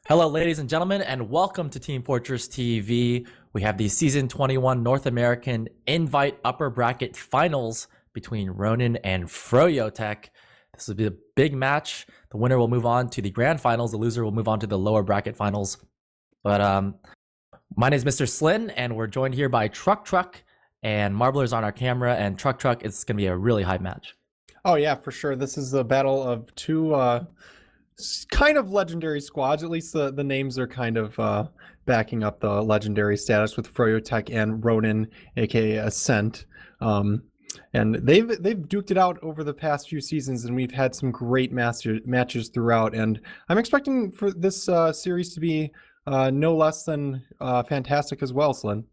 Hello, ladies and gentlemen, and welcome to Team Fortress TV. We have the Season 21 North American Invite Upper Bracket Finals between RONIN and froyotech. This will be a big match. The winner will move on to the grand finals. The loser will move on to the lower bracket finals. But my name is Mr. SLIN, and we're joined here by truktruk, and Marblr is on our camera, and truktruk. It's going to be a really hype match. Oh yeah, for sure. This is the battle of two kind of legendary squads. At least the names are kind of backing up the legendary status with froyotech and RONIN, aka Ascent. And they've duked it out over the past few seasons, and we've had some great matches throughout. And I'm expecting for this series to be no less than fantastic as well, Slyn.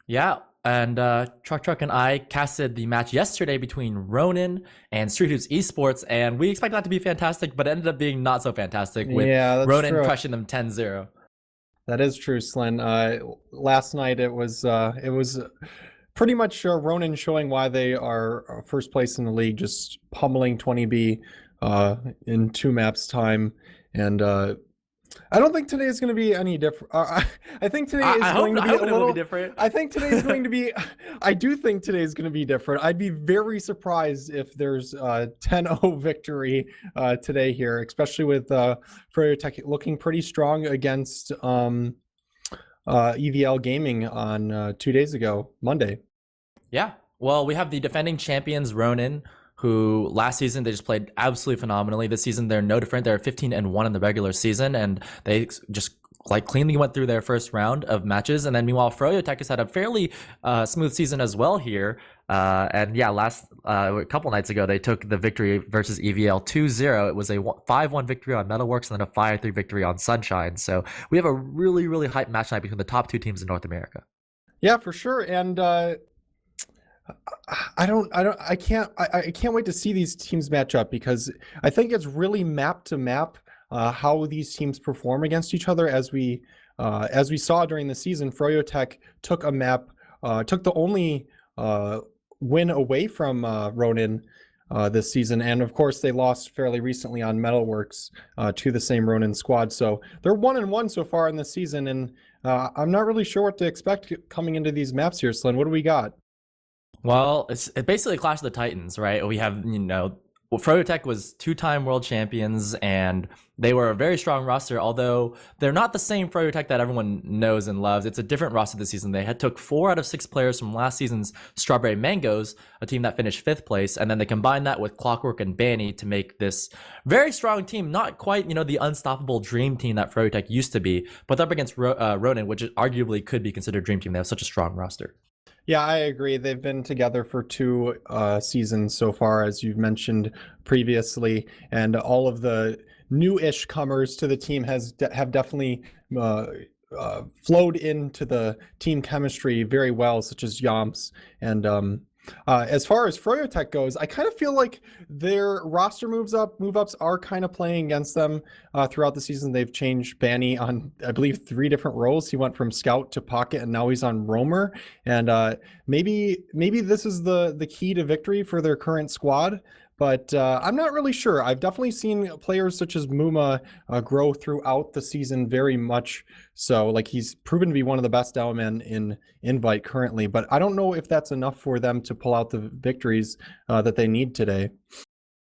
Yeah, and truktruk and I casted the match yesterday between RONIN and Street Hoops Esports, and we expected that to be fantastic, but it ended up being not so fantastic with RONIN crushing them 10-0. That is true, Slyn. Last night it was pretty much RONIN showing why they are first place in the league, just pummeling 20B in 2 maps time, and I don't think today is going to be any different. I think today is going to be a little different. I think today is going to be. I do think today is going to be different. I'd be very surprised if there's a 10-0 victory today here, especially with froyotech looking pretty strong against EVL Gaming on 2 days ago, Monday. Yeah, well, we have the defending champions RONIN, who last season they just played absolutely phenomenally. This season they're no different. They're 15-1 in the regular season, and they just cleanly went through their first round of matches. And then meanwhile, froyotech has had a fairly smooth season as well here. And yeah, a couple nights ago they took the victory versus EVL 2-0. It was a 5-1 victory on Metalworks and then a 5-3 victory on Sunshine. So we have a really hype match night between the top 2 teams in North America. Yeah, for sure. And I can't wait to see these teams match up, because I think it's really map to map how these teams perform against each other. As we saw during the season, froyotech took a map, took the only win away from RONIN this season, and of course they lost fairly recently on Metalworks to the same RONIN squad. So they're 1-1 so far in the season, and I'm not really sure what to expect coming into these maps here, Slyn. What do we got? Well, it's basically Clash of the Titans, right? We have, froyotech was 2-time world champions, and they were a very strong roster, although they're not the same froyotech that everyone knows and loves. It's a different roster this season. They took 4 out of 6 players from last season's Strawberry Mangoes, a team that finished 5th place, and then they combined that with Clockwork and Banny to make this very strong team. Not quite, the unstoppable dream team that froyotech used to be, but up against RONIN, which arguably could be considered dream team. They have such a strong roster. Yeah, I agree. They've been together for 2 seasons so far, as you've mentioned previously, and all of the new-ish comers to the team have definitely flowed into the team chemistry very well, such as Yomps. And as far as froyotech goes, I kind of feel like their roster move-ups are kind of playing against them throughout the season. They've changed Banny on, I believe, 3 different roles. He went from scout to pocket, and now he's on roamer. And maybe this is the key to victory for their current squad. But I'm not really sure. I've definitely seen players such as Muma grow throughout the season very much. So, like, he's proven to be one of the best Dowman in Invite currently. But I don't know if that's enough for them to pull out the victories that they need today.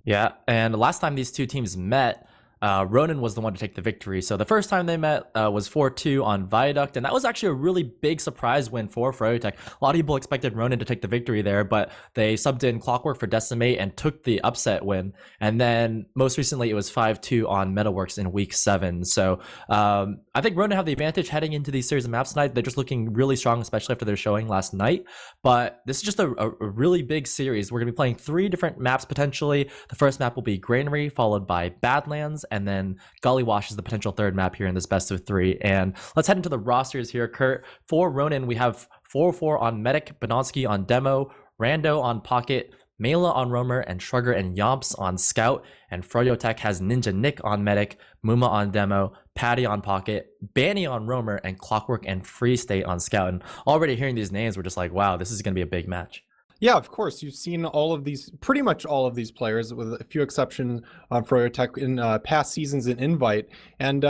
Yeah, and the last time these 2 teams met, RONIN was the one to take the victory. So the first time they met was 4-2 on Viaduct, and that was actually a really big surprise win for froyotech. A lot of people expected RONIN to take the victory there, but they subbed in Clockwork for Decimate and took the upset win. And then most recently it was 5-2 on Metalworks in week 7. So I think RONIN have the advantage heading into these series of maps tonight. They're just looking really strong, especially after their showing last night. But this is just a really big series. We're going to be playing 3 different maps potentially. The first map will be Granary, followed by Badlands, and then Gully Wash is the potential 3rd map here in this best of 3. And let's head into the rosters here, Kurt. For RONIN, we have 4-4 on Medic, Bononsky on Demo, Rando on Pocket, Mela on Roamer, and Shrugger and Yomps on Scout. And froyotech has Ninja Nick on Medic, Muma on Demo, Patty on Pocket, Banny on Roamer, and Clockwork and Free State on Scout. And already hearing these names, we're just like, wow, this is going to be a big match. Yeah, of course. You've seen all of these, pretty much all of these players, with a few exceptions on froyotech in past seasons in Invite. And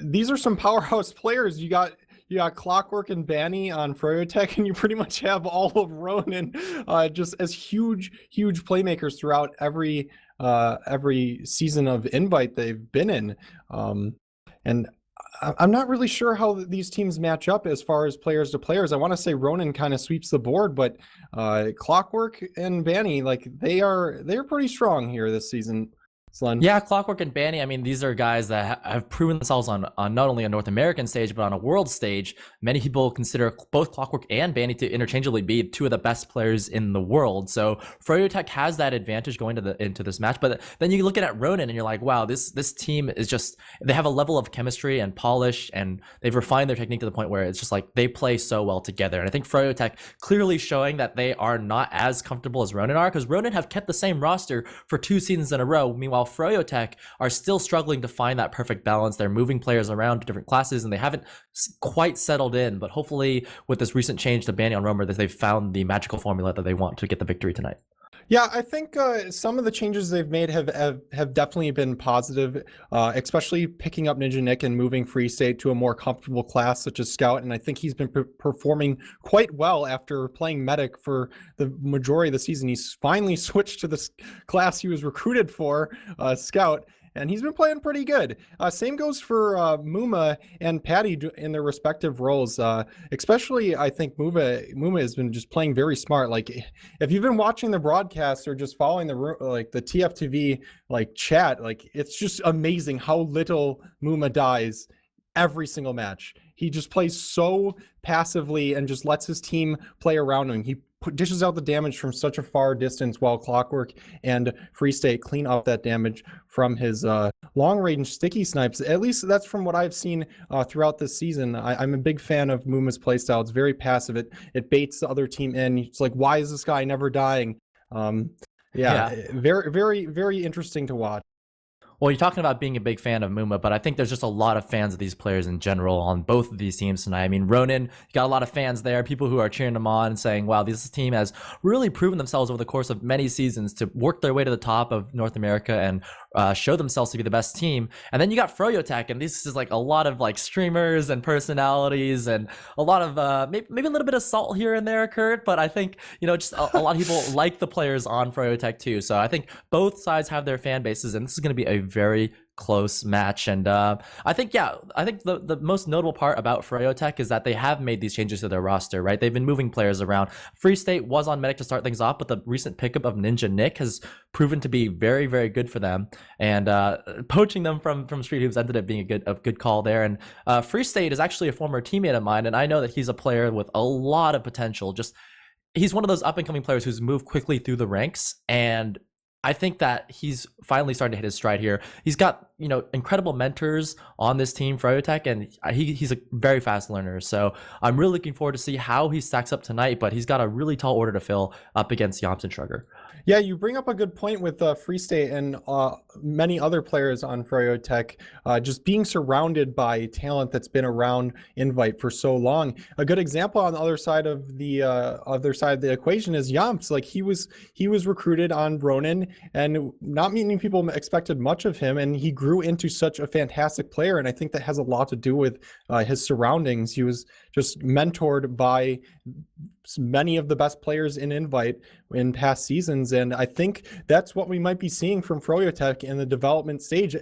these are some powerhouse players. You got Clockwork and Banny on froyotech, and you pretty much have all of Ronin just as huge playmakers throughout every season of Invite they've been in. And I'm not really sure how these teams match up as far as players to players. I want to say Ronin kind of sweeps the board, but Clockwork and Banny, like they're pretty strong here this season. SLIN. Yeah, Clockwork and Banny, I mean, these are guys that have proven themselves on not only a North American stage, but on a world stage. Many people consider both Clockwork and Banny to interchangeably be two of the best players in the world. So froyotech has that advantage going into this match. But then you look at Ronin and you're like, wow, this team is just, they have a level of chemistry and polish, and they've refined their technique to the point where it's just like they play so well together. And I think froyotech clearly showing that they are not as comfortable as Ronin are, because Ronin have kept the same roster for 2 seasons in a row. Meanwhile, froyotech are still struggling to find that perfect balance. They're moving players around to different classes, and they haven't quite settled in. But hopefully, with this recent change to Banny on Romer, that they've found the magical formula that they want to get the victory tonight. Yeah, I think some of the changes they've made have definitely been positive, especially picking up Ninja Nick and moving Free State to a more comfortable class such as Scout. And I think he's been performing quite well after playing Medic for the majority of the season. He's finally switched to the class he was recruited for, Scout. And he's been playing pretty good. Same goes for Muma and Patty in their respective roles. Especially, I think Muma has been just playing very smart. Like, if you've been watching the broadcast or just following the TFTV chat, like it's just amazing how little Muma dies every single match. He just plays so passively and just lets his team play around him. He dishes out the damage from such a far distance, while Clockwork and Free State clean up that damage from his long-range sticky snipes. At least that's from what I've seen throughout this season. I'm a big fan of Muma's playstyle. It's very passive. It baits the other team in. It's like, why is this guy never dying? Yeah, very interesting to watch. Well, you're talking about being a big fan of Muma, but I think there's just a lot of fans of these players in general on both of these teams tonight. I mean, Ronin, you got a lot of fans there, people who are cheering them on and saying, wow, this team has really proven themselves over the course of many seasons to work their way to the top of North America and show themselves to be the best team. And then you got froyotech, and this is like a lot of like streamers and personalities and a lot of maybe a little bit of salt here and there, Kurt, but I think, you know, just a lot of people like the players on froyotech too. So I think both sides have their fan bases, and this is going to be a very close match. And I think the most notable part about froyotech is that they have made these changes to their roster, right? They've been moving players around. Free State was on Medic to start things off, but the recent pickup of Ninja Nick has proven to be very, very good for them. And poaching them from Street Hoops ended up being a good call there. And Free State is actually a former teammate of mine, and I know that he's a player with a lot of potential. Just he's one of those up and coming players who's moved quickly through the ranks, and I think that he's finally starting to hit his stride here. He's got, you know, incredible mentors on this team, froyotech, and he's a very fast learner. So I'm really looking forward to see how he stacks up tonight, but he's got a really tall order to fill up against Yomps and Sugar. Yeah, you bring up a good point with Free State and many other players on froyotech, just being surrounded by talent that's been around Invite for so long. A good example on the other side of the equation is Yomps. Like he was recruited on Ronin, and not many people expected much of him, and he grew into such a fantastic player. And I think that has a lot to do with his surroundings. He was just mentored by many of the best players in Invite in past seasons, and I think that's what we might be seeing from froyotech in the development stage.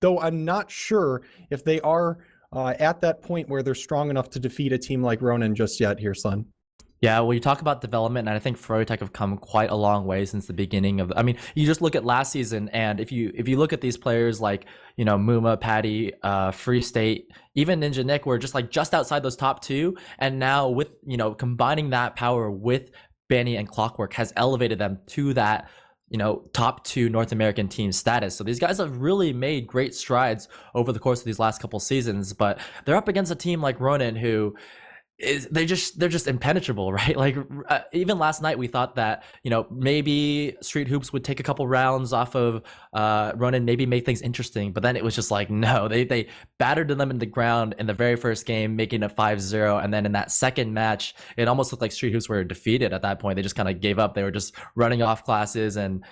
Though I'm not sure if they are at that point where they're strong enough to defeat a team like Ronin just yet here, SLIN. Yeah, well, you talk about development, and I think froyotech have come quite a long way since the beginning of. I mean, you just look at last season, and if you look at these players like, you know, Muma, Patty, Free State, even Ninja Nick were just outside those top 2, and now with, you know, combining that power with Banny and Clockwork has elevated them to that, you know, top 2 North American team status. So these guys have really made great strides over the course of these last couple seasons, but they're up against a team like Ronin who they're just impenetrable, right? Like even last night we thought that, you know, maybe Street Hoops would take a couple rounds off of Ronin, maybe make things interesting, but then it was just like, no, they battered them in the ground in the very first game, making it 5-0, and then in that second match it almost looked like Street Hoops were defeated at that point. They just kind of gave up. They were just running off classes and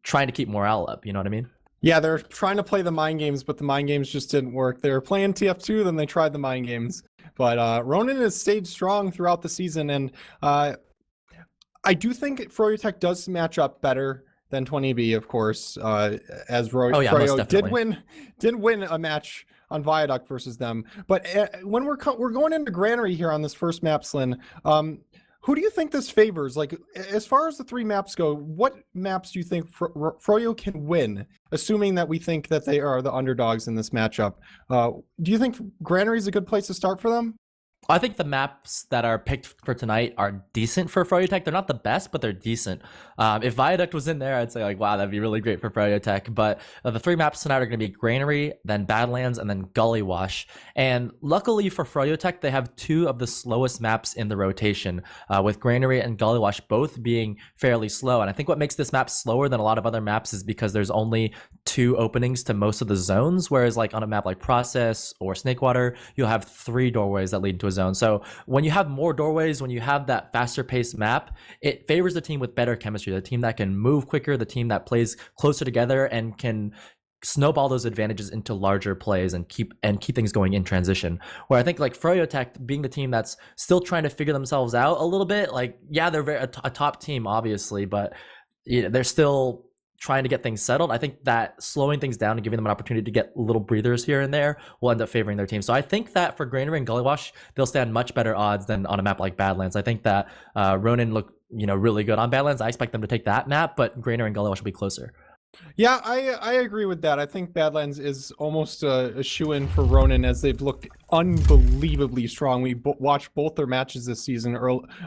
trying to keep morale up, you know what I mean? Yeah, they're trying to play the mind games, but the mind games just didn't work. They were playing TF2, then they tried the mind games. But Ronin has stayed strong throughout the season, and I do think froyotech does match up better than 20B, of course, as Oh yeah, most Froyo definitely. did win a match on Viaduct versus them. But when we're going into Granary here on this first map, Slin, who do you think this favors? Like, as far as the 3 maps go, what maps do you think Froyo can win, assuming that we think that they are the underdogs in this matchup? Do you think Granary is a good place to start for them? I think the maps that are picked for tonight are decent for froyotech. They're not the best, but they're decent. If Viaduct was in there, I'd say like, wow, that'd be really great for froyotech. But the 3 maps tonight are going to be Granary, then Badlands, and then Gully Wash. And luckily for froyotech, they have 2 of the slowest maps in the rotation, with Granary and Gully Wash both being fairly slow. And I think what makes this map slower than a lot of other maps is because there's only 2 openings to most of the zones, whereas like on a map like Process or Snakewater, you'll have 3 doorways that lead to a zone. So when you have more doorways, when you have that faster paced map, it favors the team with better chemistry, the team that can move quicker, the team that plays closer together and can snowball those advantages into larger plays and keep things going in transition. Where I think like froyotech being the team that's still trying to figure themselves out a little bit, like yeah, they're a top team obviously, but they're still trying to get things settled. I think that slowing things down and giving them an opportunity to get little breathers here and there will end up favoring their team. So I think that for Granary and Gully Wash, they'll stand much better odds than on a map like Badlands. I think that Ronin look really good on Badlands. I expect them to take that map, but Granary and Gully Wash will be closer. Yeah, I agree with that. I think Badlands is almost a shoe-in for Ronin, as they've looked unbelievably strong. We watched both their matches this season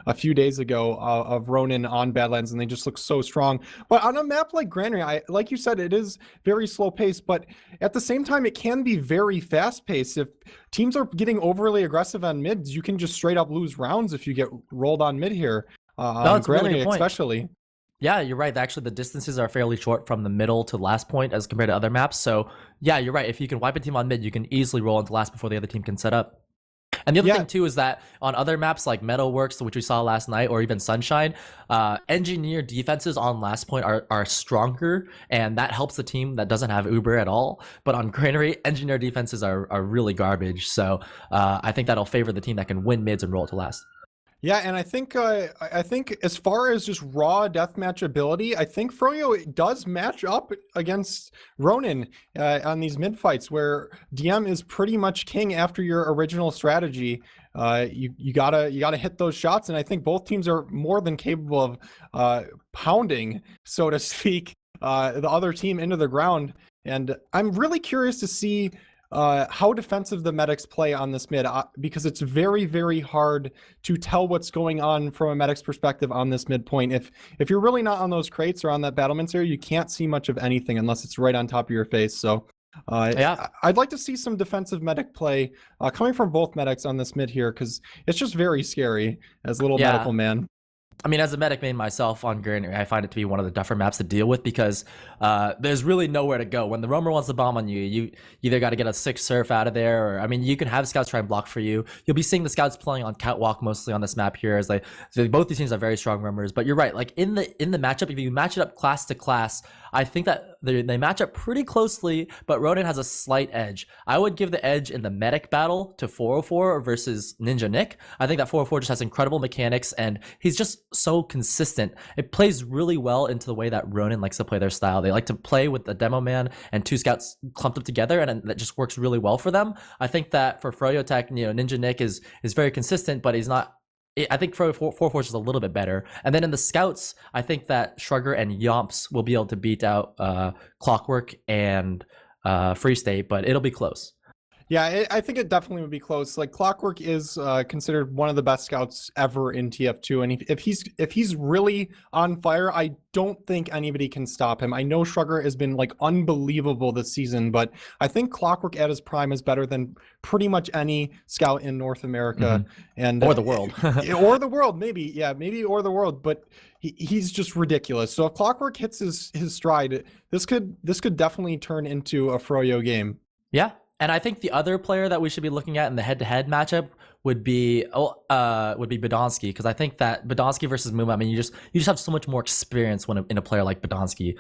a few days ago of Ronin on Badlands, and they just look so strong. But on a map like Granary, like you said, it is very slow paced, but at the same time, it can be very fast paced. If teams are getting overly aggressive on mids, you can just straight up lose rounds if you get rolled on mid here. On Granary, really especially. Yeah, you're right. Actually, the distances are fairly short from the middle to last point as compared to other maps. So yeah, you're right. If you can wipe a team on mid, you can easily roll into last before the other team can set up. And the other thing too is that on other maps like Metalworks, which we saw last night, or even Sunshine, engineer defenses on last point are stronger, and that helps the team that doesn't have Uber at all. But on Granary, engineer defenses are really garbage. So I think that'll favor the team that can win mids and roll to last. Yeah, and I think as far as just raw deathmatch ability, I think Froyo does match up against Ronin on these mid fights, where DM is pretty much king after your original strategy. You gotta hit those shots, and I think both teams are more than capable of pounding, so to speak, the other team into the ground. And I'm really curious to see how defensive the medics play on this mid, because it's very, very hard to tell what's going on from a medic's perspective on this midpoint. If you're really not on those crates or on that battlements area, you can't see much of anything unless it's right on top of your face. So yeah, I'd like to see some defensive medic play coming from both medics on this mid here, because it's just very scary as a little medical man. I mean, as a medic main myself on Granary, I find it to be one of the tougher maps to deal with because there's really nowhere to go. When the roamer wants to bomb on you, you either got to get a 6 surf out of there, or I mean, you can have scouts try and block for you. You'll be seeing the scouts playing on catwalk mostly on this map here, as both these teams are very strong roamers. But you're right, like in the matchup, if you match it up class to class, I think that they match up pretty closely, but Ronin has a slight edge. I would give the edge in the medic battle to 404 versus Ninja Nick. I think that 404 just has incredible mechanics, and he's just so consistent. It plays really well into the way that Ronin likes to play their style. They like to play with the demo man and 2 scouts clumped up together, and that just works really well for them. I think that for froyotech, Ninja Nick is very consistent, but he's not. I think 4-4 is a little bit better. And then in the scouts, I think that Shrugger and Yomps will be able to beat out Clockwork and Free State, but it'll be close. Yeah, I think it definitely would be close. Like, Clockwork is considered one of the best scouts ever in TF2, and if he's really on fire, I don't think anybody can stop him. I know Shrugger has been like unbelievable this season, but I think Clockwork at his prime is better than pretty much any scout in North America, and or the world, or the world, maybe. Yeah, maybe or the world, but he's just ridiculous. So if Clockwork hits his stride, this could definitely turn into a Froyo game. Yeah. And I think the other player that we should be looking at in the head-to-head matchup would be Badonsky, because I think that Badonsky versus Muma, I mean, you just have so much more experience when in a player like Badonsky.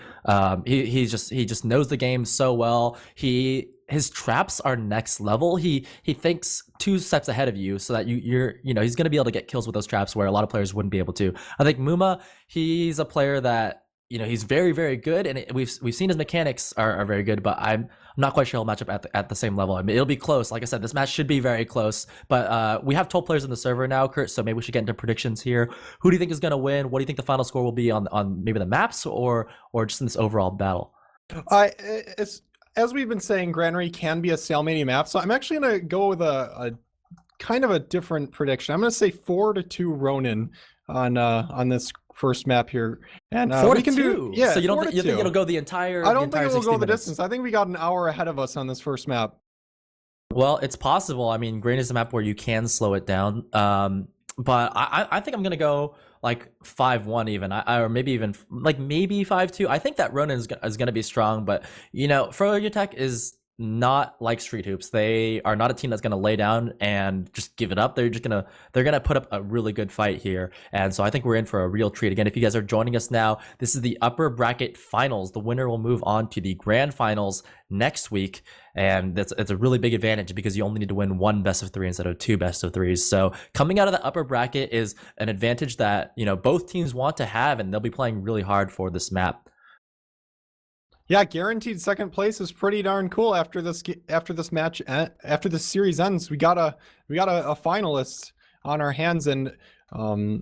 He just knows the game so well. His traps are next level. He thinks 2 steps ahead of you, so that he's going to be able to get kills with those traps where a lot of players wouldn't be able to. I think Muma, he's a player that, he's very, very good, and we've seen his mechanics are very good, but I'm not quite sure he'll match up at the same level. I mean, it'll be close. Like I said, this match should be very close, but we have 12 players in the server now, Kurt, so maybe we should get into predictions here. Who do you think is going to win? What do you think the final score will be on maybe the maps or just in this overall battle? As we've been saying, Granary can be a stalemate map, so I'm actually going to go with a kind of a different prediction. I'm going to say 4-2 Ronin on this first map here, and 4-2. So you think it'll go the entire? I don't think it will go the distance. I think we got an hour ahead of us on this first map. Well, it's possible. I mean, Granary is a map where you can slow it down, but I think I'm gonna go like 5-1 even, or maybe even like maybe 5-2. I think that Ronin is gonna be strong, but froyotech is not like Street Hoops. They are not a team that's going to lay down and just give it up. They're gonna put up a really good fight here, and so I think we're in for a real treat. Again, if you guys are joining us now, this is the upper bracket finals. The winner will move on to the grand finals next week, and it's a really big advantage because you only need to win 1 best-of-3 instead of 2 best-of-3s. So coming out of the upper bracket is an advantage that both teams want to have, and they'll be playing really hard for this map. Yeah, guaranteed second place is pretty darn cool after this match. After this series ends, we got a finalist on our hands, and the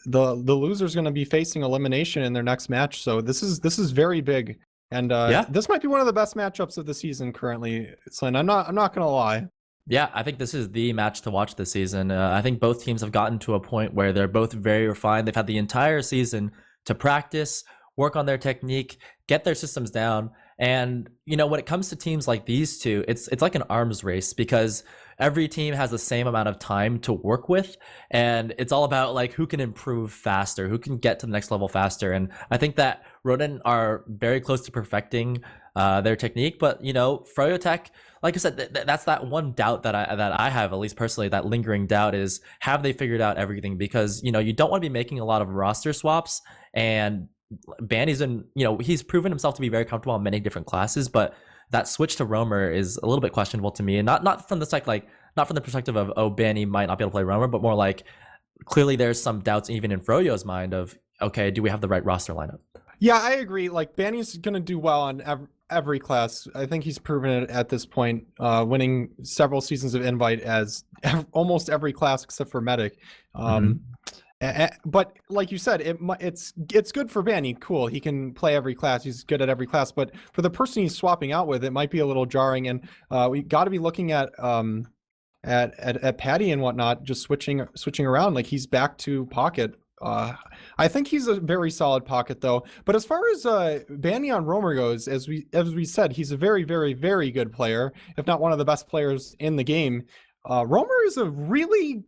loser's going to be facing elimination in their next match. So this is very big, and this might be one of the best matchups of the season currently, SLIN. I'm not going to lie. Yeah, I think this is the match to watch this season. I think both teams have gotten to a point where they're both very refined. They've had the entire season to practice, work on their technique, get their systems down. And when it comes to teams like these two, it's like an arms race, because every team has the same amount of time to work with, and it's all about like who can improve faster, who can get to the next level faster. And I think that RONIN are very close to perfecting their technique, but froyotech, like I said, that's that one doubt that I have, at least personally, that lingering doubt is, have they figured out everything? Because you don't want to be making a lot of roster swaps, and Banny's he's proven himself to be very comfortable in many different classes, but that switch to roamer is a little bit questionable to me, and not from the not from the perspective of, oh, Banny might not be able to play roamer, but more like clearly there's some doubts even in Froyo's mind of, okay, do we have the right roster lineup? Yeah, I agree. Like, Banny's gonna do well on every class. I think he's proven it at this point, winning several seasons of Invite as almost every class except for Medic. But like you said, it's good for Banny. Cool, he can play every class. He's good at every class. But for the person he's swapping out with, it might be a little jarring. And we got to be looking at Patty and whatnot, just switching around. Like, he's back to pocket. I think he's a very solid pocket though. But as far as Banny on roamer goes, as we said, he's a very, very, very good player, if not one of the best players in the game. Roamer is a really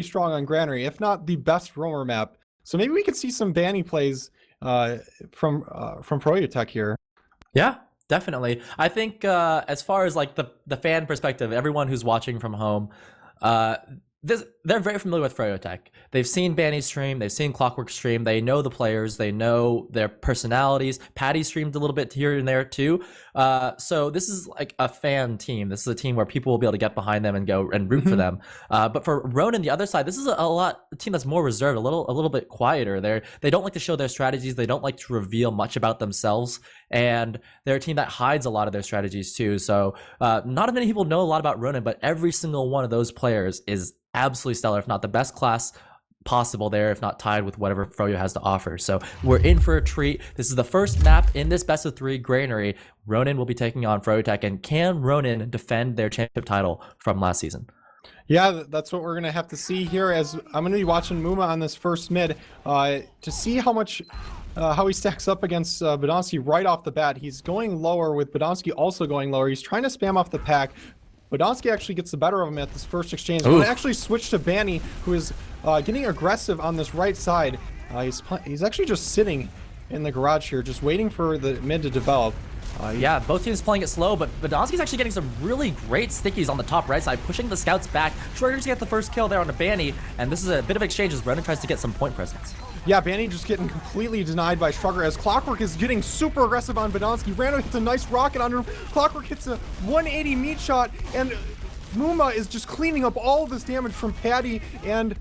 strong on Granary, if not the best roamer map. So maybe we could see some Banny plays from froyotech here. Yeah, definitely. I think as far as like the fan perspective, everyone who's watching from home, they're very familiar with froyotech. They've seen Banny stream, they've seen Clockwork stream, they know the players, they know their personalities. Patty streamed a little bit here and there too. So this is like a fan team. This is a team where people will be able to get behind them and go and root for them. But for Ronin, the other side, this is a team that's more reserved, a little bit quieter. They don't like to show their strategies. They don't like to reveal much about themselves, and they're a team that hides a lot of their strategies too. So not as many people know a lot about Ronin, but every single one of those players is absolutely stellar, if not the best class possible there, if not tied with whatever Froyo has to offer. So we're in for a treat. This is the first map in this best of 3 Granary. Ronin will be taking on froyotech, and can Ronin defend their championship title from last season? Yeah, that's what we're gonna have to see here, as I'm gonna be watching Muma on this first mid to see how he stacks up against Badonsky right off the bat. He's going lower, with Badonsky also going lower. He's trying to spam off the pack. Badonsky actually gets the better of him at this first exchange. We're gonna actually switch to Banny, who is getting aggressive on this right side. He's actually just sitting in the garage here, just waiting for the mid to develop. Yeah, both teams playing it slow, but Badonski's actually getting some really great stickies on the top right side, pushing the scouts back. Schroeder's gonna get the first kill there on a Banny, and this is a bit of exchange as RONIN tries to get some point presence. Yeah, Banny just getting completely denied by Truktruk as Clockwork is getting super aggressive on Badonski. Rando hits a nice rocket on him. Clockwork hits a 180 meat shot, and Muma is just cleaning up all of this damage from Patty and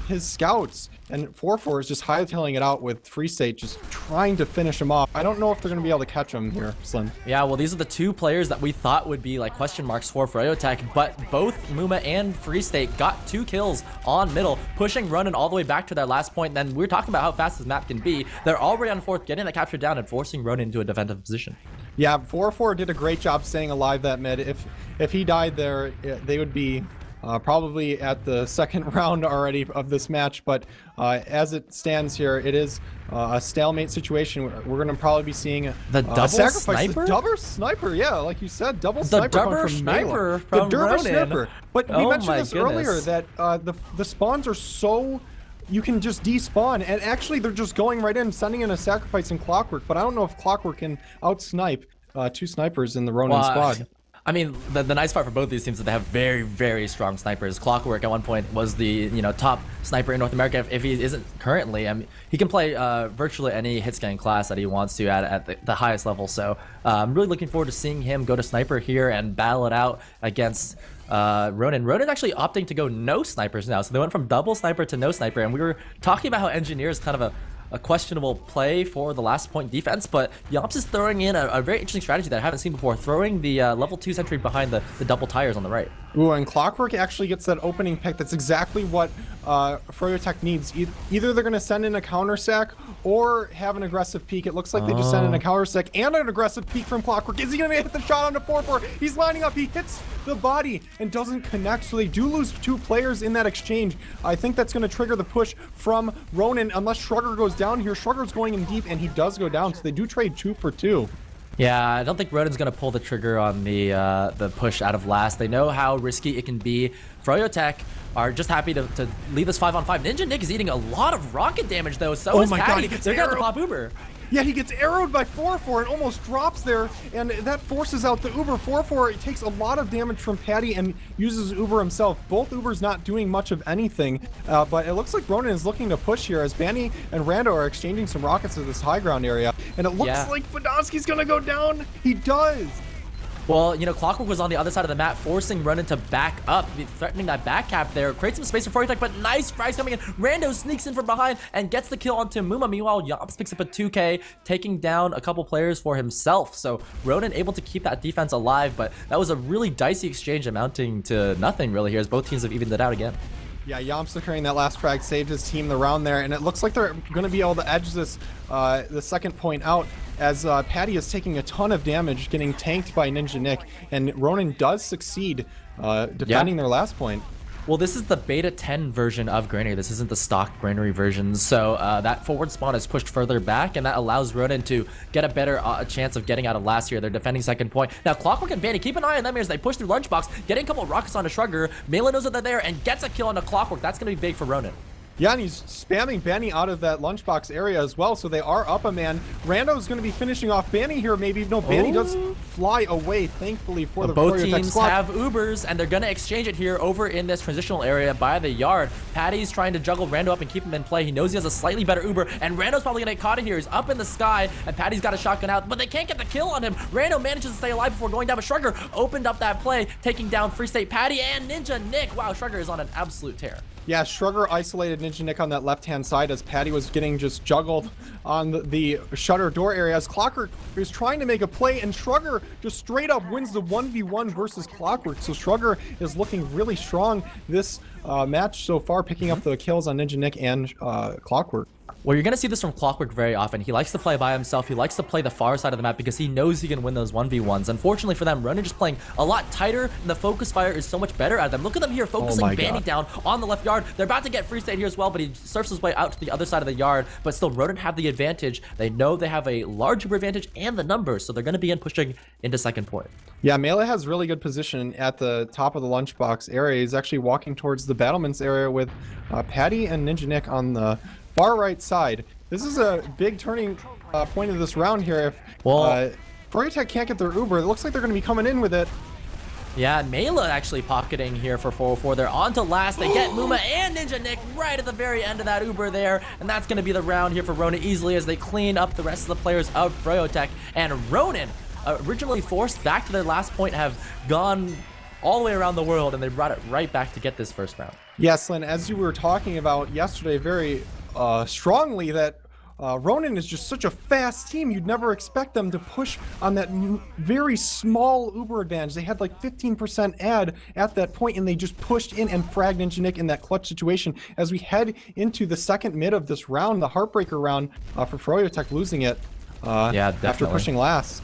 his scouts. And 4-4 is just hightailing it out with Free State, just trying to finish him off. I don't know if they're going to be able to catch him here, Slin. Yeah, well, these are the two players that we thought would be like question marks for froyotech, but both Muma and Free State got 2 kills on middle, pushing RONIN all the way back to their last point. And then we're talking about how fast this map can be. They're already on 4th, getting the capture down and forcing RONIN into a defensive position. Yeah, 4-4 did a great job staying alive that mid. If he died there, they would be probably at the second round already of this match, but as it stands here, it is a stalemate situation. We're going to probably be seeing the double sniper? The double sniper, yeah, like you said, double sniper from sniper from the Derber sniper. But we mentioned this goodness. earlier that the spawns are so you can just despawn, and actually they're just going right in, sending in a sacrifice in Clockwork. But I don't know if Clockwork can out snipe 2 snipers in the RONIN squad. I mean, the nice part for both these teams is that they have very, very strong snipers. Clockwork at one point was the top sniper in North America. If he isn't currently, I mean, he can play virtually any hit scan class that he wants to at the highest level. So I'm really looking forward to seeing him go to sniper here and battle it out against RONIN. RONIN's actually opting to go no snipers now. So they went from double sniper to no sniper. And we were talking about how engineer is kind of a questionable play for the last point defense, but Yomps is throwing in a very interesting strategy that I haven't seen before, throwing the level 2 sentry behind the double tires on the right. Ooh, and Clockwork actually gets that opening pick. That's exactly what froyotech needs. Either they're going to send in a counter sack or have an aggressive peek. It looks like they just sent in a counter sack and an aggressive peek from Clockwork. Is he going to hit the shot onto 4-4? He's lining up. He hits the body and doesn't connect, so they do lose 2 players in that exchange. I think that's going to trigger the push from RONIN unless Shrugger goes down here. Shrugger's going in deep, and he does go down, so they do trade 2 for 2. Yeah, I don't think RONIN's going to pull the trigger on the push out of last. They know how risky it can be. froyotech are just happy to leave this 5-on-5. Ninja Nick is eating a lot of rocket damage, though. So is Patty. They're going to pop Uber. Yeah, he gets arrowed by 4-4 and almost drops there, and that forces out the Uber. 4-4 takes a lot of damage from Patty and uses Uber himself. Both Ubers not doing much of anything, but it looks like RONIN is looking to push here as Banny and Rando are exchanging some rockets to this high ground area, and it looks like Badonski's gonna go down. He does. Well, Clockwork was on the other side of the map, forcing RONIN to back up, threatening that back cap there. Creates some space for froyotech, but nice frags coming in. Rando sneaks in from behind and gets the kill onto Muma. Meanwhile, Yomps picks up a 2K, taking down a couple players for himself. So RONIN able to keep that defense alive, but that was a really dicey exchange amounting to nothing really here as both teams have evened it out again. Yeah, Yomps securing that last frag saved his team the round there, and it looks like they're going to be able to edge this the second point out as Patty is taking a ton of damage, getting tanked by Ninja Nick, and RONIN does succeed defending their last point. Well, this is the beta 10 version of Granary. This isn't the stock Granary version. So that forward spawn is pushed further back, and that allows RONIN to get a better chance of getting out of last year. They're defending second point. Now, Clockwork and Banny, keep an eye on them here as they push through Lunchbox, getting a couple of rockets onto Shrugger. Melee knows that they're there and gets a kill onto Clockwork. That's going to be big for RONIN. Yeah, and he's spamming Banny out of that lunchbox area as well, so they are up a man. Rando's going to be finishing off Banny here, maybe. No, Banny does fly away, thankfully, for the both teams have Ubers, and they're going to exchange it here over in this transitional area by the yard. Patty's trying to juggle Rando up and keep him in play. He knows he has a slightly better Uber, and Rando's probably going to get caught in here. He's up in the sky, and Patty's got a shotgun out, but they can't get the kill on him. Rando manages to stay alive before going down, but Shrugger opened up that play, taking down Free State Patty and Ninja Nick. Wow, Shrugger is on an absolute tear. Yeah, Shrugger isolated Ninja Nick on that left-hand side as Patty was getting just juggled on the shutter door area as Clockwork is trying to make a play, and Shrugger just straight up wins the 1v1 versus Clockwork. So Shrugger is looking really strong this match so far, picking up the kills on Ninja Nick and Clockwork. Well, you're going to see this from Clockwork very often. He likes to play by himself. He likes to play the far side of the map because he knows he can win those 1v1s. Unfortunately for them, RONIN just playing a lot tighter, and the focus fire is so much better at them. Look at them here, focusing Banny down on the left yard. They're about to get Free State here as well, but he surfs his way out to the other side of the yard. But still, RONIN have the advantage. They know they have a large Uber advantage and the numbers, so they're going to be pushing into second point. Yeah, Melee has really good position at the top of the lunchbox area. He's actually walking towards the battlements area with Patty and Ninja Nick on the far right side. This is a big turning point of this round here. If froyotech can't get their Uber. It looks like they're going to be coming in with it. Yeah, Mela actually pocketing here for 404. They're on to last. They get Muma and Ninja Nick right at the very end of that Uber there. And that's going to be the round here for RONIN easily as they clean up the rest of the players of froyotech. And RONIN, originally forced back to their last point, have gone all the way around the world, and they brought it right back to get this first round. Yes, Lynn, as you were talking about yesterday very strongly, that RONIN is just such a fast team. You'd never expect them to push on that very small Uber advantage. They had like 15% ad at that point, and they just pushed in and fragged Ninja Nick in that clutch situation. As we head into the second mid of this round, the heartbreaker round for froyotech, losing it yeah, definitely. after pushing last.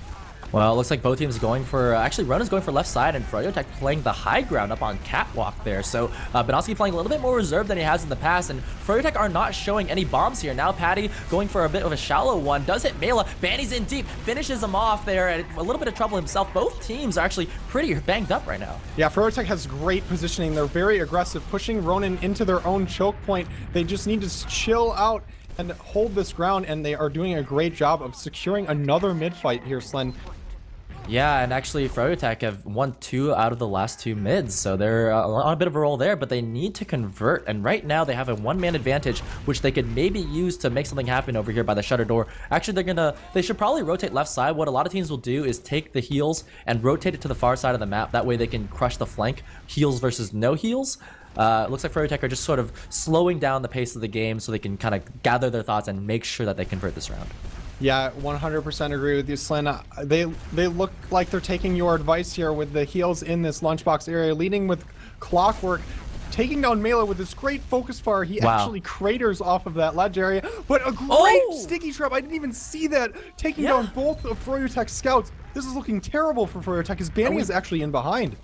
Well, it looks like both teams going for, actually RONIN's going for left side and froyotech playing the high ground up on catwalk there. So Badonsky playing a little bit more reserved than he has in the past, and froyotech are not showing any bombs here. Now Patty going for a bit of a shallow one, does hit Mela, Banny's in deep, finishes him off there, and a little bit of trouble himself. Both teams are actually pretty banged up right now. Yeah, froyotech has great positioning. They're very aggressive, pushing RONIN into their own choke point. They just need to chill out and hold this ground, and they are doing a great job of securing another mid fight here, Slin. Yeah, and actually froyotech have won 2 out of the last 2 mids, so they're on a bit of a roll there, but they need to convert, and right now they have a one-man advantage, which they could maybe use to make something happen over here by the shutter door. Actually, they should probably rotate left side. What a lot of teams will do is take the heals and rotate it to the far side of the map. That way they can crush the flank, heals versus no heals. Looks like froyotech are just sort of slowing down the pace of the game so they can kind of gather their thoughts and make sure that they convert this round. Yeah, 100% agree with you, Slin. They look like they're taking your advice here with the heals in this lunchbox area, leading with Clockwork, taking down Mela with this great focus fire. He actually craters off of that ledge area, but a great sticky trap. I didn't even see that, taking down both of froyotech scouts. This is looking terrible for froyotech, because Banny is actually in behind.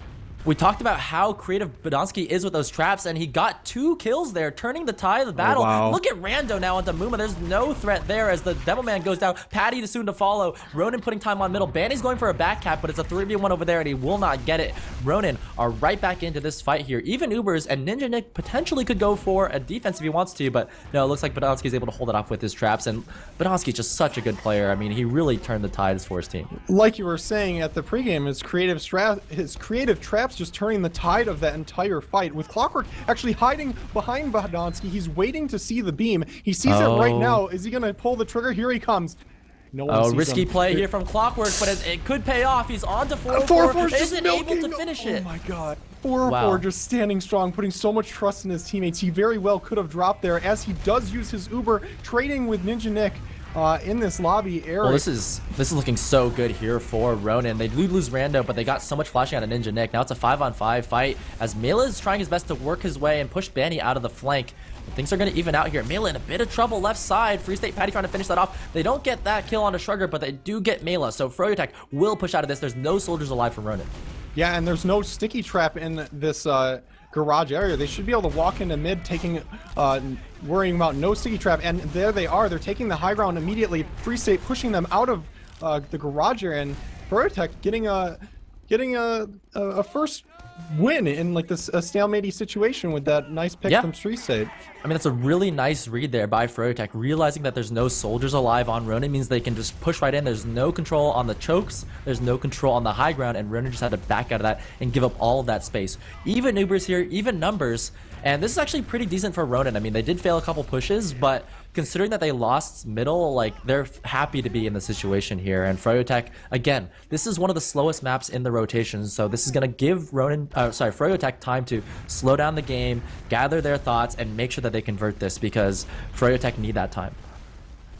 We talked about how creative Badonsky is with those traps, and he got 2 kills there, turning the tide of the battle. Look at Rando now onto Muma. There's no threat there as the Devilman goes down. Patty is soon to follow. RONIN putting time on middle. Banny's going for a back cap, but it's a 3v1 over there, and he will not get it. RONIN are right back into this fight here. Even Ubers and Ninja Nick potentially could go for a defense if he wants to, but no, it looks like Badonsky's able to hold it off with his traps, and Badonsky's just such a good player. I mean, he really turned the tides for his team. Like you were saying at the pregame, his creative traps just turning the tide of that entire fight, with Clockwork actually hiding behind Badonsky. He's waiting to see the beam. He sees it right now. Is he gonna pull the trigger? Here he comes. No one sees risky him. Play here from Clockwork, but it could pay off. He's on to 404. Isn't able to finish it. Oh my god. 404 just standing strong, putting so much trust in his teammates. He very well could have dropped there, as he does use his Uber, trading with Ninja Nick in this lobby area. Well, this is looking so good here for RONIN. They do lose Rando, but they got so much flashing out of Ninja Nick. Now it's a 5-on-5 fight as Mela is trying his best to work his way and push Banny out of the flank. But things are going to even out here. Mela in a bit of trouble left side. Free State Patty trying to finish that off. They don't get that kill onto Shrugger, but they do get Mela. So froyotech will push out of this. There's no soldiers alive from RONIN. Yeah, and there's no sticky trap in this garage area. They should be able to walk into mid, taking worrying about no sticky trap, and there they are. They're taking the high ground immediately. Free State pushing them out of the garage area, and froyotech getting a first win in like this stalemate situation with that nice pick from Free State. I mean, that's a really nice read there by froyotech. Realizing that there's no soldiers alive on RONIN means they can just push right in. There's no control on the chokes. There's no control on the high ground, and RONIN just had to back out of that and give up all of that space. Even Ubers here, even numbers, and this is actually pretty decent for RONIN. I mean, they did fail a couple pushes, but considering that they lost middle, like, they're happy to be in the situation here. And froyotech, again, this is one of the slowest maps in the rotation, so this is going to give froyotech time to slow down the game, gather their thoughts, and make sure that they convert this, because froyotech need that time.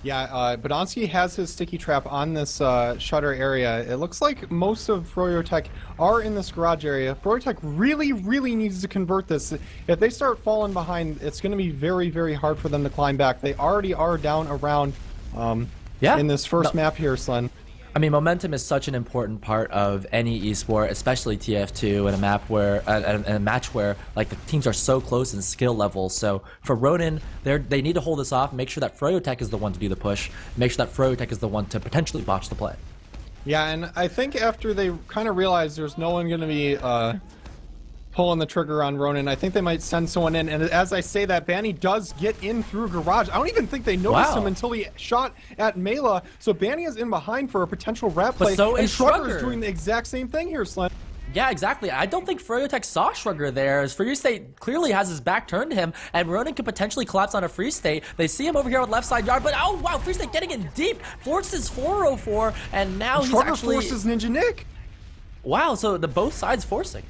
Yeah, Badonsky has his sticky trap on this shutter area. It looks like most of froyotech are in this garage area. froyotech really, really needs to convert this. If they start falling behind, it's going to be very, very hard for them to climb back. They already are down around in this first map here, Slin. I mean, momentum is such an important part of any esport, especially TF2, in a map where, in a match where, like, the teams are so close in skill level. So for RONIN, they need to hold this off, make sure that froyotech is the one to do the push, make sure that froyotech is the one to potentially botch the play. Yeah, and I think after they kind of realize there's no one going to be pulling the trigger on Ronin. I think they might send someone in. And as I say that, Banny does get in through Garage. I don't even think they noticed him until he shot at Mela. So Banny is in behind for a potential rat play. But so and is Shrugger Shrugger. is doing the exact same thing here, Slim. Yeah, exactly. I don't think froyotech saw Shrugger there, as Free State clearly has his back turned to him, and Ronin could potentially collapse on a Free State. They see him over here with left side yard, but oh wow, Free State getting in deep, forces 404, and now he's Shrugger actually... forces Ninja Nick. Wow, so the both sides forcing.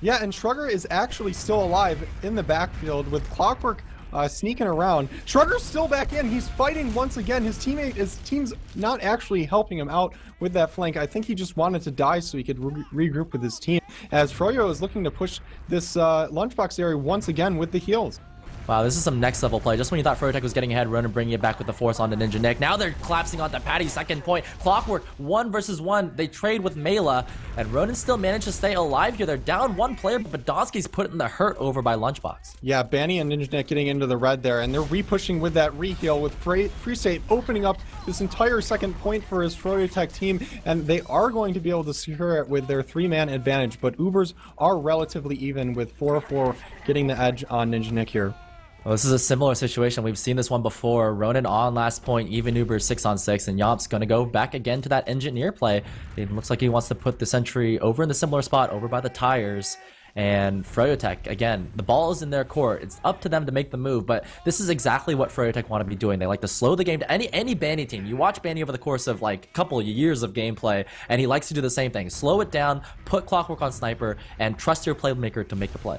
Yeah, and Shrugger is actually still alive in the backfield with Clockwork sneaking around. Shrugger's still back in. He's fighting once again. His team's not actually helping him out with that flank. I think he just wanted to die so he could regroup with his team, as Froyo is looking to push this lunchbox area once again with the heals. Wow, this is some next level play. Just when you thought froyotech was getting ahead, Ronin bringing it back with the force onto Ninja Nick. Now they're collapsing onto Patty's second point. Clockwork, 1 versus 1. They trade with Mela, and Ronin still managed to stay alive here. They're down 1 player, but Badonsky's putting the hurt over by Lunchbox. Yeah, Banny and Ninja Nick getting into the red there, and they're re-pushing with that re-heal with Free State opening up this entire second point for his froyotech team, and they are going to be able to secure it with their 3-man advantage, but Ubers are relatively even with 4-4 getting the edge on Ninja Nick here. Well, this is a similar situation. We've seen this one before. Ronin on last point, even Uber 6-on-6, and Yomp's going to go back again to that engineer play. It looks like he wants to put the sentry over in the similar spot, over by the tires. And froyotech, again, the ball is in their court. It's up to them to make the move, but this is exactly what froyotech want to be doing. They like to slow the game to any Banny team. You watch Banny over the course of like a couple of years of gameplay, and he likes to do the same thing. Slow it down, put Clockwork on Sniper, and trust your playmaker to make the play.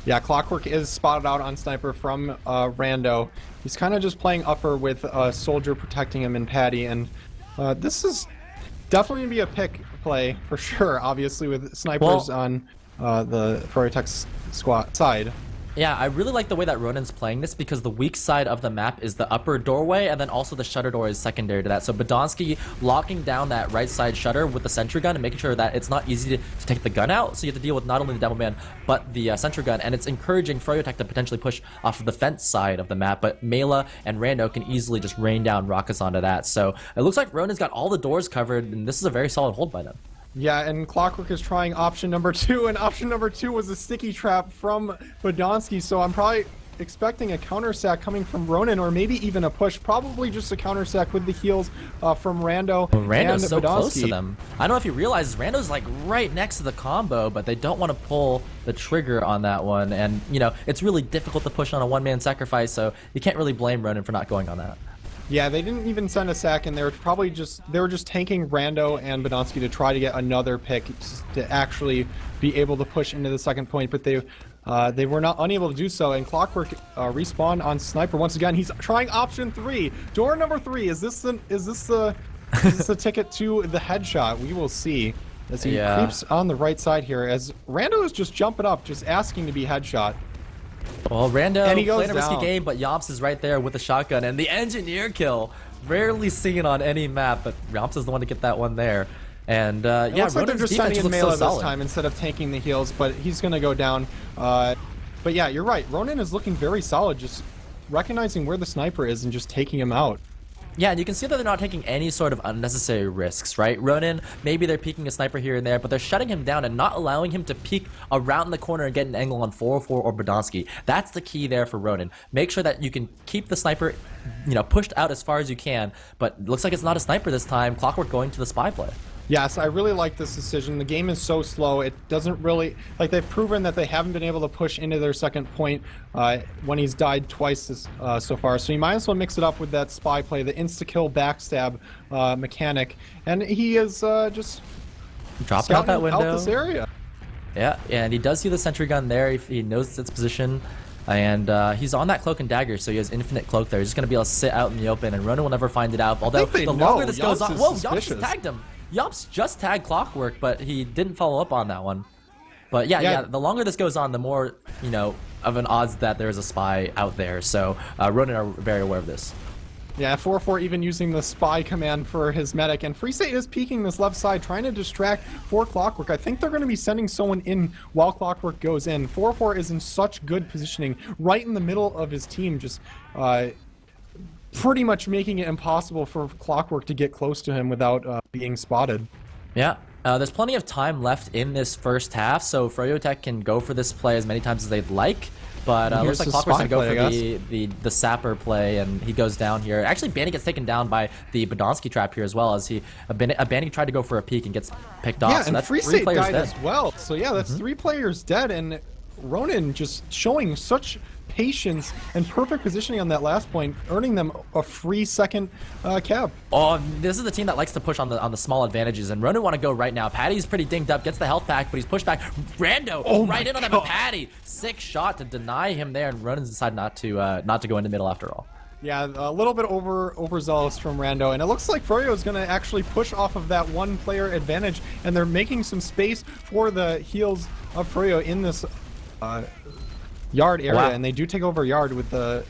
Yeah, Clockwork is spotted out on Sniper from Rando. He's kind of just playing upper with Soldier protecting him and Patty, and this is definitely going to be a pick play for sure, obviously, with snipers on the froyotech squad side. Yeah, I really like the way that Ronin's playing this because the weak side of the map is the upper doorway, and then also the shutter door is secondary to that. So Badonsky locking down that right side shutter with the sentry gun and making sure that it's not easy to take the gun out. So you have to deal with not only the Devil Man, but the sentry gun. And it's encouraging froyotech to potentially push off of the fence side of the map. But Mela and Rando can easily just rain down rockets onto that. So it looks like Ronin's got all the doors covered, and this is a very solid hold by them. Yeah, and Clockwork is trying option number 2, and option number 2 was a sticky trap from Badonsky, so I'm probably expecting a counter sack coming from Ronin, or maybe even a push. Probably just a counter sack with the heals from Rando. Well, Rando's and so Badonsky. close to them. I don't know if he realizes Rando's like right next to the combo, but they don't want to pull the trigger on that one, and you know, it's really difficult to push on a one-man sacrifice, so you can't really blame Ronin for not going on that. Yeah, they didn't even send a sack, and they were just tanking Rando and Badonsky to try to get another pick to actually be able to push into the second point, but they were not unable to do so. And Clockwork respawned on Sniper once again. He's trying option 3, door number 3. Is this the ticket to the headshot? We will see as he creeps on the right side here. As Rando is just jumping up, just asking to be headshot. Well, Rando playing a risky down. game, but Yomps is right there with the shotgun and the engineer kill. Rarely seen on any map, but Yomps is the one to get that one there. And yeah, looks like they're Ronin's just defense sending in looks Mela so this time instead of tanking the heals, but he's going to go down. But yeah, you're right. Ronin is looking very solid, just recognizing where the sniper is and just taking him out. Yeah, and you can see that they're not taking any sort of unnecessary risks, right? Ronin, maybe they're peeking a sniper here and there, but they're shutting him down and not allowing him to peek around the corner and get an angle on 404 or Badonsky. That's the key there for Ronin. Make sure that you can keep the sniper, you know, pushed out as far as you can, but it looks like it's not a sniper this time. Clockwork going to the spy play. Yes, I really like this decision. The game is so slow. It doesn't really, like, they've proven that they haven't been able to push into their second point when he's died twice so far. So you might as well mix it up with that spy play, the insta-kill backstab mechanic. And he is just dropping out that window. Out this area. Yeah, and he does see the sentry gun there. He knows its position. And he's on that cloak and dagger, so he has infinite cloak there. He's just going to be able to sit out in the open, and Ronin will never find it out. Although, the longer this goes on... Whoa, Yomps just tagged him! Yomps just tagged Clockwork, but he didn't follow up on that one. But yeah, the longer this goes on, the more, you know, of an odds that there's a spy out there. So Ronin are very aware of this. Yeah, 4-4 even using the spy command for his medic, and Free State is peeking this left side, trying to distract for Clockwork. I think they're going to be sending someone in while Clockwork goes in. 4-4 is in such good positioning, right in the middle of his team, just pretty much making it impossible for Clockwork to get close to him without being spotted. Yeah, There's plenty of time left in this first half, so froyotech can go for this play as many times as they'd like. But looks like Clockwork's gonna go for the sapper play, and he goes down here. Actually, Banny gets taken down by the Badonsky trap here as well, as Banny tried to go for a peek and gets picked off. Yeah, so and that's Free three State players died dead as well. So yeah, that's 3 players dead, and RONIN just showing such patience and perfect positioning on that last point, earning them a free second cab. Oh, this is the team that likes to push on the small advantages, and RONIN want to go right now. Patty's pretty dinged up, gets the health pack, but he's pushed back. Rando right in on that, but Patty, sick shot to deny him there, and RONIN's decided not to go in the middle after all. Yeah, a little bit overzealous from Rando, and it looks like Froyo is going to actually push off of that 1-player advantage, and they're making some space for the heals of Froyo in this yard area, and they do take over yard with the...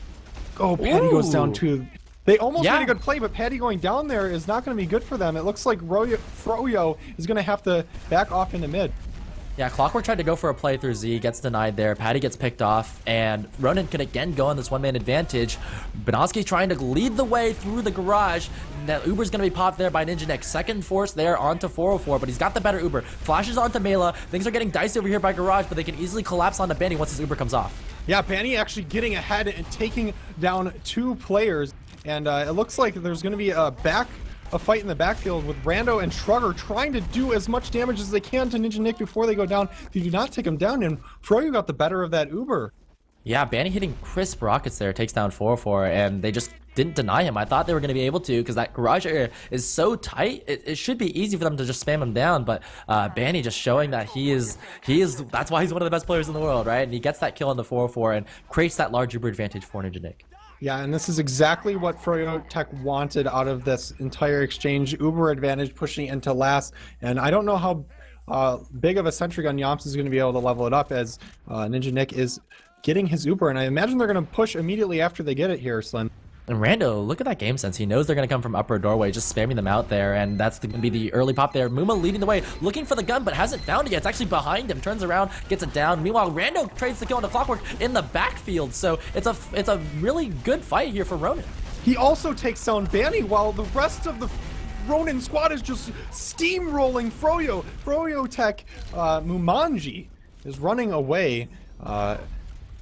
Oh, Patty goes down too. They almost made a good play, but Patty going down there is not going to be good for them. It looks like Froyo is going to have to back off into mid. Yeah, Clockwork tried to go for a play through Z, gets denied there. Patty gets picked off, and RONIN can again go on this one-man advantage. Badonsky trying to lead the way through the garage. That Uber's going to be popped there by Ninja Nick. Second force there onto 404, but he's got the better Uber. Flashes onto Mela. Things are getting dicey over here by Garage, but they can easily collapse onto Banny once his Uber comes off. Yeah, Banny actually getting ahead and taking down 2 players, and it looks like there's going to be a fight in the backfield with Rando and Trugger trying to do as much damage as they can to Ninja Nick before they go down. They do not take him down, and Froyo got the better of that Uber. Yeah, Banny hitting crisp rockets there, takes down 404, and they just didn't deny him. I thought they were going to be able to, because that garage area is so tight. It should be easy for them to just spam him down, but Banny just showing that he is, that's why he's one of the best players in the world, right? And he gets that kill on the 404 and creates that large Uber advantage for Ninja Nick. Yeah, and this is exactly what froyotech wanted out of this entire exchange. Uber advantage pushing into last, and I don't know how big of a sentry gun Yamps is going to be able to level it up, as Ninja Nick is getting his Uber, and I imagine they're going to push immediately after they get it here, Slin. And Rando, look at that game sense. He knows they're going to come from upper doorway, just spamming them out there, and that's going to be the early pop there. Muma leading the way, looking for the gun, but hasn't found it yet. It's actually behind him, turns around, gets it down. Meanwhile, Rando trades the kill into Clockwork in the backfield, so it's a really good fight here for RONIN. He also takes down Banny, while the rest of the RONIN squad is just steamrolling Froyo. Froyotech Mumanji is running away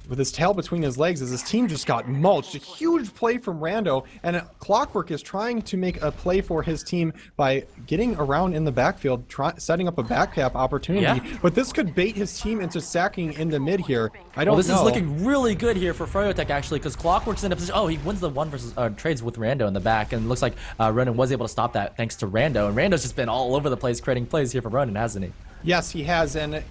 with his tail between his legs as his team just got mulched. A huge play from Rando, and Clockwork is trying to make a play for his team by getting around in the backfield, setting up a back cap opportunity, but this could bait his team into sacking into mid here. I don't know. This is looking really good here for Froyotech, actually, because Clockwork's in a position. Oh, he wins the 1 versus trades with Rando in the back, and it looks like RONIN was able to stop that thanks to Rando, and Rando's just been all over the place creating plays here for RONIN, hasn't he? Yes, he has, and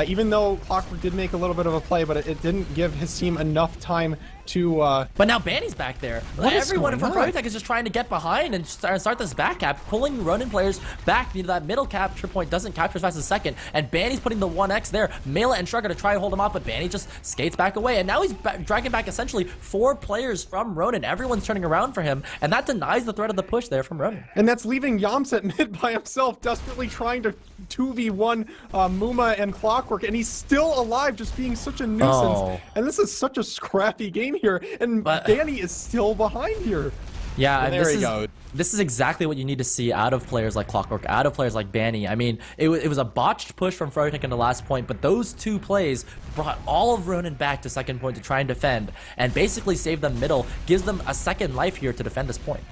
even though Clockwork did make a little bit of a play, but it didn't give his team enough time to... But now Banny's back there. Everyone from Froyotech is just trying to get behind and start this back cap, pulling RONIN players back. That middle capture point doesn't capture as fast as second, and Banny's putting the 1x there. Mela and Shrugger to try and hold him off, but Banny just skates back away, and now he's dragging back essentially 4 players from RONIN. Everyone's turning around for him, and that denies the threat of the push there from RONIN. And that's leaving Yamps at mid by himself, desperately trying to 2v1 Muma and Clockwork, and he's still alive, just being such a nuisance. And this is such a scrappy game here, and Banny is still behind here. Yeah, and there he goes. This is exactly what you need to see out of players like Clockwork, out of players like Banny. I mean, it was a botched push from Froyotech in the last point, but those 2 plays brought all of RONIN back to second point to try and defend, and basically save them middle, gives them a second life here to defend this point.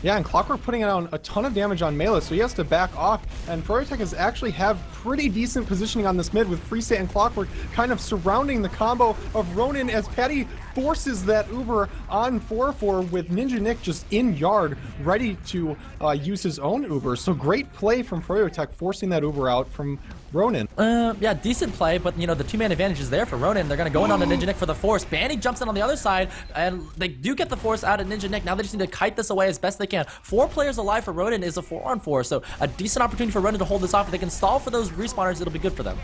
Yeah, and Clockwork putting down a ton of damage on Mela, so he has to back off, and Froyotech has actually have pretty decent positioning on this mid, with Free State and Clockwork kind of surrounding the combo of RONIN as Patty forces that Uber on 4-4 with Ninja Nick just in yard, ready to use his own Uber. So great play from Froyotech, forcing that Uber out from RONIN. Yeah, decent play, but you know, the 2-man advantage is there for RONIN. They're going to go in on the Ninja Nick for the force. Banny jumps in on the other side, and they do get the force out of Ninja Nick. Now they just need to kite this away as best they can. 4 players alive for RONIN is a 4-on-4, so a decent opportunity for RONIN to hold this off. If they can stall for those respawners, it'll be good for them.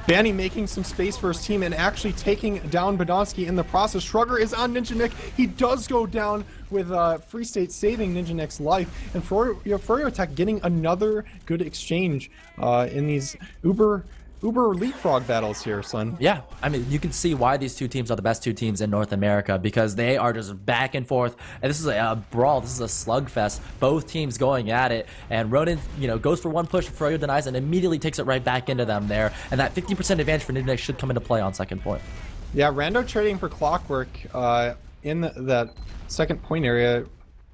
Banny making some space for his team and actually taking down Badonsky in the process. Shrugger is on Ninja Nick. He does go down with Free State saving Ninja Nick's life, and Froyotech getting another good exchange in these Uber Uber leapfrog battles here, son. Yeah, I mean, you can see why these two teams are the best two teams in North America, because they are just back and forth, and this is a brawl, this is a slugfest, both teams going at it, and Ronin, goes for one push, Froyo denies, and immediately takes it right back into them there, and that 50% advantage for Ninja should come into play on second point. Yeah, Rando trading for Clockwork in that second point area.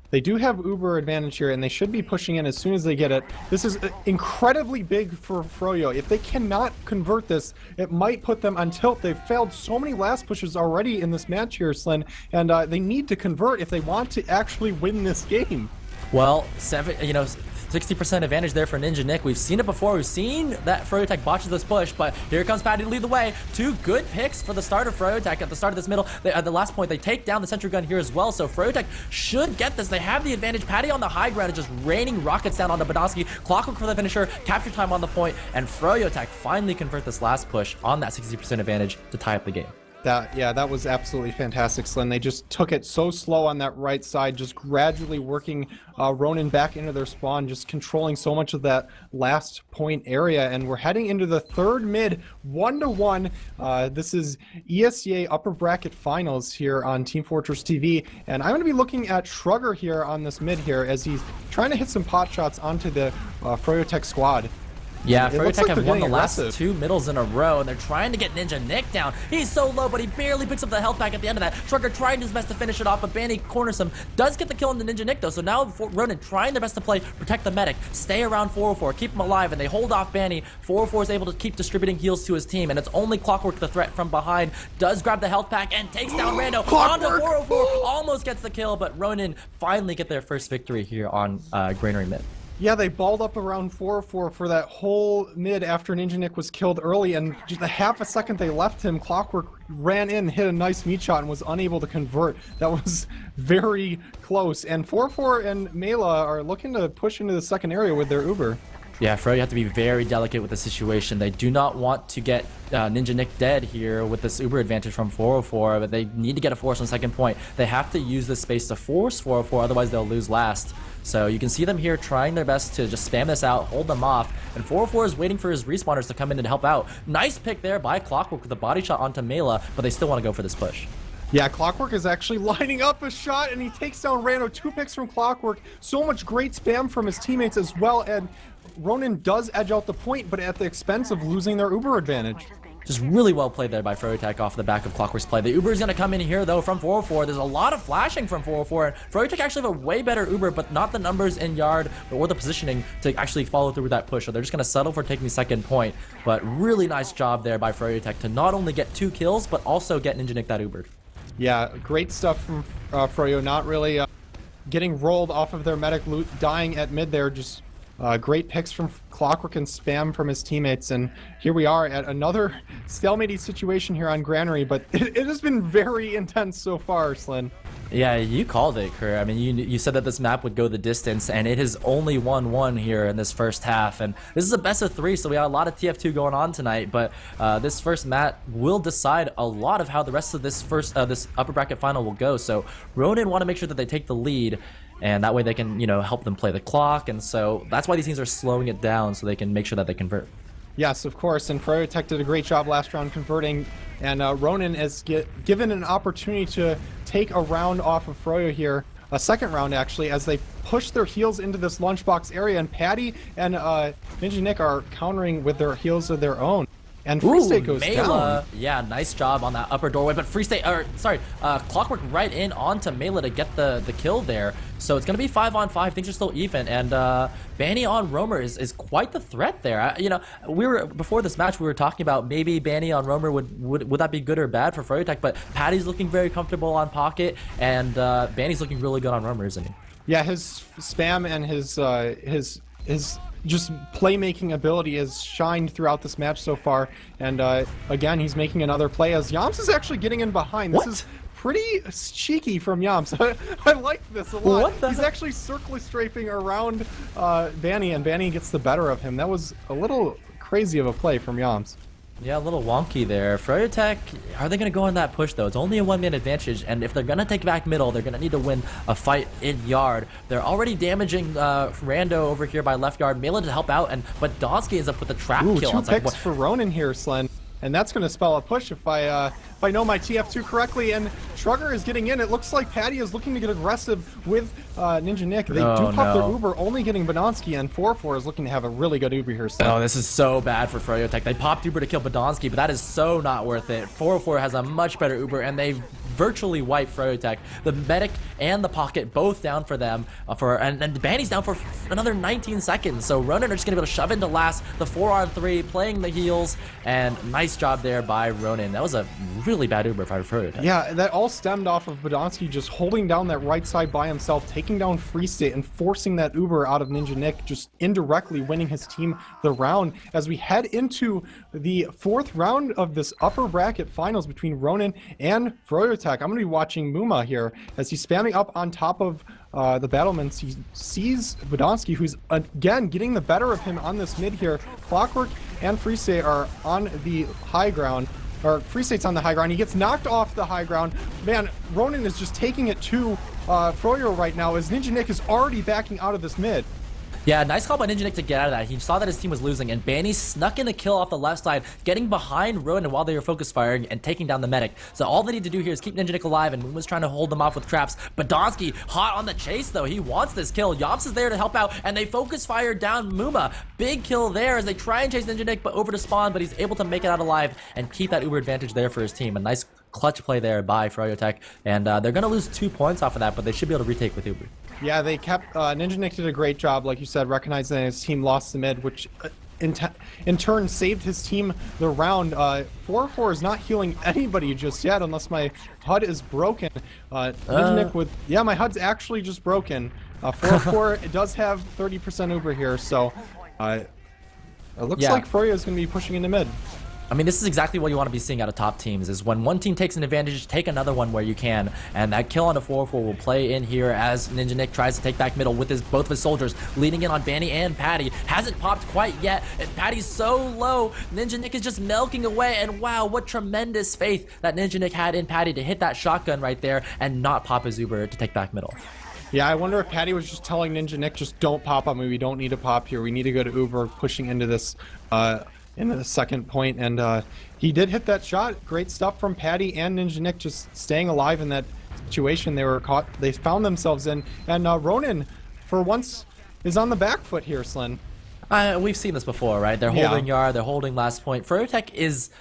They do have Uber advantage here, and they should be pushing in as soon as they get it. This is incredibly big for Froyo. If they cannot convert this, it might put them on tilt. They've failed so many last pushes already in this match here, Slin, and they need to convert if they want to actually win this game. Well, 60% advantage there for Ninja Nick. We've seen it before. We've seen that froyotech botches this push, but here comes Patty to lead the way. Two good picks for the start of froyotech at the start of this middle. At the last point, they take down the sentry gun here as well, so froyotech should get this. They have the advantage. Patty on the high ground is just raining rockets down onto Badowski. Clockwork for the finisher, capture time on the point, and froyotech finally convert this last push on that 60% advantage to tie up the game. That was absolutely fantastic, Slin. They just took it so slow on that right side, just gradually working Ronin back into their spawn, just controlling so much of that last point area. And we're heading into the third mid, 1-1. This is ESEA upper bracket finals here on Team Fortress TV. And I'm going to be looking at Shrugger here on this mid here as he's trying to hit some pot shots onto the Froyotech squad. Yeah, froyotech have won the last two middles in a row, and they're trying to get Ninja Nick down. He's so low, but he barely picks up the health pack at the end of that. Shrugger tried his best to finish it off, but Banny corners him. Does get the kill on the Ninja Nick, though, so now Ronin trying their best to play, protect the medic, stay around 404, keep him alive, and they hold off Banny. 404 is able to keep distributing heals to his team, and it's only Clockwork the threat from behind. Does grab the health pack and takes down Rando onto 404. Almost gets the kill, but Ronin finally get their first victory here on Granary mid. Yeah, they balled up around 4-4 for that whole mid after Ninja Nick was killed early, and just the half a second they left him, Clockwork ran in, hit a nice meat shot, and was unable to convert. That was very close. And 4-4 and Mela are looking to push into the second area with their Uber. Yeah, Fro, you have to be very delicate with the situation. They do not want to get Ninja Nick dead here with this Uber advantage from 404, but they need to get a force on second point. They have to use this space to force 404, otherwise they'll lose last. So you can see them here trying their best to just spam this out, hold them off, and 404 is waiting for his respawners to come in and help out. Nice pick there by Clockwork with a body shot onto Mela, but they still want to go for this push. Yeah, Clockwork is actually lining up a shot, and he takes down Rando. 2 picks from Clockwork. So much great spam from his teammates as well, and Ronin does edge out the point, but at the expense of losing their Uber advantage. Just really well played there by froyotech off the back of Clockwork's play. The Uber is going to come in here, though, from 404. There's a lot of flashing from 404. froyotech actually have a way better Uber, but not the numbers in yard or the positioning to actually follow through with that push. So they're just going to settle for taking second point. But really nice job there by froyotech to not only get 2 kills, but also get Ninja Nick that Uber. Yeah, great stuff from Froyo. Not really getting rolled off of their medic loot, dying at mid there. Just great picks from Clockwork and spam from his teammates. And here we are at another stalemate situation here on Granary, but it has been very intense so far, Slin. Yeah, you called it, Kerr. I mean, you said that this map would go the distance, and it has only 1-1 here in this first half. And this is a best of 3, so we got a lot of TF2 going on tonight. But this first map will decide a lot of how the rest of this this upper bracket final will go. So Ronin want to make sure that they take the lead, and that way they can, help them play the clock. And so that's why these teams are slowing it down so they can make sure that they convert. Yes, of course, and froyotech did a great job last round converting, and Ronin is given an opportunity to take a round off of Froyo here, a second round actually, as they push their heals into this lunchbox area, and Patty and Ninja Nick are countering with their heals of their own. And Free State goes down. Yeah, nice job on that upper doorway, but Clockwork right in onto Mela to get the kill there. So it's going to be 5-on-5. Things are still even, and Banny on Roamer is quite the threat there. Before this match, we were talking about maybe Banny on Roamer would that be good or bad for froyotech, but Patty's looking very comfortable on Pocket, and Banny's looking really good on Roamer, isn't he? Yeah, his spam and his just playmaking ability has shined throughout this match so far, and again he's making another play as Yams is actually getting in behind. This is pretty cheeky from Yams. I like this a lot. He's actually circle strafing around Banny, and Banny gets the better of him. That was a little crazy of a play from Yams. Yeah, a little wonky there. Froyotech, are they going to go on that push, though? It's only a 1-man advantage, and if they're going to take back middle, they're going to need to win a fight in yard. They're already damaging Rando over here by left yard. Mela to help out, but Donsky ends up with a trap kill. Two picks for Ronin here, Slin. And that's going to spell a push if I know my TF2 correctly. And Trugger is getting in. It looks like Patty is looking to get aggressive with Ninja Nick. They do pop their Uber, only getting Badonsky, and 4-4 is looking to have a really good Uber here. Oh, this is so bad for Froyotech. They popped Uber to kill Badonsky, but that is so not worth it. 404 has a much better Uber, and they virtually wiped Froyotech. The medic and the pocket both down for them, and Banny's down for another 19 seconds. So Ronin are just going to be able to shove into last, the 4-on-3, playing the heals, and nice job there by Ronin. That was a really bad Uber for Froyotech. Yeah, that all stemmed off of Badonsky just holding down that right side by himself, taking down Free State, and forcing that Uber out of Ninja Nick, just indirectly winning his team the round. As we head into the 4th round of this upper bracket finals between Ronin and Froyotech, I'm going to be watching Muma here as he's spamming up on top of the battlements. He sees Badonsky, who's again getting the better of him on this mid here. Clockwork and Free State are on the high ground. Or Free State's on the high ground. He gets knocked off the high ground. Man, Ronin is just taking it to Froyo right now as Ninja Nick is already backing out of this mid. Yeah, nice call by Ninja Nick to get out of that. He saw that his team was losing, and Banny snuck in a kill off the left side, getting behind Ronin while they were focus firing and taking down the medic. So all they need to do here is keep Ninja Nick alive, and Muma's trying to hold them off with traps. Badonsky, hot on the chase, though. He wants this kill. Yomps is there to help out, and they focus fire down Muma. Big kill there as they try and chase Ninja Nick, but over to spawn, but he's able to make it out alive and keep that Uber advantage there for his team. A nice clutch play there by Froyotech, and they're going to lose 2 points off of that, but they should be able to retake with Uber. Yeah, they kept Ninja Nick did a great job, like you said, recognizing that his team lost the mid, which in turn saved his team the round. 4-4 is not healing anybody just yet, unless my HUD is broken. Ninja Nick with my HUD's actually just broken. 4-4 it does have 30% Uber here, so it looks like Froyo is going to be pushing into mid. I mean, this is exactly what you want to be seeing out of top teams, is when one team takes an advantage, take another one where you can. And that kill on a 4-4 will play in here as Ninja Nick tries to take back middle with both of his soldiers, leading in on Banny and Patty. Hasn't popped quite yet, and Patty's so low. Ninja Nick is just milking away, and wow, what tremendous faith that Ninja Nick had in Patty to hit that shotgun right there and not pop his Uber to take back middle. Yeah, I wonder if Patty was just telling Ninja Nick, just don't pop on me. We don't need to pop here. We need to go to Uber, pushing into this in the second point, and he did hit that shot. Great stuff from Patty and Ninja Nick, just staying alive in that situation they found themselves in. And Ronin, for once, is on the back foot here, Slin. We've seen this before, right? They're holding yard, they're holding last point. Froyotech is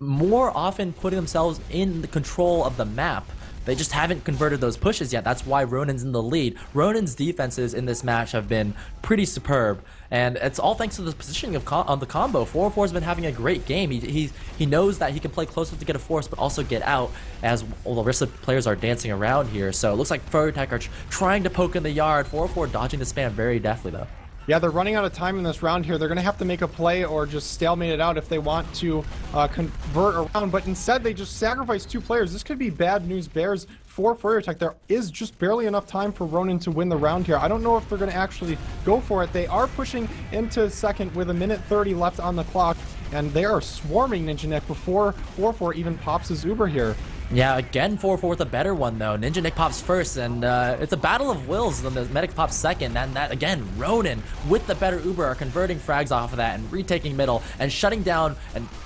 more often putting themselves in the control of the map. They just haven't converted those pushes yet. That's why Ronin's in the lead. Ronin's defenses in this match have been pretty superb, and it's all thanks to the positioning of the combo. 4-4's been having a great game. He knows that he can play close enough to get a force, but also get out, as all the rest of the players are dancing around here. So it looks like Froyotech are trying to poke in the yard. 4-4 dodging the spam very deftly, though. Yeah, they're running out of time in this round here. They're going to have to make a play or just stalemate it out if they want to convert around. But instead, they just sacrifice 2 players. This could be bad news bears for Froyotech. There is just barely enough time for Ronin to win the round here. I don't know if they're going to actually go for it. They are pushing into second with 1:30 left on the clock, and they are swarming Ninja Nick before 4-4 even pops his Uber here. Yeah, again 4-4 with a better one, though. Ninja Nick pops first, and it's a battle of wills. Then the medic pops second, and that again, Ronin with the better Uber are converting frags off of that and retaking middle and shutting down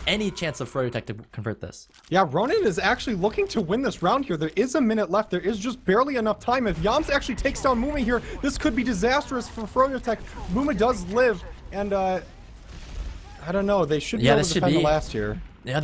any chance of Froyotech to convert this. Yeah, Ronin is actually looking to win this round here. There is a minute left. There is just barely enough time. If Yams actually takes down Muma here, this could be disastrous for Froyotech. Muma does live, and I don't know. They should be able to defend the last here. Yeah,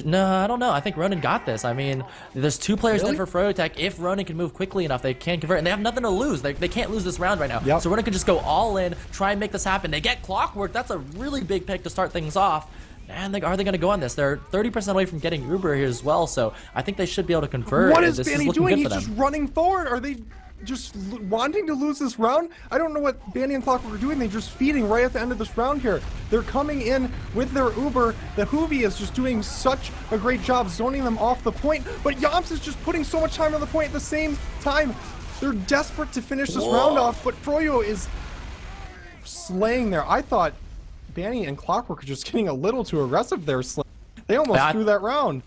no, I don't know. I think Ronin got this. I mean, there's 2 players in for Froyotech. If Ronin can move quickly enough, they can convert, and they have nothing to lose. They can't lose this round right now. Yep. So Ronin can just go all in, try and make this happen. They get Clockwork. That's a really big pick to start things off. And are they going to go on this? They're 30% away from getting Uber here as well, so I think they should be able to convert. What is Banny doing? He's just running forward. Are they just wanting to lose this round? I don't know what Banny and Clockwork are doing. They're just feeding right at the end of this round here. They're coming in with their Uber. The Hoovy is just doing such a great job zoning them off the point, but Yomps is just putting so much time on the point at the same time. They're desperate to finish this round off, but Froyo is slaying there. I thought Banny and Clockwork are just getting a little too aggressive there, Slim. They almost threw that round.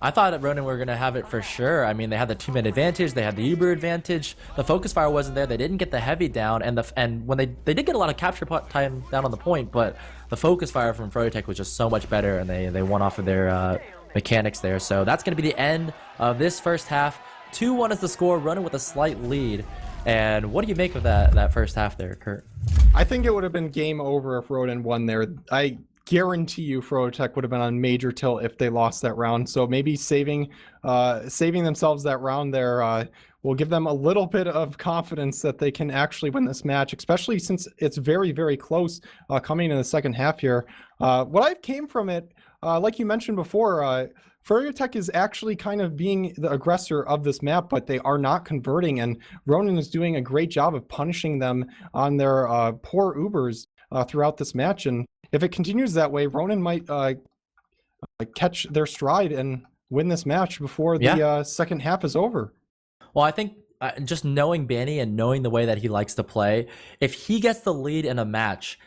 I thought that Ronin were going to have it for sure. I mean, they had the 2-minute advantage, they had the Uber advantage. The focus fire wasn't there. They didn't get the heavy down, and when they did get a lot of capture time down on the point, but the focus fire from froyotech was just so much better, and they won off of their mechanics there. So that's going to be the end of this first half. 2-1 is the score. Ronin with a slight lead. And what do you make of that first half there, Kurt? I think it would have been game over if Ronin won there. I guarantee you froyotech would have been on major tilt if they lost that round. So maybe saving themselves that round there will give them a little bit of confidence that they can actually win this match, especially since it's very, very close coming in the second half here. What I came from it, like you mentioned before, froyotech is actually kind of being the aggressor of this map, but they are not converting, and Ronin is doing a great job of punishing them on their poor Ubers throughout this match. And if it continues that way, Ronin might catch their stride and win this match before the second half is over. Well, I think just knowing Banny and knowing the way that he likes to play, if he gets the lead in a match,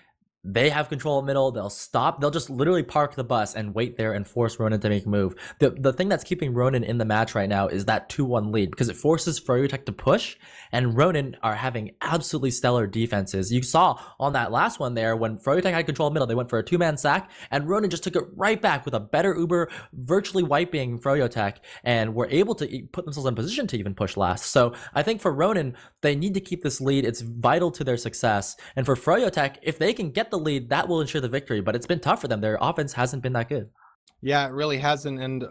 they have control of middle. They'll stop. They'll just literally park the bus and wait there and force Ronin to make a move. The thing that's keeping Ronin in the match right now is that 2-1 lead, because it forces froyotech to push, and Ronin are having absolutely stellar defenses. You saw on that last one there, when froyotech had control of middle, they went for a 2-man sack, and Ronin just took it right back with a better Uber, virtually wiping froyotech, and were able to put themselves in position to even push last. So I think for Ronin, they need to keep this lead. It's vital to their success. And for froyotech, if they can get the lead, that will ensure the victory, but it's been tough for them. Their offense hasn't been that good. Yeah, it really hasn't. And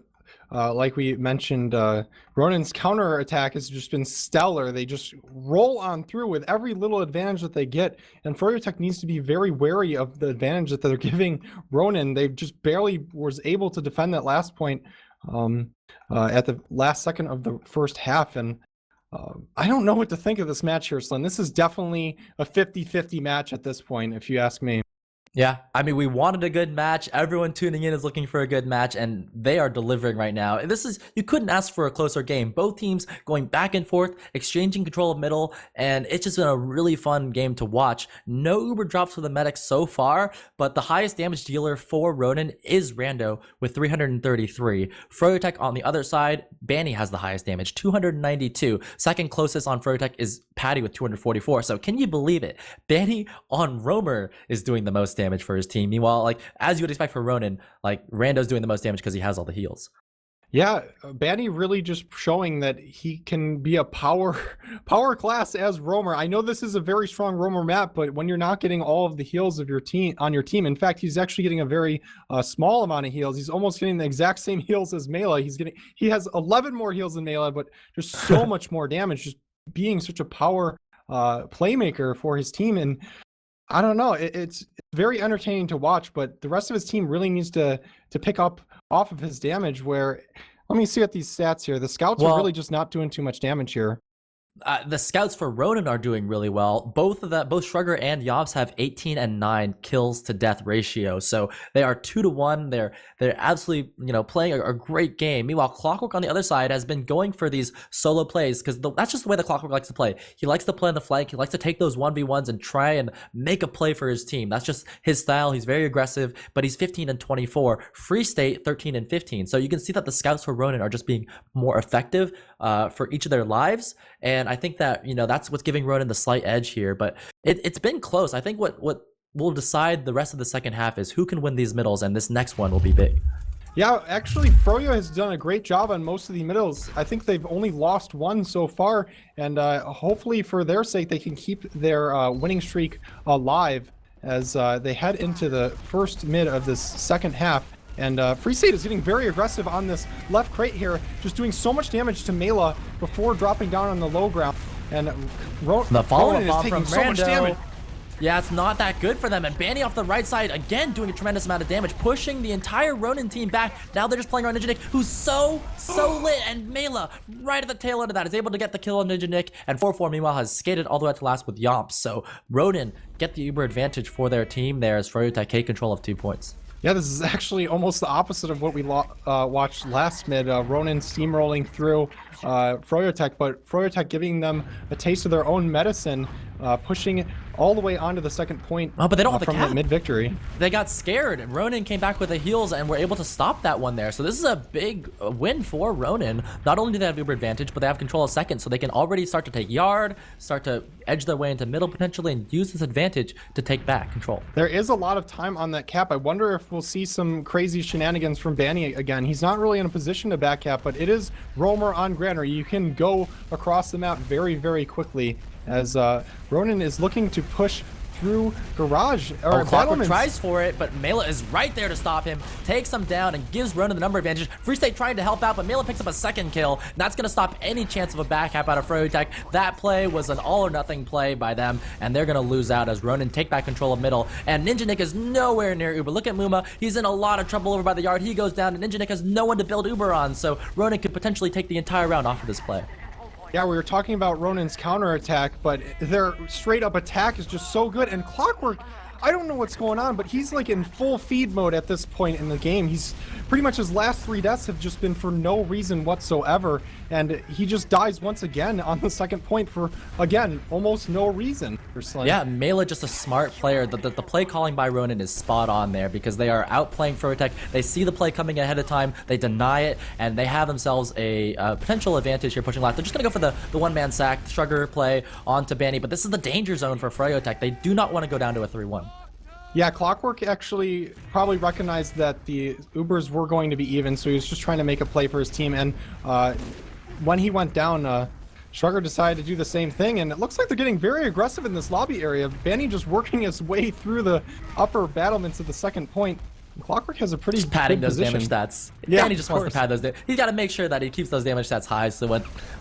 like we mentioned, Ronin's counter attack has just been stellar. They just roll on through with every little advantage that they get, and froyotech needs to be very wary of the advantage that they're giving Ronin. They just barely was able to defend that last point at the last second of the first half. And I don't know what to think of this match here, Slin. This is definitely a 50-50 match at this point, if you ask me. Yeah, I mean, we wanted a good match. Everyone tuning in is looking for a good match, and they are delivering right now. You couldn't ask for a closer game. Both teams going back and forth, exchanging control of middle, and it's just been a really fun game to watch. No Uber drops for the medics so far, but the highest damage dealer for Ronin is Rando with 333. Froyotech on the other side, Banny has the highest damage, 292. Second closest on Froyotech is Patty with 244. So can you believe it? Banny on Romer is doing the most damage for his team. Meanwhile, like as you would expect for Ronin, like Rando's doing the most damage because he has all the heals. Yeah, Banny really just showing that he can be a power class as Romer. I know this is a very strong Romer map, but when you're not getting all of the heals of your team on your team, in fact, he's actually getting a very small amount of heals. He's almost getting the exact same heals as Mela. He has 11 more heals than Mela, but just so much more damage, just being such a power playmaker for his team. And I don't know, it's very entertaining to watch, but the rest of his team really needs to pick up off of his damage. Where, let me see at these stats here. The scouts are really just not doing too much damage here. The scouts for Ronin are doing really well. Both Shrugger and Yops have 18 and 9 kills to death ratio. So they are 2-1. They're absolutely, playing a great game. Meanwhile, Clockwork on the other side has been going for these solo plays because that's just the way that Clockwork likes to play. He likes to play on the flank. He likes to take those 1v1s and try and make a play for his team. That's just his style. He's very aggressive, but he's 15 and 24. Free State 13 and 15. So you can see that the scouts for Ronin are just being more effective for each of their lives. And I think that, that's what's giving Ronin the slight edge here. But it's been close. I think what will decide the rest of the second half is who can win these middles, and this next one will be big. Yeah, actually, Froyo has done a great job on most of the middles. I think they've only lost one so far, and hopefully for their sake, they can keep their winning streak alive as they head into the first mid of this second half. And Free State is getting very aggressive on this left crate here, just doing so much damage to Mela before dropping down on the low ground. And the follow-up is taking so much damage. Yeah, it's not that good for them. And Banny off the right side, again, doing a tremendous amount of damage, pushing the entire Ronin team back. Now they're just playing around Ninja Nick, who's so lit. And Mela, right at the tail end of that, is able to get the kill on Ninja Nick. And 4-4, meanwhile, has skated all the way to last with Yomps. So Ronin get the Uber advantage for their team there as froyotech take control of 2 points. Yeah, this is actually almost the opposite of what we watched last mid. Ronin steamrolling through froyotech, but froyotech giving them a taste of their own medicine pushing all the way onto the second point. Oh, but they don't have the from cap. that mid victory. They got scared, and RONIN came back with the heals and were able to stop that one there. So this is a big win for RONIN. Not only do they have Uber advantage, but they have control of second, so they can already start to take yard, start to edge their way into middle potentially, and use this advantage to take back control. There is a lot of time on that cap. I wonder if we'll see some crazy shenanigans from Banny again. He's not really in a position to back cap, but it is Roamer on Granary. You can go across the map very, very quickly as RONIN is looking to push through garage. Or Clockwork tries for it, but Mela is right there to stop him, takes him down, and gives RONIN the number advantage. Free State trying to help out, but Mela picks up a second kill, and that's going to stop any chance of a back cap out of froyotech. That play was an all or nothing play by them, and they're going to lose out as RONIN take back control of middle, and Ninja Nick is nowhere near Uber. Look at Muma, he's in a lot of trouble over by the yard. He goes down, and Ninja Nick has no one to build Uber on, so RONIN could potentially take the entire round off of this play. Yeah, we were talking about Ronin's counterattack, but their straight up attack is just so good. And Clockwork, I don't know what's going on, but he's like in full feed mode at this point in the game. He's pretty much his last 3 deaths have just been for no reason whatsoever. And he just dies once again on the second point for, again, almost no reason. Yeah, Mela just a smart player. The play calling by RONIN is spot on there because they are outplaying froyotech. They see the play coming ahead of time, they deny it, and they have themselves a potential advantage here pushing left. They're just going to go for the one-man sack, Shrugger play onto Banny, but this is the danger zone for froyotech. They do not want to go down to a 3-1. Yeah, Clockwork actually probably recognized that the Ubers were going to be even, so he was just trying to make a play for his team, and when he went down, Shrugger decided to do the same thing, and it looks like they're getting very aggressive in this lobby area. Banny just working his way through the upper battlements at the second point. Clockwork has a pretty just padding good those position. damage stats. Yeah, Banny just wants to pad those. He's got to make sure that he keeps those damage stats high, so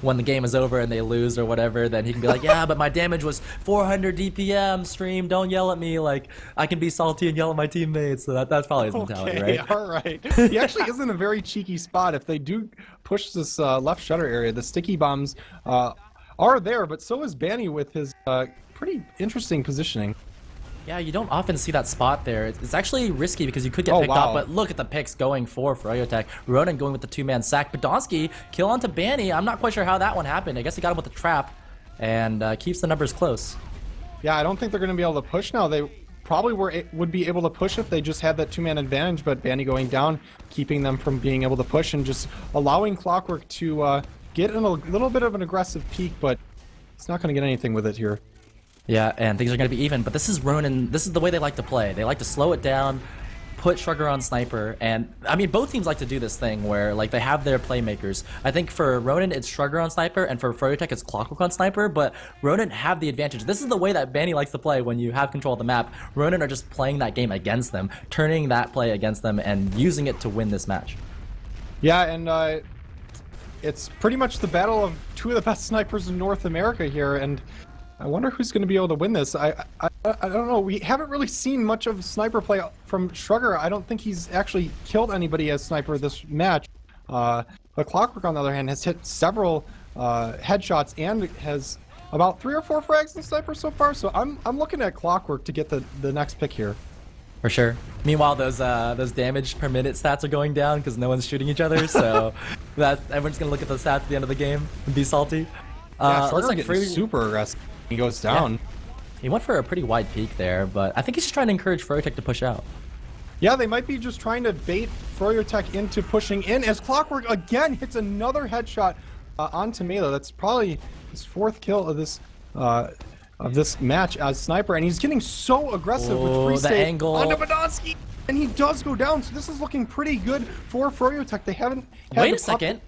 when the game is over and they lose or whatever, then he can be like, yeah, but my damage was 400 DPM. Stream, don't yell at me. Like I can be salty and yell at my teammates. So that's probably his mentality, right? All right. He actually is in a very cheeky spot. If they do push this left shutter area, the sticky bombs are there, but so is Banny with his pretty interesting positioning. Yeah, you don't often see that spot there. It's actually risky because you could get picked off, but look at the picks going for froyotech. RONIN going with the 2-man sack. Podolsky kill onto Banny. I'm not quite sure how that one happened. I guess he got him with the trap and keeps the numbers close. Yeah, I don't think they're going to be able to push now. They probably would be able to push if they just had that 2-man advantage, but Banny going down, keeping them from being able to push and just allowing Clockwork to get in a little bit of an aggressive peak, but it's not going to get anything with it here. Yeah, and things are going to be even, but this is RONIN. This is the way they like to play. They like to slow it down, put Shrugger on sniper, and I mean both teams like to do this thing where like they have their playmakers. I think for RONIN it's Shrugger on sniper, and for froyotech it's Clockwork on sniper, but RONIN have the advantage. This is the way that Banny likes to play when you have control of the map. RONIN are just playing that game against them, turning that play against them, and using it to win this match. Yeah, and it's pretty much the battle of 2 of the best snipers in North America here, and I wonder who's going to be able to win this. I don't know. We haven't really seen much of sniper play from Shrugger. I don't think he's actually killed anybody as sniper this match. But Clockwork, on the other hand, has hit several headshots and has about 3 or 4 frags in sniper so far. So I'm looking at Clockwork to get the next pick here. For sure. Meanwhile, those damage per minute stats are going down because no one's shooting each other. So that everyone's gonna look at the stats at the end of the game and be salty. Yeah, Shrugger getting super aggressive. He goes down. Yeah. He went for a pretty wide peak there, but I think he's just trying to encourage froyotech to push out. Yeah, they might be just trying to bait froyotech into pushing in as Clockwork again hits another headshot onto Mela. That's probably his 4th kill of this match as sniper, and he's getting so aggressive with free state angle onto Podolsky, and he does go down. So this is looking pretty good for froyotech. They haven't had Wait a second.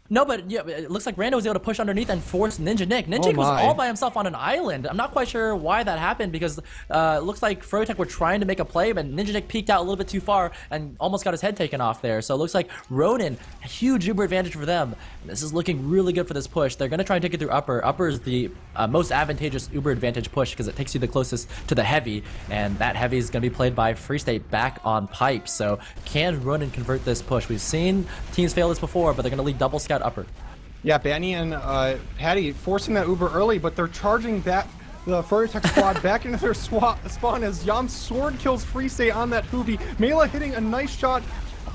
No, but yeah, it looks like Rando was able to push underneath and force Ninja Nick. Ninja Nick was all by himself on an island. I'm not quite sure why that happened because it looks like froyotech were trying to make a play, but Ninja Nick peeked out a little bit too far and almost got his head taken off there. So it looks like RONIN, a huge Uber advantage for them. This is looking really good for this push. They're going to try and take it through upper. Upper is the most advantageous Uber advantage push because it takes you the closest to the heavy, and that heavy is going to be played by Free State back on pipe. So can RONIN convert this push? We've seen teams fail this before, but they're going to lead double scout upper. Yeah, Banny and Patty forcing that Uber early, but they're charging back the froyotech squad back into their spawn as Yam's sword kills Free State on that Hoobie. Mela hitting a nice shot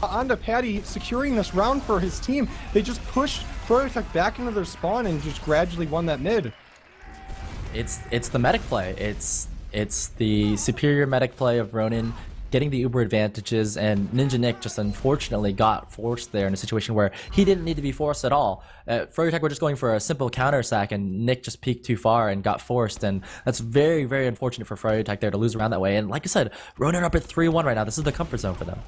onto Patty, securing this round for his team. They just pushed froyotech back into their spawn and just gradually won that mid. it's the medic play. It's the superior medic play of Ronin getting the Uber advantages, and Ninja Nick just unfortunately got forced there in a situation where he didn't need to be forced at all. froyotech were just going for a simple counter sack, and Nick just peeked too far and got forced, and that's very, very unfortunate for froyotech there to lose around that way. And like I said, Ronin are up at 3-1 right now. This is the comfort zone for them.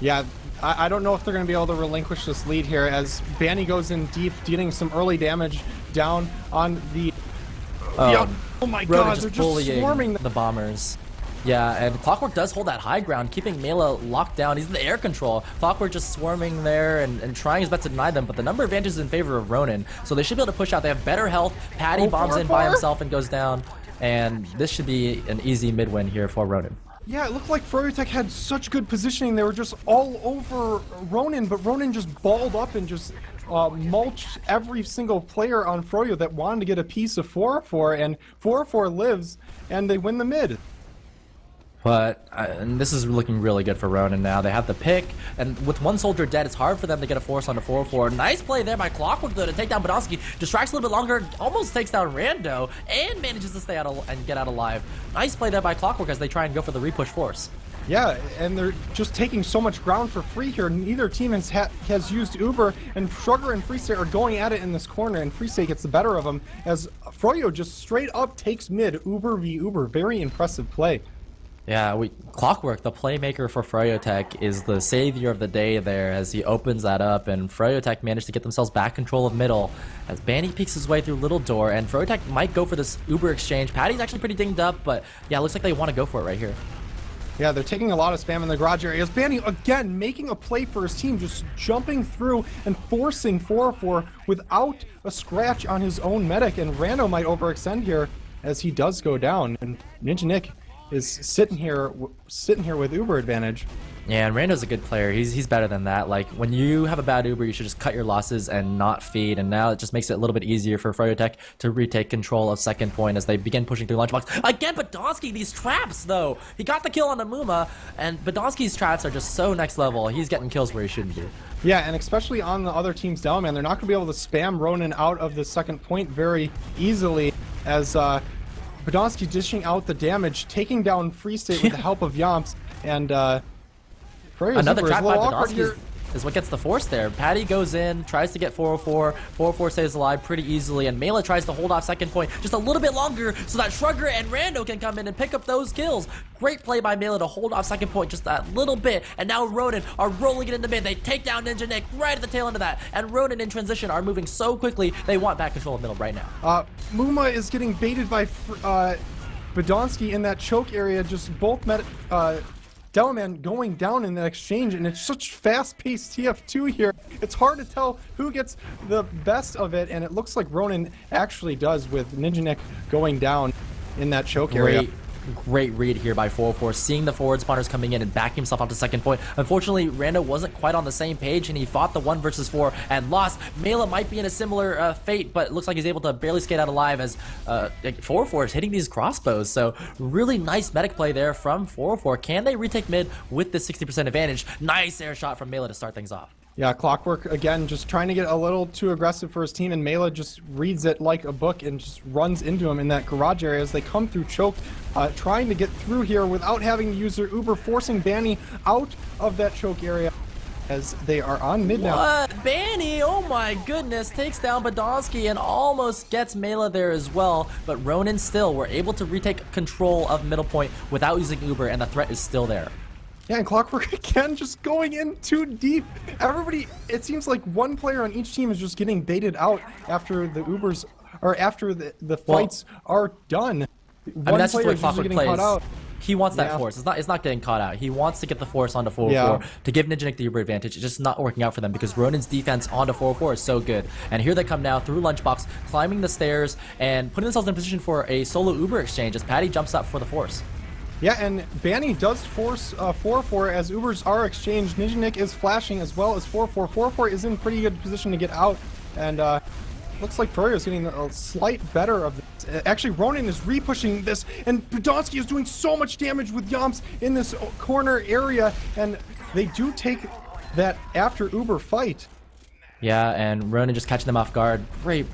Yeah, I don't know if they're going to be able to relinquish this lead here as Banny goes in deep, dealing some early damage down on the... Oh my god, they're just swarming the bombers. Yeah, and Clockwork does hold that high ground, keeping Mela locked down. He's in the air control. Clockwork just swarming there and trying his best to deny them, but the number advantage is in favor of Ronin, so they should be able to push out. They have better health. Patty bombs in by himself and goes down, and this should be an easy mid-win here for Ronin. Yeah, it looked like froyotech had such good positioning. They were just all over Ronin, but Ronin just balled up and just mulched every single player on Froyo that wanted to get a piece of 4-4, and 4-4 lives, and they win the mid. But and this is looking really good for Ronin now. They have the pick, and with one soldier dead, it's hard for them to get a force on a 4-4. Nice play there by Clockwork though to take down Badonsky. Distracts a little bit longer, almost takes down Rando, and manages to stay out and get out alive. Nice play there by Clockwork as they try and go for the repush force. Yeah, and they're just taking so much ground for free here. Neither team has used Uber, and Shrugger and Freestay are going at it in this corner, and Freestay gets the better of them as Froyo just straight up takes mid, Uber v Uber. Very impressive play. Yeah, Clockwork, the playmaker for froyotech, is the savior of the day there as he opens that up, and froyotech managed to get themselves back control of middle as Banny peeks his way through little door, and froyotech might go for this Uber exchange. Patty's actually pretty dinged up, but yeah, looks like they want to go for it right here. Yeah, they're taking a lot of spam in the garage areas. Banny, again, making a play for his team, just jumping through and forcing 4-4 without a scratch on his own medic, and Rando might overextend here as he does go down, and Ninja Nick is sitting here with Uber advantage. Yeah, and Rando's a good player. He's better than that. Like, when you have a bad Uber, you should just cut your losses and not feed, and now it just makes it a little bit easier for froyotech to retake control of second point as they begin pushing through Lunchbox. Again, Badonsky, these traps, though! He got the kill on Amuma, and Badonsky's traps are just so next level. He's getting kills where he shouldn't be. Yeah, and especially on the other team's down, man, they're not going to be able to spam Ronin out of the second point very easily as, Badonsky dishing out the damage, taking down Freestay with the help of Yomps, and another trap by Badonsky is what gets the force there. Patty goes in, tries to get 404. 404 stays alive pretty easily, and Mela tries to hold off second point just a little bit longer so that Shrugger and Rando can come in and pick up those kills. Great play by Mela to hold off second point just that little bit, and now Ronin are rolling it in the mid. They take down Ninja Nick right at the tail end of that, and Ronin in transition are moving so quickly, they want back control of middle right now. Muma is getting baited by Badonsky in that choke area, just both Delaman going down in that exchange, and it's such fast-paced TF2 here. It's hard to tell who gets the best of it, and it looks like Ronin actually does with Ninja Nick going down in that choke area. Great read here by 404, seeing the forward spawners coming in and backing himself onto second point. Unfortunately, Rando wasn't quite on the same page, and he fought the 1 versus 4 and lost. Mela might be in a similar fate, but it looks like he's able to barely skate out alive as 404 is hitting these crossbows. So really nice medic play there from 404. Can they retake mid with the 60% advantage? Nice air shot from Mela to start things off. Yeah, Clockwork, again, just trying to get a little too aggressive for his team, and Mela just reads it like a book and just runs into him in that garage area as they come through choke, trying to get through here without having to use their Uber, forcing Banny out of that choke area as they are on mid now. What? Banny, oh my goodness, takes down Badonsky and almost gets Mela there as well, but Ronin still were able to retake control of middle point without using Uber, and the threat is still there. Yeah, and Clockwork again just going in too deep. Everybody, it seems like one player on each team is just getting baited out after the Ubers, or after the fights are done. I mean, that's just the way Clockwork plays. He wants that force. It's not getting caught out. He wants to get the force onto 404 to give Ninja Nick the Uber advantage. It's just not working out for them because Ronin's defense onto 404 is so good. And here they come now through Lunchbox, climbing the stairs and putting themselves in position for a solo Uber exchange as Patty jumps up for the force. Yeah, and Banny does force 4-4 as Ubers are exchanged. Ninja Nick is flashing as well as 4-4. 4-4 is in pretty good position to get out, and looks like Furrier is getting a slight better of this. Actually, Ronin is re-pushing this, and Badonsky is doing so much damage with Yomps in this corner area, and they do take that after Uber fight. Yeah, and Ronin just catching them off guard. Great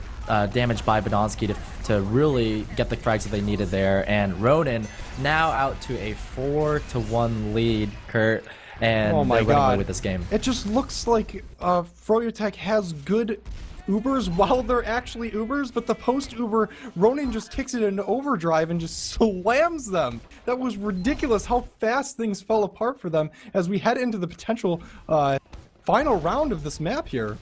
damage by Badonsky to really get the frags that they needed there. And RONIN now out to a 4-1 lead, Kurt. And oh my they're running away God. with this game. It just looks like froyotech has good Ubers while they're actually Ubers, but the post-Uber, RONIN just kicks it into overdrive and just slams them. That was ridiculous how fast things fell apart for them as we head into the potential final round of this map here.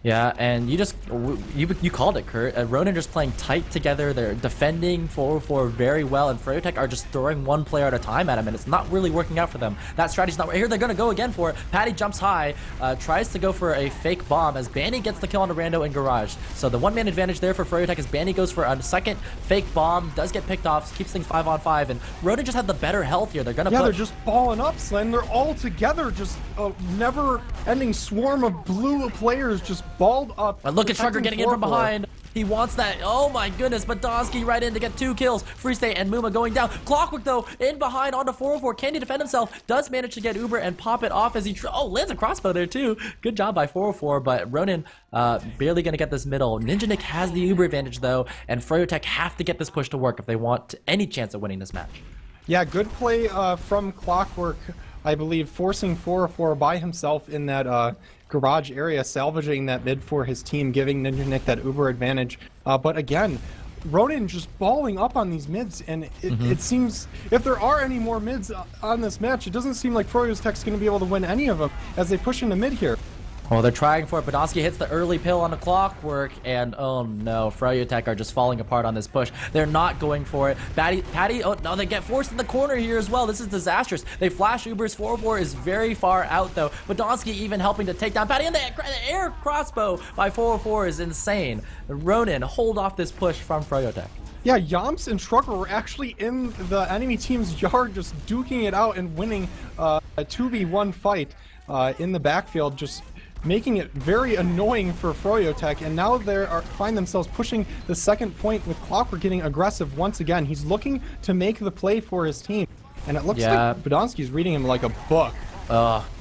Yeah, and you called it, Kurt. RONIN just playing tight together. They're defending 4-4 very well, and froyotech are just throwing one player at a time at him, and it's not really working out for them. That strategy's not right. Here they're going to go again for it. Patty jumps high, tries to go for a fake bomb as Banny gets the kill on the rando in garage. So the one-man advantage there for froyotech as Banny goes for a second fake bomb, does get picked off, keeps things 5-on-5, and RONIN just had the better health here. They're going to they're just balling up, SLIN. They're all together, just a never-ending swarm of blue players just balled up. And look at truktruk getting in from behind. He wants that. Oh my goodness, Badonsky right in to get 2 kills. Free State and Muma going down. Truktruk though, in behind onto 404. Can he defend himself? Does manage to get Uber and pop it off as he lands a crossbow there too. Good job by 404, but RONIN barely gonna get this middle. Ninja Nick has the Uber advantage though, and froyotech have to get this push to work if they want any chance of winning this match. Yeah, good play from Truktruk, I believe, forcing 404 by himself in that garage area, salvaging that mid for his team, giving Ninja Nick that Uber advantage. But again, RONIN just balling up on these mids, and it seems if there are any more mids on this match, it doesn't seem like froyotech's going to be able to win any of them as they push into mid here. Well, they're trying for it. Badonsky hits the early pill on the Truktruk, and oh no, froyotech are just falling apart on this push. They're not going for it. Patty, oh no, they get forced in the corner here as well. This is disastrous. They flash Ubers. 404 is very far out though. Badonsky even helping to take down Patty, and the air crossbow by 404 is insane. RONIN hold off this push from froyotech. Yeah, Yomps and Truktruk were actually in the enemy team's yard just duking it out and winning a 2v1 fight in the backfield, just making it very annoying for froyotech, and now they find themselves pushing the second point with Truktruk getting aggressive once again. He's looking to make the play for his team, and it looks like Badonsky's reading him like a book.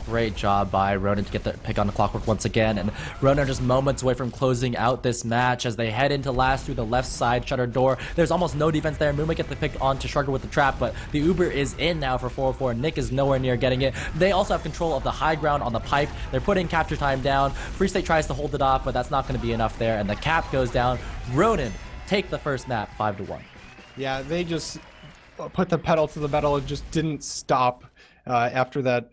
Great job by RONIN to get the pick on the Truktruk once again, and RONIN just moments away from closing out this match as they head into last through the left side shutter door. There's almost no defense there. Muma gets the pick onto truktruk with the trap, but the Uber is in now for 404. Nick is nowhere near getting it. They also have control of the high ground on the pipe. They're putting capture time down. Free State tries to hold it off, but that's not going to be enough there, and the cap goes down. RONIN take the first map 5-1. Yeah, they just put the pedal to the metal and just didn't stop after that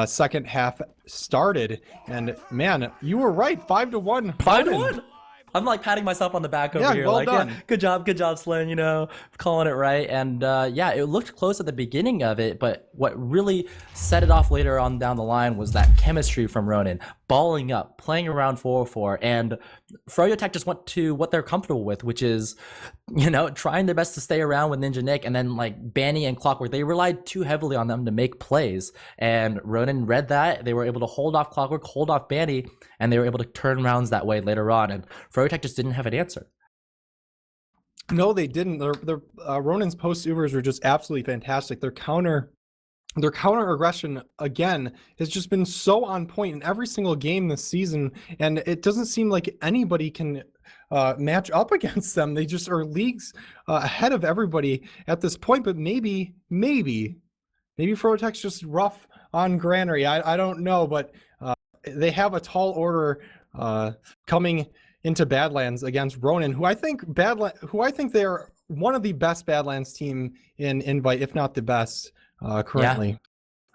second half started. And man, you were right, 5-1. 5-1. I'm like patting myself on the back over here. Well like, done. Yeah, good job, SLIN, you know, calling it right. And yeah, it looked close at the beginning of it, but what really set it off later on down the line was that chemistry from RONIN, balling up, playing around 404, and froyotech just went to what they're comfortable with, which is, you know, trying their best to stay around with Ninja Nick, and then like Banny and Truktruk, they relied too heavily on them to make plays, and RONIN read that. They were able to hold off Truktruk, hold off Banny, and they were able to turn rounds that way later on, and froyotech just didn't have an answer. No, they didn't. Their RONIN's post Ubers were just absolutely fantastic. Their counter aggression again has just been so on point in every single game this season, and it doesn't seem like anybody can match up against them. They just are leagues ahead of everybody at this point. But maybe froyotech's just rough on Granary. I don't know, but they have a tall order coming into Badlands against RONIN, who I think they are one of the best Badlands team in Invite, if not the best currently.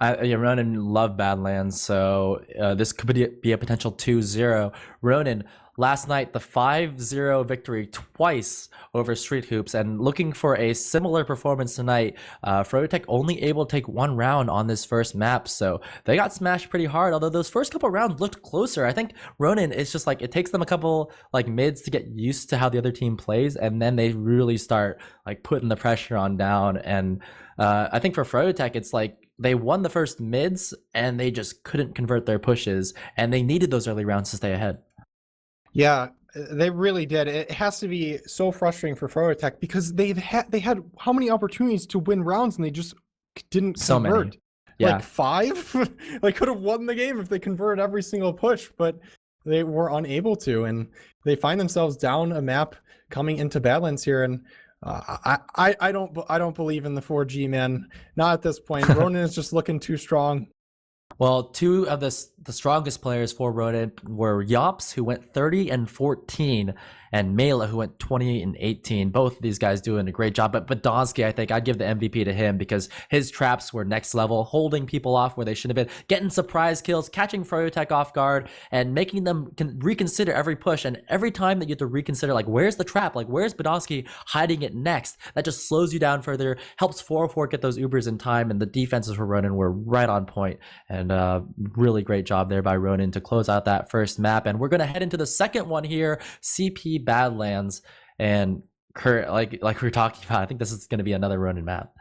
Yeah, RONIN love Badlands, so this could be a potential 2-0. RONIN last night, the 5-0 victory twice over Street Hoops, and looking for a similar performance tonight. froyotech only able to take one round on this first map, so they got smashed pretty hard, although those first couple rounds looked closer. I think RONIN, it's just like it takes them a couple like mids to get used to how the other team plays, and then they really start like putting the pressure on down. And I think for froyotech, it's like they won the first mids and they just couldn't convert their pushes, and they needed those early rounds to stay ahead. Yeah, they really did. It has to be so frustrating for froyotech because they had how many opportunities to win rounds and they just didn't so convert. Many. Yeah. Like 5? They could have won the game if they converted every single push, but they were unable to, and they find themselves down a map coming into Badlands here. And I don't believe in the 4G, man. Not at this point. Ronin is just looking too strong. Well, two of the strongest players for Ronin were Yops, who went 30-14, and Mela, who went 28-18. Both of these guys doing a great job. But Badonsky, I think I'd give the MVP to him because his traps were next level, holding people off where they shouldn't have been, getting surprise kills, catching froyotech off guard, and making them reconsider every push. And every time that you have to reconsider, like, where's the trap? Like, where's Badonsky hiding it next? That just slows you down further, helps 404 get those Ubers in time, and the defenses for Ronin were right on point. And really great job there by Ronin to close out that first map. And we're going to head into the second one here, CP Badlands. And Kurt, like we were talking about, I think this is going to be another Ronin map.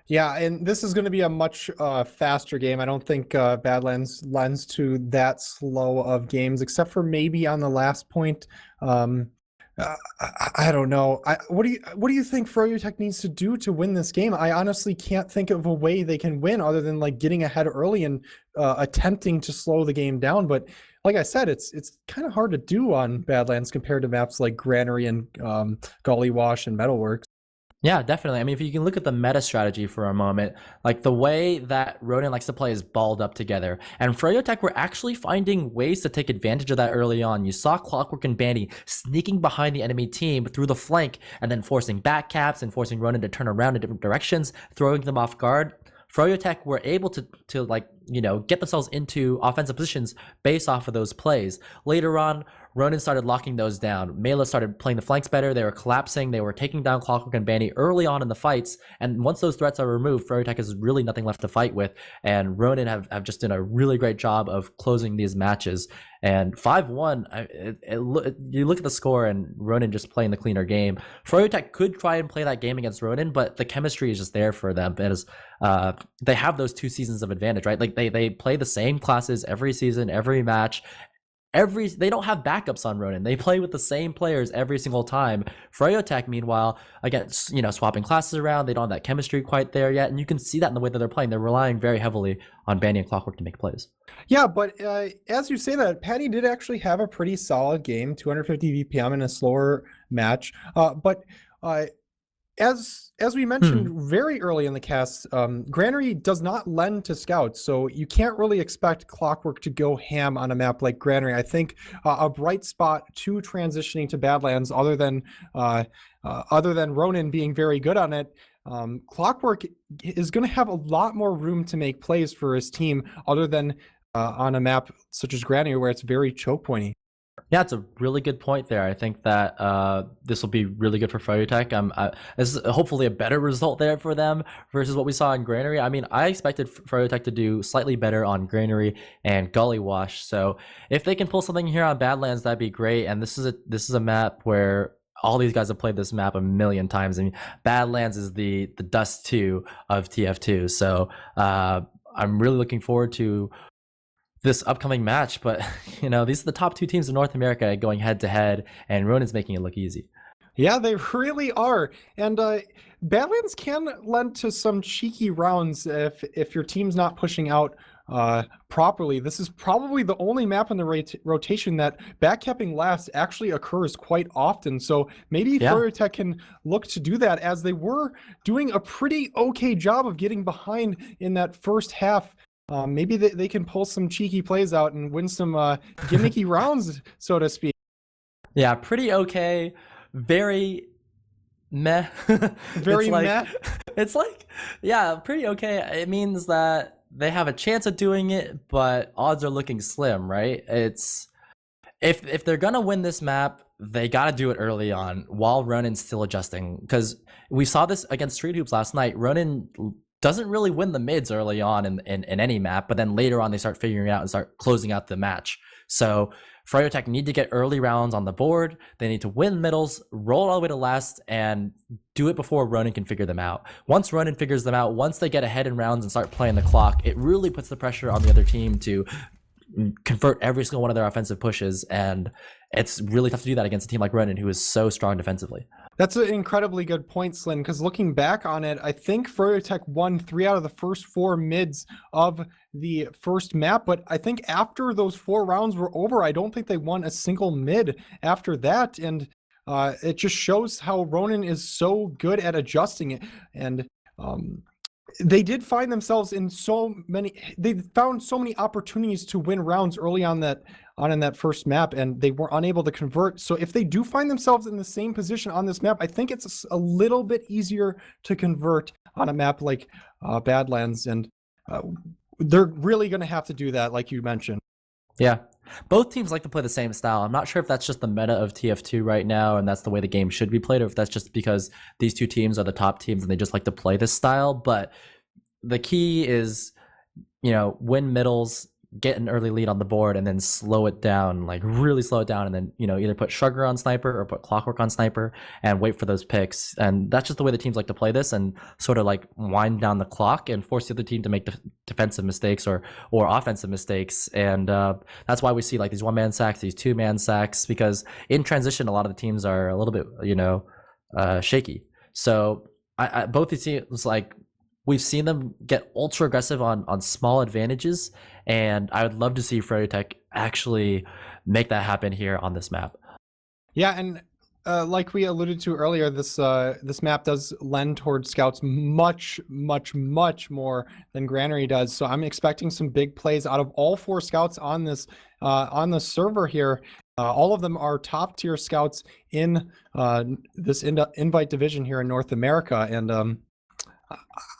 Yeah, and this is going to be a much faster game. I don't think Badlands lends to that slow of games, except for maybe on the last point. I don't know. What do you think froyotech needs to do to win this game? I honestly can't think of a way they can win other than like getting ahead early and attempting to slow the game down. But like I said, it's kind of hard to do on Badlands compared to maps like Granary and Gully Wash and Metalworks. Yeah, definitely. I mean, if you can look at the meta strategy for a moment, like the way that Ronin likes to play is balled up together. And froyotech were actually finding ways to take advantage of that early on. You saw Clockwork and Bandy sneaking behind the enemy team through the flank and then forcing back caps and forcing Ronin to turn around in different directions, throwing them off guard. froyotech were able to like, you know, get themselves into offensive positions based off of those plays. Later on, Ronin started locking those down. Mela started playing the flanks better. They were collapsing. They were taking down Clockwork and Banny early on in the fights. And once those threats are removed, froyotech has really nothing left to fight with. And Ronin have just done a really great job of closing these matches. And 5-1, you look at the score and Ronin just playing the cleaner game. froyotech could try and play that game against Ronin, but the chemistry is just there for them. As they have those 2 seasons of advantage, right? Like they play the same classes every season, every match. They don't have backups on Ronin. They play with the same players every single time. froyotech, meanwhile, again, you know, swapping classes around. They don't have that chemistry quite there yet, and you can see that in the way that they're playing. They're relying very heavily on Banny and Clockwork to make plays. Yeah, but as you say that, Patty did actually have a pretty solid game, 250 VPM in a slower match. But as we mentioned very early in the cast, Granary does not lend to scouts, so you can't really expect Clockwork to go ham on a map like Granary. I think a bright spot to transitioning to Badlands, other than Ronin being very good on it, Clockwork is going to have a lot more room to make plays for his team, other than on a map such as Granary, where it's very choke pointy. Yeah, it's a really good point there. I think that this will be really good for froyotech. This is hopefully a better result there for them versus what we saw in Granary. I mean, I expected froyotech to do slightly better on Granary and Gully Wash. So if they can pull something here on Badlands, that'd be great. And this is a map where all these guys have played this map a million times. I mean, Badlands is the Dust 2 of TF2. So I'm really looking forward to this upcoming match, but you know, these are the top 2 teams in North America going head to head, and Ronin's making it look easy. Yeah, they really are. And Badlands can lend to some cheeky rounds if your team's not pushing out properly. This is probably the only map in the rotation that backcapping last actually occurs quite often. So maybe froyotech can look to do that, as they were doing a pretty okay job of getting behind in that first half. Maybe they can pull some cheeky plays out and win some gimmicky rounds, so to speak. Yeah, pretty okay. Very meh. Very meh? It's like, yeah, pretty okay. It means that they have a chance of doing it, but odds are looking slim, right? It's if they're gonna win this map, they got to do it early on while Ronin's still adjusting, because we saw this against Street Hoops last night. Ronin doesn't really win the mids early on in any map, but then later on they start figuring it out and start closing out the match. So froyotech need to get early rounds on the board. They need to win middles, roll all the way to last, and do it before Ronin can figure them out. Once Ronin figures them out, once they get ahead in rounds and start playing the clock, it really puts the pressure on the other team to convert every single one of their offensive pushes, and it's really tough to do that against a team like RONIN, who is so strong defensively. That's an incredibly good point, Slin, because looking back on it, I think froyotech won 3 out of the first 4 mids of the first map, but I think after those 4 rounds were over, I don't think they won a single mid after that, and it just shows how RONIN is so good at adjusting it, and they did find themselves in they found so many opportunities to win rounds early on in that first map, and they were unable to convert. So if they do find themselves in the same position on this map, I think it's a little bit easier to convert on a map like Badlands, and they're really going to have to do that, like you mentioned. Yeah, both teams like to play the same style. I'm not sure if that's just the meta of TF2 right now and that's the way the game should be played, or if that's just because these two teams are the top teams and they just like to play this style. But the key is, win middles, get an early lead on the board, and then slow it down, like really slow it down, and then either put Sugar on sniper or put Clockwork on sniper and wait for those picks. And that's just the way the teams like to play this, and sort of like wind down the clock and force the other team to make defensive mistakes or offensive mistakes. And that's why we see like these 1-man sacks, these 2-man sacks, because in transition a lot of the teams are a little bit shaky. So both these teams, like, we've seen them get ultra aggressive on small advantages, and I would love to see froyotech actually make that happen here on this map. Yeah, and like we alluded to earlier, this map does lend towards scouts much more than Granary does. So I'm expecting some big plays out of all 4 scouts on this server here. All of them are top tier scouts in this invite division here in North America, and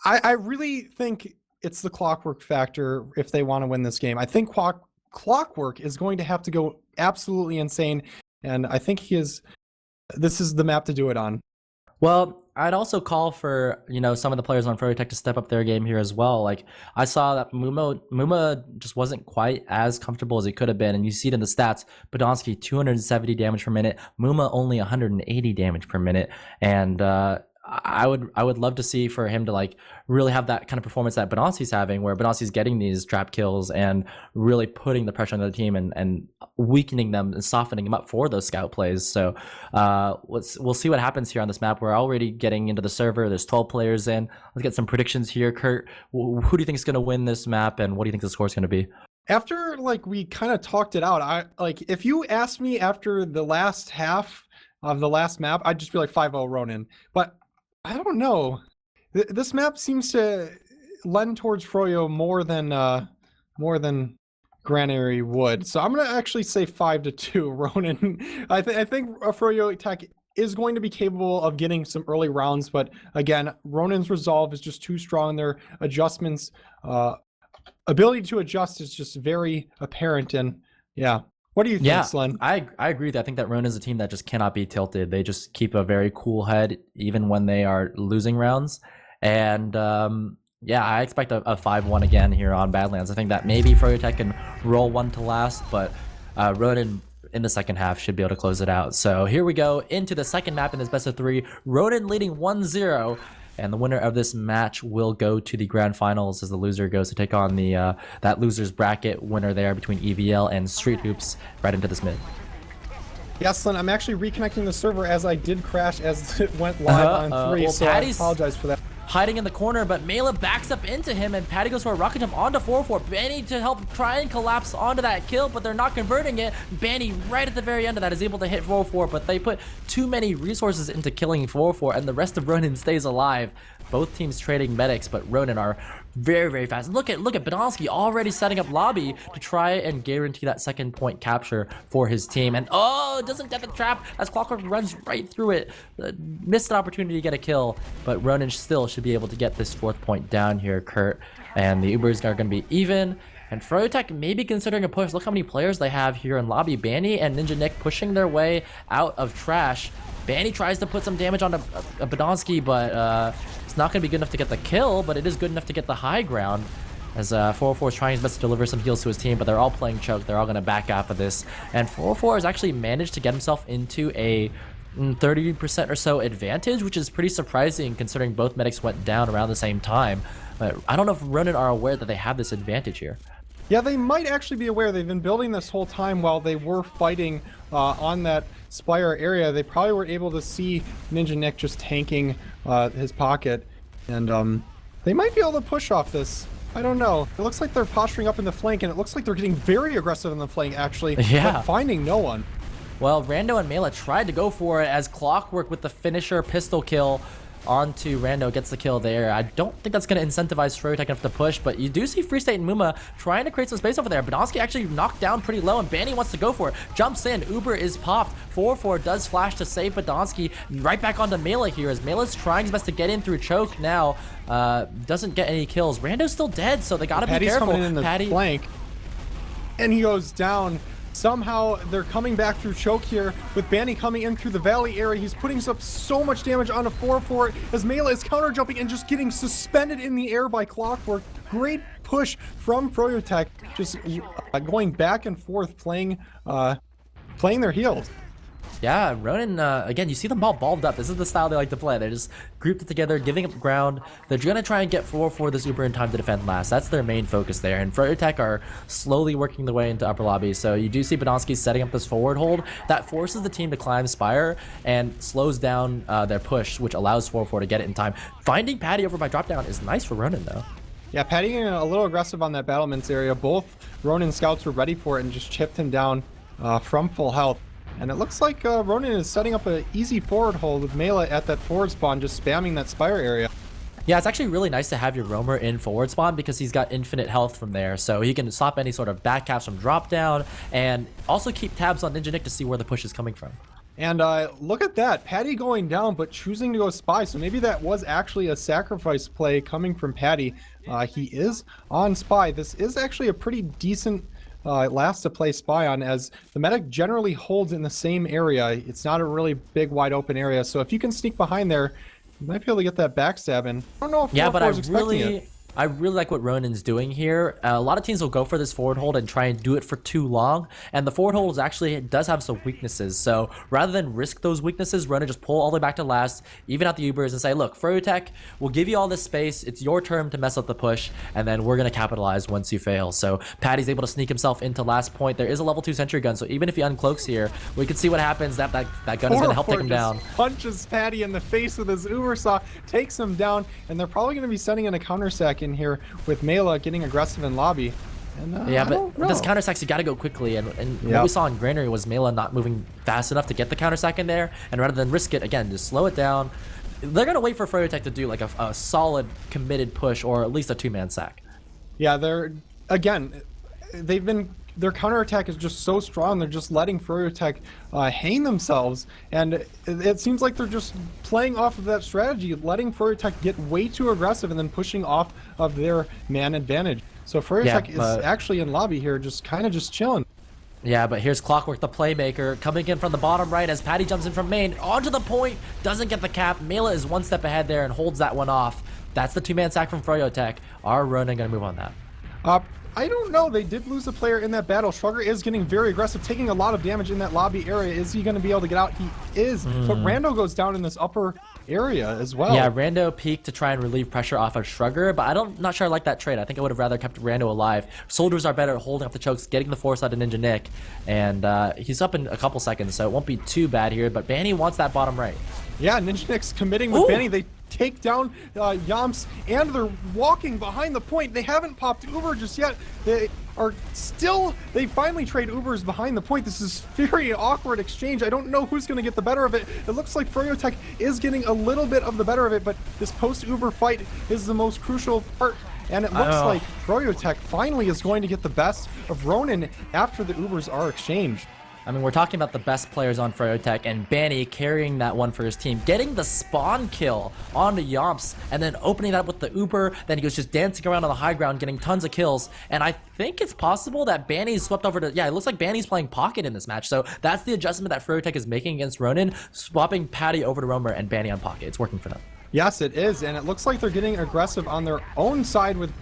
I really think it's the Clockwork factor if they want to win this game. I think Clockwork is going to have to go absolutely insane, and I think this is the map to do it on. Well, I'd also call for, some of the players on froyotech to step up their game here as well. Like, I saw that Muma just wasn't quite as comfortable as he could have been, and you see it in the stats. Badonsky 270 damage per minute, Muma only 180 damage per minute, and I would love to see for him to like really have that kind of performance that Badonsky's having, where Badonsky's getting these trap kills and really putting the pressure on the team and weakening them and softening them up for those scout plays. So we'll see what happens here on this map. We're already getting into the server. There's 12 players in. Let's get some predictions here. Kurt, who do you think is going to win this map, and what do you think the score is going to be? After like we kind of talked it out, if you asked me after the last half of the last map, I'd just be like 5-0 RONIN. But I don't know. This map seems to lend towards Froyo more than Granary would. So I'm gonna actually say 5-2 RONIN. I think froyotech is going to be capable of getting some early rounds, but again, RONIN's resolve is just too strong. Their adjustments, ability to adjust is just very apparent. And yeah. What do you think, Slin? I agree with that. I think that RONIN is a team that just cannot be tilted. They just keep a very cool head even when they are losing rounds. And I expect a 5-1 again here on Badlands. I think that maybe froyotech can roll one to last, but RONIN in the second half should be able to close it out. So here we go into the second map in this best of 3. RONIN leading 1-0. And the winner of this match will go to the grand finals, as the loser goes to take on the that loser's bracket winner there between EVL and Street Hoops right into this mid. Yes, Slin, I'm actually reconnecting the server as I did crash as it went live on 3, so I apologize for that. Hiding in the corner, but Mela backs up into him, and Patty goes for a rocket jump onto 4-4. Banny to help try and collapse onto that kill, but they're not converting it. Banny right at the very end of that is able to hit 4-4, but they put too many resources into killing 4-4, and the rest of RONIN stays alive. Both teams trading medics, but RONIN are very fast. Look at Badonsky already setting up lobby to try and guarantee that second point capture for his team. And doesn't get the trap as Clockwork runs right through it. Missed an opportunity to get a kill, but RONIN still should be able to get this 4th point down here, Kurt. And the Ubers are going to be even. And froyotech maybe considering a push. Look how many players they have here in lobby. Banny and Ninja Nick pushing their way out of trash. Banny tries to put some damage on a Badonsky, but it's not going to be good enough to get the kill, but it is good enough to get the high ground. As 404 is trying his best to deliver some heals to his team, but they're all playing choke. They're all going to back off of this. And 404 has actually managed to get himself into a 30% or so advantage, which is pretty surprising considering both medics went down around the same time. But I don't know if RONIN are aware that they have this advantage here. Yeah, they might actually be aware. They've been building this whole time while they were fighting on that Spire area. They probably were able to see Ninja Nick just tanking his pocket, and they might be able to push off this. I don't know. It looks like they're posturing up in the flank, and it looks like they're getting very aggressive in the flank, actually, Yeah. but finding no one. Well, Rando and Mela tried to go for it as Clockwork with the finisher pistol kill onto Rando gets the kill there. I don't think that's going to incentivize froyotech enough to push, but you do see Free State and Muma trying to create some space over there. Badonsky actually knocked down pretty low, and Banny wants to go for it. Jumps in. Uber is popped. 4-4 does flash to save Badonsky. Right back onto Mela here as Mela's trying his best to get in through choke now. Doesn't get any kills. Rando's still dead, so they got to be careful. Coming in the flank, and he goes down. Somehow they're coming back through choke here with Banny coming in through the valley area. He's putting up so much damage on a 4-4 as Mela is counter jumping and just getting suspended in the air by Clockwork. Great push from froyotech, just going back and forth playing their heels. Yeah, Ronin, again, you see them all balled up. This is the style they like to play. They're just grouped it together, giving up ground. They're going to try and get 4-4 this Uber in time to defend last. That's their main focus there. And froyotech are slowly working their way into upper lobby. So you do see Badonsky setting up this forward hold. That forces the team to climb Spire and slows down their push, which allows 4-4 to get it in time. Finding Patty over by drop down is nice for Ronin, though. Yeah, Patty getting a little aggressive on that battlements area. Both Ronin scouts were ready for it and just chipped him down from full health. And it looks like Ronin is setting up an easy forward hold with Mela at that forward spawn, just spamming that Spire area. Yeah, it's actually really nice to have your roamer in forward spawn because he's got infinite health from there. So he can stop any sort of back caps from drop down and also keep tabs on Ninja Nick to see where the push is coming from. And look at that, Patty going down but choosing to go spy. So maybe that was actually a sacrifice play coming from Patty. He is on spy. This is actually a pretty decent last to play spy on, as the medic generally holds in the same area. It's not a really big wide open area, so if you can sneak behind there, you might be able to get that backstab in. I don't know if yeah, but I really like what Ronin's doing here. A lot of teams will go for this forward hold and try and do it for too long, and the forward hold does have some weaknesses. So rather than risk those weaknesses, Ronin just pull all the way back to last, even out the Ubers, and say, look, froyotech, we'll give you all this space. It's your turn to mess up the push, and then we're going to capitalize once you fail. So Patty's able to sneak himself into last point. There is a level 2 sentry gun, so even if he uncloaks here, we can see what happens. That gun is going to help take him down. Punches Patty in the face with his Uber saw, takes him down, and they're probably going to be sending in a counter sack in here with Mela getting aggressive in lobby. And, yeah, but this counter sack, you got to go quickly, and what we saw in Granary was Mela not moving fast enough to get the counter sack in there, and rather than risk it, again, just slow it down. They're going to wait for froyotech to do like a solid committed push, or at least a 2-man sack. Yeah, their counterattack is just so strong. They're just letting froyotech hang themselves, and it seems like they're just playing off of that strategy, letting froyotech get way too aggressive and then pushing off of their man advantage. So froyotech is actually in lobby here, just chilling. Yeah, but here's Clockwork, the playmaker, coming in from the bottom right as Patty jumps in from main, onto the point, doesn't get the cap. Mela is one step ahead there and holds that one off. That's the 2-man sack from froyotech. Are Ronin going to move on that? I don't know. They did lose a player in that battle. Shrugger is getting very aggressive, taking a lot of damage in that lobby area. Is he going to be able to get out? He is. But Rando goes down in this upper area as well. Yeah, Rando peeked to try and relieve pressure off of Shrugger, but I'm not sure I like that trade. I think I would have rather kept Rando alive. Soldiers are better at holding up the chokes, getting the force out of Ninja Nick, and he's up in a couple seconds, so it won't be too bad here, but Banny wants that bottom right. Yeah, Ninja Nick's committing with Banny. They take down Yamps, and they're walking behind the point. They haven't popped Uber just yet. They finally trade Ubers behind the point. This is very awkward exchange. I don't know who's going to get the better of it. It looks like froyotech is getting a little bit of the better of it, but this post-Uber fight is the most crucial part. And it looks like froyotech finally is going to get the best of Ronin after the Ubers are exchanged. I mean, we're talking about the best players on froyotech, and Banny carrying that one for his team, getting the spawn kill onto Yomps, and then opening that up with the Uber. Then he goes just dancing around on the high ground, getting tons of kills. And I think it's possible that Banny's swept over to, yeah, it looks like Banny's playing pocket in this match. So that's the adjustment that froyotech is making against Ronin, swapping Patty over to roamer and Banny on pocket. It's working for them. Yes, it is, and it looks like they're getting aggressive on their own side with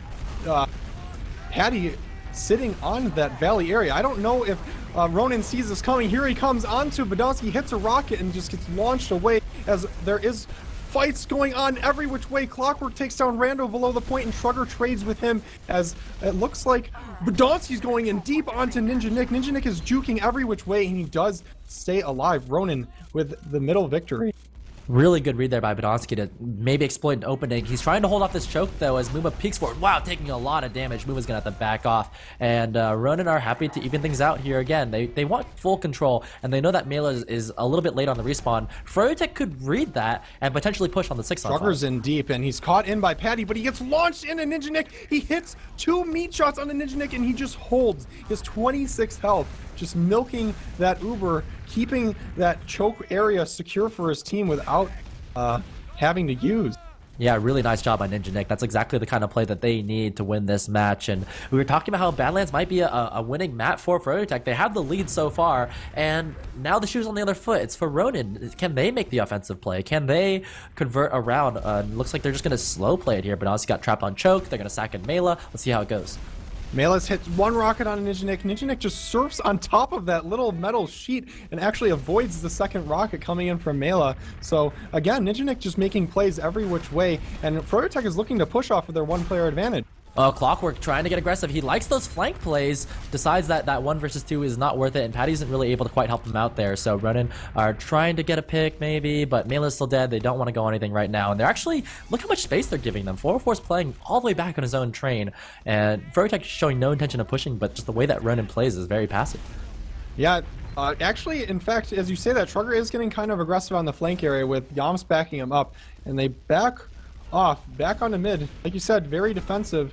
Patty sitting on that valley area. I don't know if Ronin sees this coming. Here he comes onto Badonsky, hits a rocket and just gets launched away as there is fights going on every which way. Clockwork takes down Rando below the point, and Trugger trades with him as it looks like Badonski's going in deep onto Ninja Nick. Ninja Nick is juking every which way, and he does stay alive. Ronin with the middle victory. Really good read there by Badonski to maybe exploit an opening. He's trying to hold off this choke though as Muma peeks forward. Wow, taking a lot of damage. Muma's gonna have to back off. And Ronin are happy to even things out here again. They want full control, and they know that Mela is a little bit late on the respawn. froyotech could read that and potentially push on the 6 on 5. Trugger's in deep, and he's caught in by Patty, but he gets launched into Ninja Nick. He hits 2 meat shots on the Ninja Nick, and he just holds his 26 health, just milking that Uber, keeping that choke area secure for his team without having to use. Yeah, really nice job by Ninja Nick. That's exactly the kind of play that they need to win this match. And we were talking about how Badlands might be a winning map for froyotech. They have the lead so far, and now the shoe's on the other foot. It's for Ronin. Can they make the offensive play? Can they convert around? Looks like they're just going to slow play it here, but honestly got trapped on choke. They're going to sack in Mela. Let's see how it goes. Melas hits 1 rocket on Ninja Nick. Ninja Nick just surfs on top of that little metal sheet and actually avoids the second rocket coming in from Mela. So again, Ninja Nick just making plays every which way, and froyotech is looking to push off of their 1-player advantage. Clockwork trying to get aggressive. He likes those flank plays, decides that 1 versus 2 is not worth it, and Patty isn't really able to quite help him out there. So Ronin are trying to get a pick maybe, but Mela's still dead. They don't want to go anything right now, and they're actually, look how much space they're giving them. 404's playing all the way back on his own train, and froyotech showing no intention of pushing, but just the way that Ronin plays is very passive. Yeah, actually, in fact, as you say that, Trugger is getting kind of aggressive on the flank area with Yams backing him up, and they back off, back onto mid. Like you said, very defensive.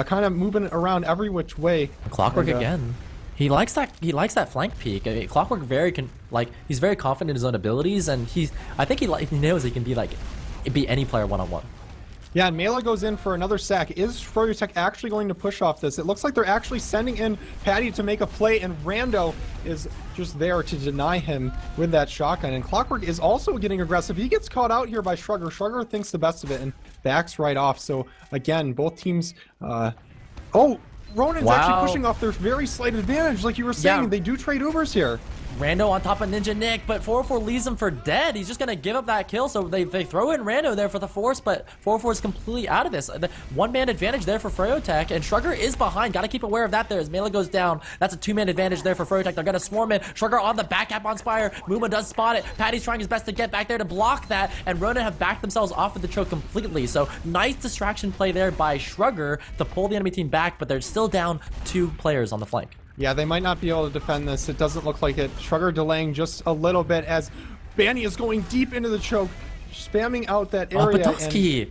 Kind of moving around every which way. Clockwork again. He likes that flank peek. Clockwork he's very confident in his own abilities, and I think he knows he can be any player one-on-one. Yeah, and Mela goes in for another sack. Is froyotech actually going to push off this? It looks like they're actually sending in Patty to make a play, and Rando is just there to deny him with that shotgun. And Clockwork is also getting aggressive. He gets caught out here by Shrugger. Shrugger thinks the best of it and backs right off. So again, both teams... Oh! Ronin's actually pushing off their very slight advantage. Like you were saying, they do trade Ubers here. Rando on top of Ninja Nick, but 404 leaves him for dead. He's just going to give up that kill, so they throw in Rando there for the force, but 404 is completely out of this. The 1-man advantage there for froyotech, and Shrugger is behind. Got to keep aware of that there as Mela goes down. That's a 2-man advantage there for froyotech. They're going to swarm in. Shrugger on the back cap on Spire. Muma does spot it. Patty's trying his best to get back there to block that, and Ronin have backed themselves off of the choke completely. So nice distraction play there by Shrugger to pull the enemy team back, but they're still down 2 players on the flank. Yeah, they might not be able to defend this. It doesn't look like it. Shrugger delaying just a little bit as Banny is going deep into the choke, spamming out that area. Badonski,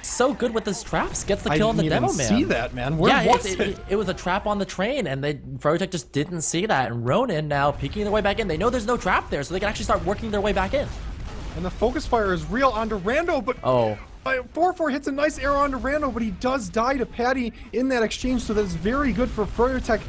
so good with his traps. Gets the kill on the demo man. I didn't even see that, man. Where was it? It was a trap on the train, and froyotech just didn't see that. And Ronin now peeking their way back in. They know there's no trap there, so they can actually start working their way back in. And the focus fire is real onto Rando, but... Oh. 4-4 hits a nice arrow onto Rando, but he does die to Patty in that exchange, so that's very good for froyotech.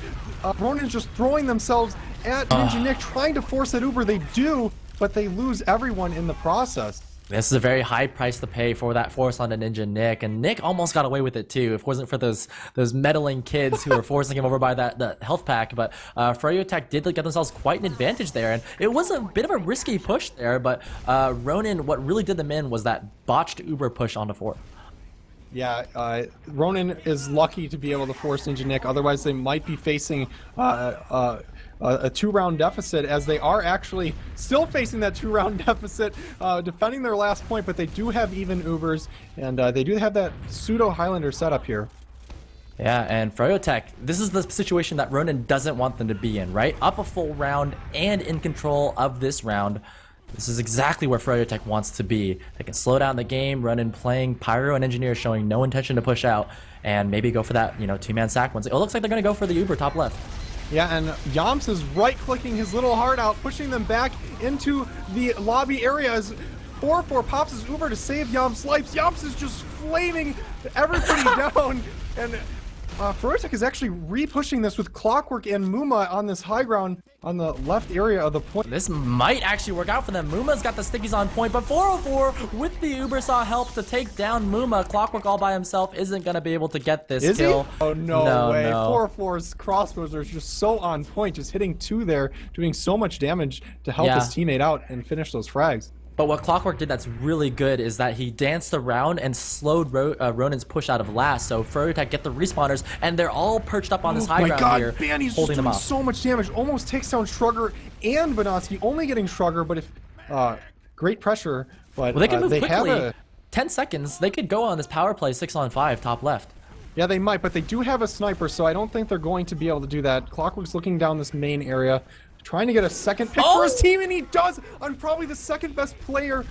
Ronin's just throwing themselves at Ninja Nick, trying to force that Uber. They do, but they lose everyone in the process. This is a very high price to pay for that force on the Ninja Nick, and Nick almost got away with it too if it wasn't for those meddling kids who were forcing him over by the health pack. But froyotech did get themselves quite an advantage there, and it was a bit of a risky push there, but Ronin, what really did them in was that botched Uber push onto 4. Yeah, Ronin is lucky to be able to force Ninja Nick, otherwise they might be facing a 2-round deficit, as they are actually still facing that 2-round deficit, defending their last point, but they do have even Ubers, and they do have that pseudo Highlander setup here. Yeah, and froyotech, this is the situation that Ronin doesn't want them to be in, right? Up a full round and in control of this round. This is exactly where froyotech wants to be. They can slow down the game, Ronin playing Pyro and Engineer, showing no intention to push out, and maybe go for that, 2-man sack once. It looks like they're going to go for the Uber top left. Yeah, and Yams is right-clicking his little heart out, pushing them back into the lobby area as 4-4 pops his Uber to save Yams' life. Yams is just flaming everybody down, and froyotech is actually re-pushing this with Clockwork and Muma on this high ground on the left area of the point. This might actually work out for them. Muma's got the stickies on point, but 404 with the Uber saw help to take down Muma. Clockwork all by himself isn't going to be able to get this kill. He? Oh, no way. 404's crossbows are just so on point, just hitting 2 there, doing so much damage to help his teammate out and finish those frags. But what Clockwork did that's really good is that he danced around and slowed Ronin's push out of last. So froyotech get the respawners, and they're all perched up on this high ground here, Banny's holding just them doing off. so much damage. Almost takes down Trugger and Bonansky, only getting Trugger, but if great pressure. But Well, they can move they quickly. have 10 seconds. They could go on this power play 6-on-5 top left. Yeah, they might, but they do have a sniper, so I don't think they're going to be able to do that. Clockwork's looking down this main area, trying to get a second pick for his team, and he does on probably the second best player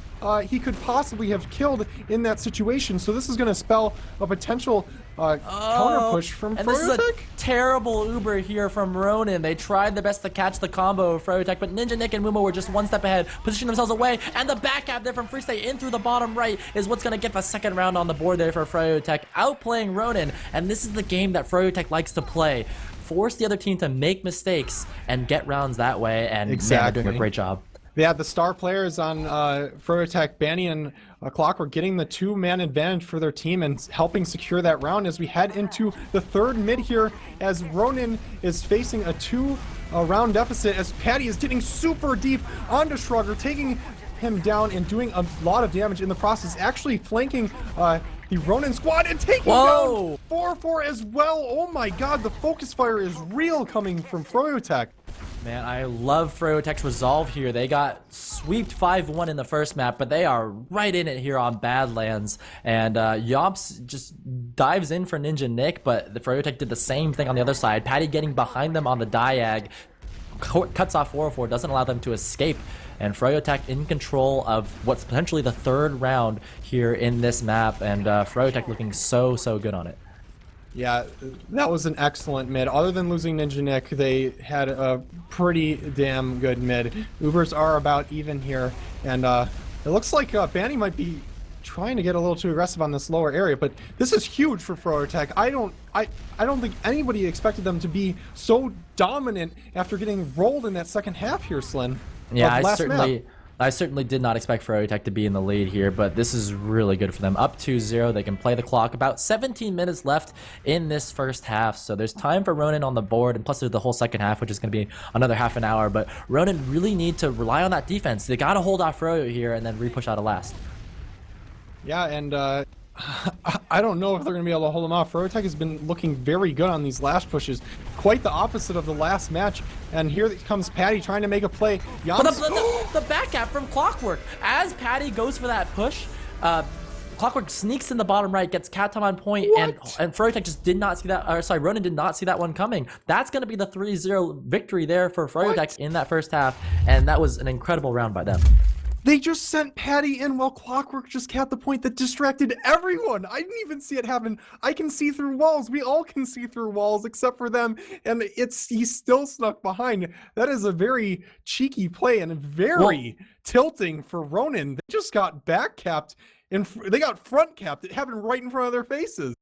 he could possibly have killed in that situation. So this is going to spell a potential counter push from And this is a froyotech. terrible Uber here from Ronin. They tried their best to catch the combo of froyotech, but Ninja Nick and Mumo were just one step ahead, positioning themselves away, and the back out there from Freestay in through the bottom right is what's going to get the second round on the board there for froyotech, outplaying Ronin. And this is the game that froyotech likes to play. Force the other team to make mistakes and get rounds that way, and man, they're doing a great job. Yeah, the star players on froyotech, Banny and Clockwork, getting the two-man advantage for their team and helping secure that round as we head into the third mid here, as Ronin is facing a two-round deficit, as Patty is getting super deep onto Shrugger, taking him down and doing a lot of damage in the process, actually flanking the Ronin squad and taking down 4-4 as well. Oh my god, the focus fire is real coming from froyotech. Man, I love froyotech's resolve here. They got sweeped 5-1 in the first map, but they are right in it here on Badlands. And Yomps just dives in for Ninja Nick, but the froyotech did the same thing on the other side. Patty getting behind them on the diag, cuts off 404, doesn't allow them to escape. And froyotech in control of what's potentially the third round here in this map, and froyotech looking so good on it. Yeah, that was an excellent mid. Other than losing Ninja Nick, they had a pretty damn good mid. Ubers are about even here, and it looks like Banny might be trying to get a little too aggressive on this lower area, but this is huge for froyotech. I don't think anybody expected them to be so dominant after getting rolled in that second half here, Slin. Yeah, I certainly did not expect froyotech to be in the lead here, but this is really good for them. Up 2-0, they can play the clock. About 17 minutes left in this first half, so there's time for Ronin on the board, and plus there's the whole second half, which is going to be another half an hour. But Ronin really need to rely on that defense. They got to hold off Froyo here and then re-push out of last. Yeah, and I don't know if they're going to be able to hold them off. froyotech has been looking very good on these last pushes. Quite the opposite of the last match. And here comes Patty trying to make a play. But the back gap from Clockwork. As Patty goes for that push, Clockwork sneaks in the bottom right, gets cat time on point, and froyotech just did not see that, or sorry, Ronin did not see that one coming. That's going to be the 3-0 victory there for froyotech in that first half, and that was an incredible round by them. They just sent Patty in while Clockwork just capped the point that distracted everyone. I didn't even see it happen. I can see through walls. We all can see through walls except for them. And he's still snuck behind. That is a very cheeky play and very tilting for Ronin. They just got back capped. They got front capped. It happened right in front of their faces.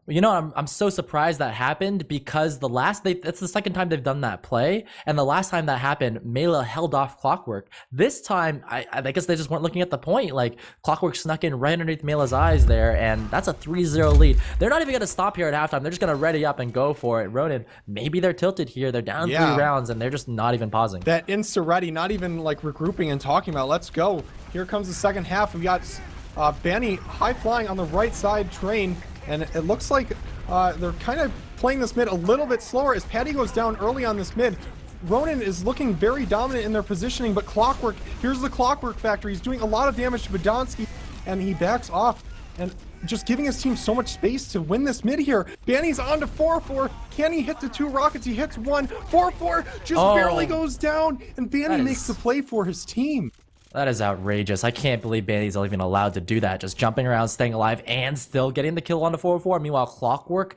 You know, I'm so surprised that happened because that's the second time they've done that play, and the last time that happened, Mela held off Clockwork. This time, I guess they just weren't looking at the point. Like, Clockwork snuck in right underneath Mela's eyes there, and that's a 3-0 lead. They're not even going to stop here at halftime. They're just going to ready up and go for it. Ronin, maybe they're tilted here. They're down 3 rounds, and they're just not even pausing. That insta-ready, not even like regrouping and talking about, let's go. Here comes the second half. We got Banny high-flying on the right side train. And it looks like they're kind of playing this mid a little bit slower as Patty goes down early on this mid. Ronin is looking very dominant in their positioning, but Clockwork, here's the Clockwork factor. He's doing a lot of damage to Badonsky, and he backs off and just giving his team so much space to win this mid here. Banny's on to 4-4. Can he hit the 2 rockets? He hits 1. 4-4 just barely goes down, and Banny makes the play for his team. That is outrageous. I can't believe Banny's even allowed to do that. Just jumping around, staying alive, and still getting the kill on the 4-4. Meanwhile, Clockwork,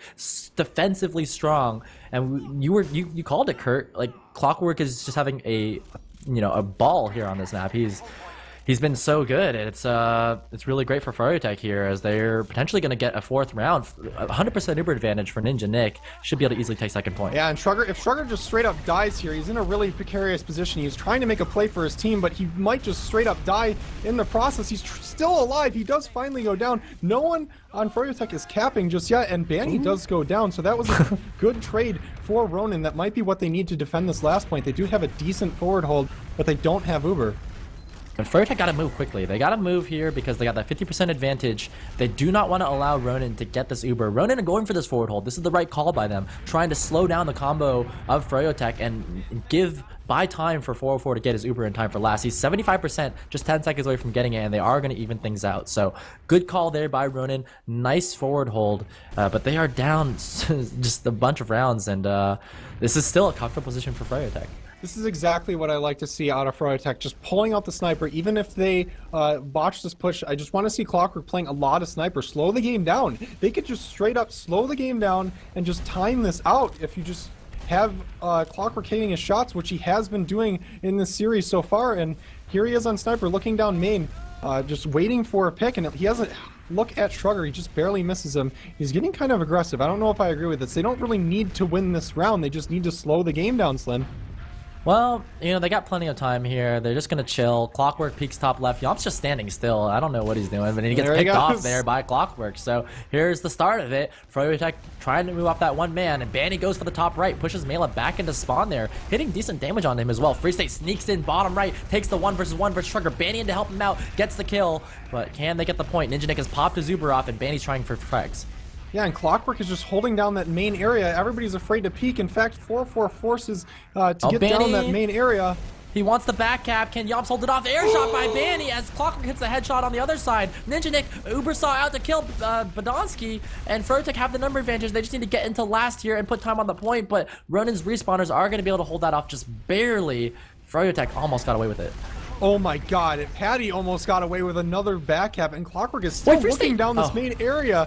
defensively strong. And you called it, Kurt. Like, Clockwork is just having a ball here on this map. He's been so good. It's really great for froyotech here as they're potentially going to get a 4th round. 100% Uber advantage for Ninja Nick. Should be able to easily take 2nd point. Yeah, and if Shrugger just straight up dies here, he's in a really precarious position. He's trying to make a play for his team, but he might just straight up die in the process. He's still alive. He does finally go down. No one on froyotech is capping just yet, and Banny does go down. So that was a good trade for Ronin. That might be what they need to defend this last point. They do have a decent forward hold, but they don't have Uber. But froyotech got to move quickly. They got to move here because they got that 50% advantage. They do not want to allow RONIN to get this Uber. RONIN are going for this forward hold. This is the right call by them, trying to slow down the combo of froyotech and buy time for 404 to get his Uber in time for last. He's 75%, just 10 seconds away from getting it, and they are going to even things out. So good call there by RONIN. Nice forward hold, but they are down just a bunch of rounds, and this is still a comfortable position for froyotech. This is exactly what I like to see out of froyotech, just pulling out the sniper. Even if they botch this push, I just want to see truktruk playing a lot of sniper. Slow the game down. They could just straight up slow the game down and just time this out if you just have truktruk hitting his shots, which he has been doing in this series so far. And here he is on sniper, looking down main, just waiting for a pick, and he doesn't look at Shrugger. He just barely misses him. He's getting kind of aggressive. I don't know if I agree with this. They don't really need to win this round. They just need to slow the game down, Slin. Well, you know, they got plenty of time here. They're just going to chill. truktruk peeks top left. Yomp's just standing still. I don't know what he's doing, but he gets picked off there by truktruk. So here's the start of it. froyotech trying to move off that one man, and Banny goes for the top right, pushes Mela back into spawn there, hitting decent damage on him as well. Free State sneaks in bottom right, takes the 1 versus 1 versus Shrugger. Banny in to help him out, gets the kill, but can they get the point? Ninja Nick has popped his Uber off, and Banny's trying for frags. Yeah, and truktruk is just holding down that main area. Everybody's afraid to peek. In fact, 4-4 forces to get Banny down that main area. He wants the back cap. Can Yomps hold it off? Air shot by Banny as truktruk hits the headshot on the other side. Ninja Nick, Uber saw out to kill Badonsky, and froyotech have the number advantage. They just need to get into last here and put time on the point, but RONIN's respawners are going to be able to hold that off just barely. froyotech almost got away with it. Oh my god, Patty almost got away with another back cap, and truktruk is still looking down this main area.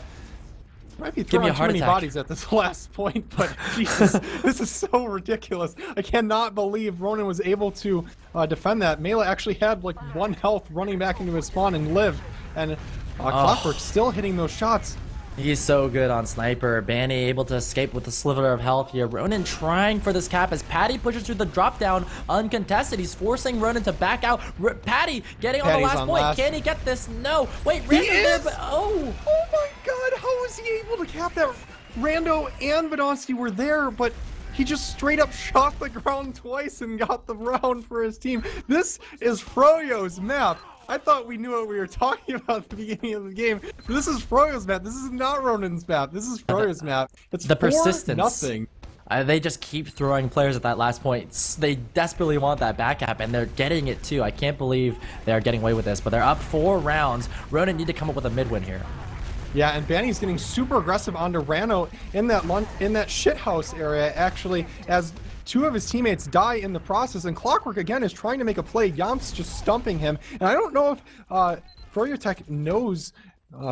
Might be throwing too many bodies at this last point, but Jesus, this is so ridiculous. I cannot believe RONIN was able to defend that. Mela actually had like 1 health running back into his spawn and lived, and truktruk still hitting those shots. He's so good on sniper. Banny able to escape with a sliver of health here. RONIN trying for this cap as Patty pushes through the drop down uncontested. He's forcing RONIN to back out. Patty getting on the last point. Can he get this? No. Wait, Rando did, but oh my god, how was he able to cap that? Rando and Badonsky were there, but he just straight up shot the ground twice and got the round for his team. This is Froyo's map. I thought we knew what we were talking about at the beginning of the game. This is Froyo's map. This is not RONIN's map. This is Froyo's map. It's the persistence. Nothing. They just keep throwing players at that last point. They desperately want that back cap, and they're getting it too. I can't believe they are getting away with this, but they're up 4 rounds. RONIN need to come up with a mid-win here. Yeah, and Banny's getting super aggressive onto Rano in that shithouse area, actually, as 2 of his teammates die in the process, and truktruk again is trying to make a play. Yomp's just stumping him, and I don't know if froyotech knows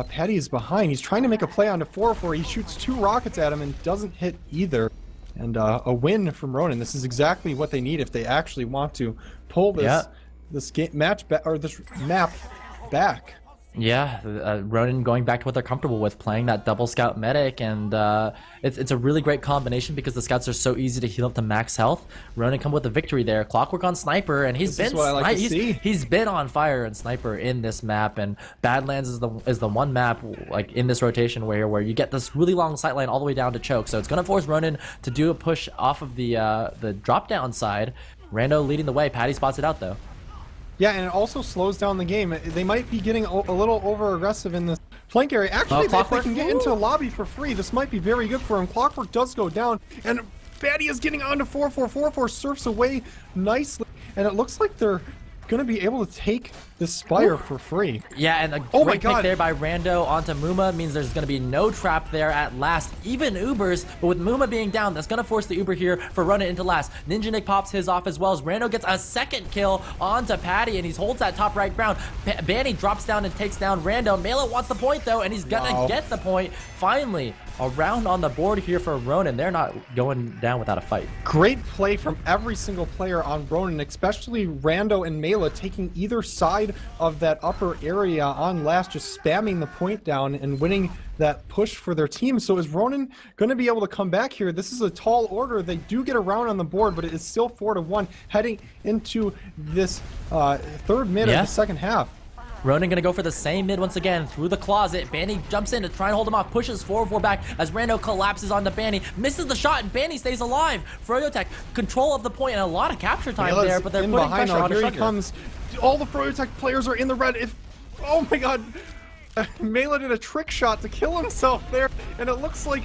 Patty is behind. He's trying to make a play onto 4-4. He shoots 2 rockets at him and doesn't hit either. And a win from RONIN. This is exactly what they need if they actually want to pull this this map back. Yeah, RONIN going back to what they're comfortable with, playing that double scout medic, and it's a really great combination because the scouts are so easy to heal up to max health. RONIN come with the victory there. truktruk on sniper, and he's been on fire in sniper in this map, and Badlands is the one map like in this rotation where you get this really long sight line all the way down to choke. So it's gonna force RONIN to do a push off of the drop down side. Rando leading the way. Patty spots it out though. Yeah, and it also slows down the game. They might be getting a little over-aggressive in this flank area. Actually, if they can get into a lobby for free, this might be very good for him. truktruk does go down, and Fatty is getting onto 4-4. 4-4 surfs away nicely, and it looks like they're going to be able to take this Spire for free. Yeah, and a great pick there by Rando onto Muma means there's going to be no trap there at last. Even Ubers, but with Muma being down, that's going to force the Uber here for RONIN into last. Ninja Nick pops his off as well as Rando gets a second kill onto Patty, and he holds that top right ground. Banny drops down and takes down Rando. Mela wants the point though, and he's going to get the point. Finally, a round on the board here for RONIN. They're not going down without a fight. Great play from every single player on RONIN, especially Rando and Mela taking either side of that upper area on last, just spamming the point down and winning that push for their team. So is RONIN going to be able to come back here? This is a tall order. They do get a round on the board, but it is still 4-1 heading into this third mid of the second half. Ronin gonna go for the same mid once again through the closet. Banny jumps in to try and hold him off, pushes 4-4 back as Rando collapses onto Banny, misses the shot, and Banny stays alive. froyotech control of the point and a lot of capture time there, but they're putting pressure on Here he comes. All the froyotech players are in the red. Oh my god. Mela did a trick shot to kill himself there, and it looks like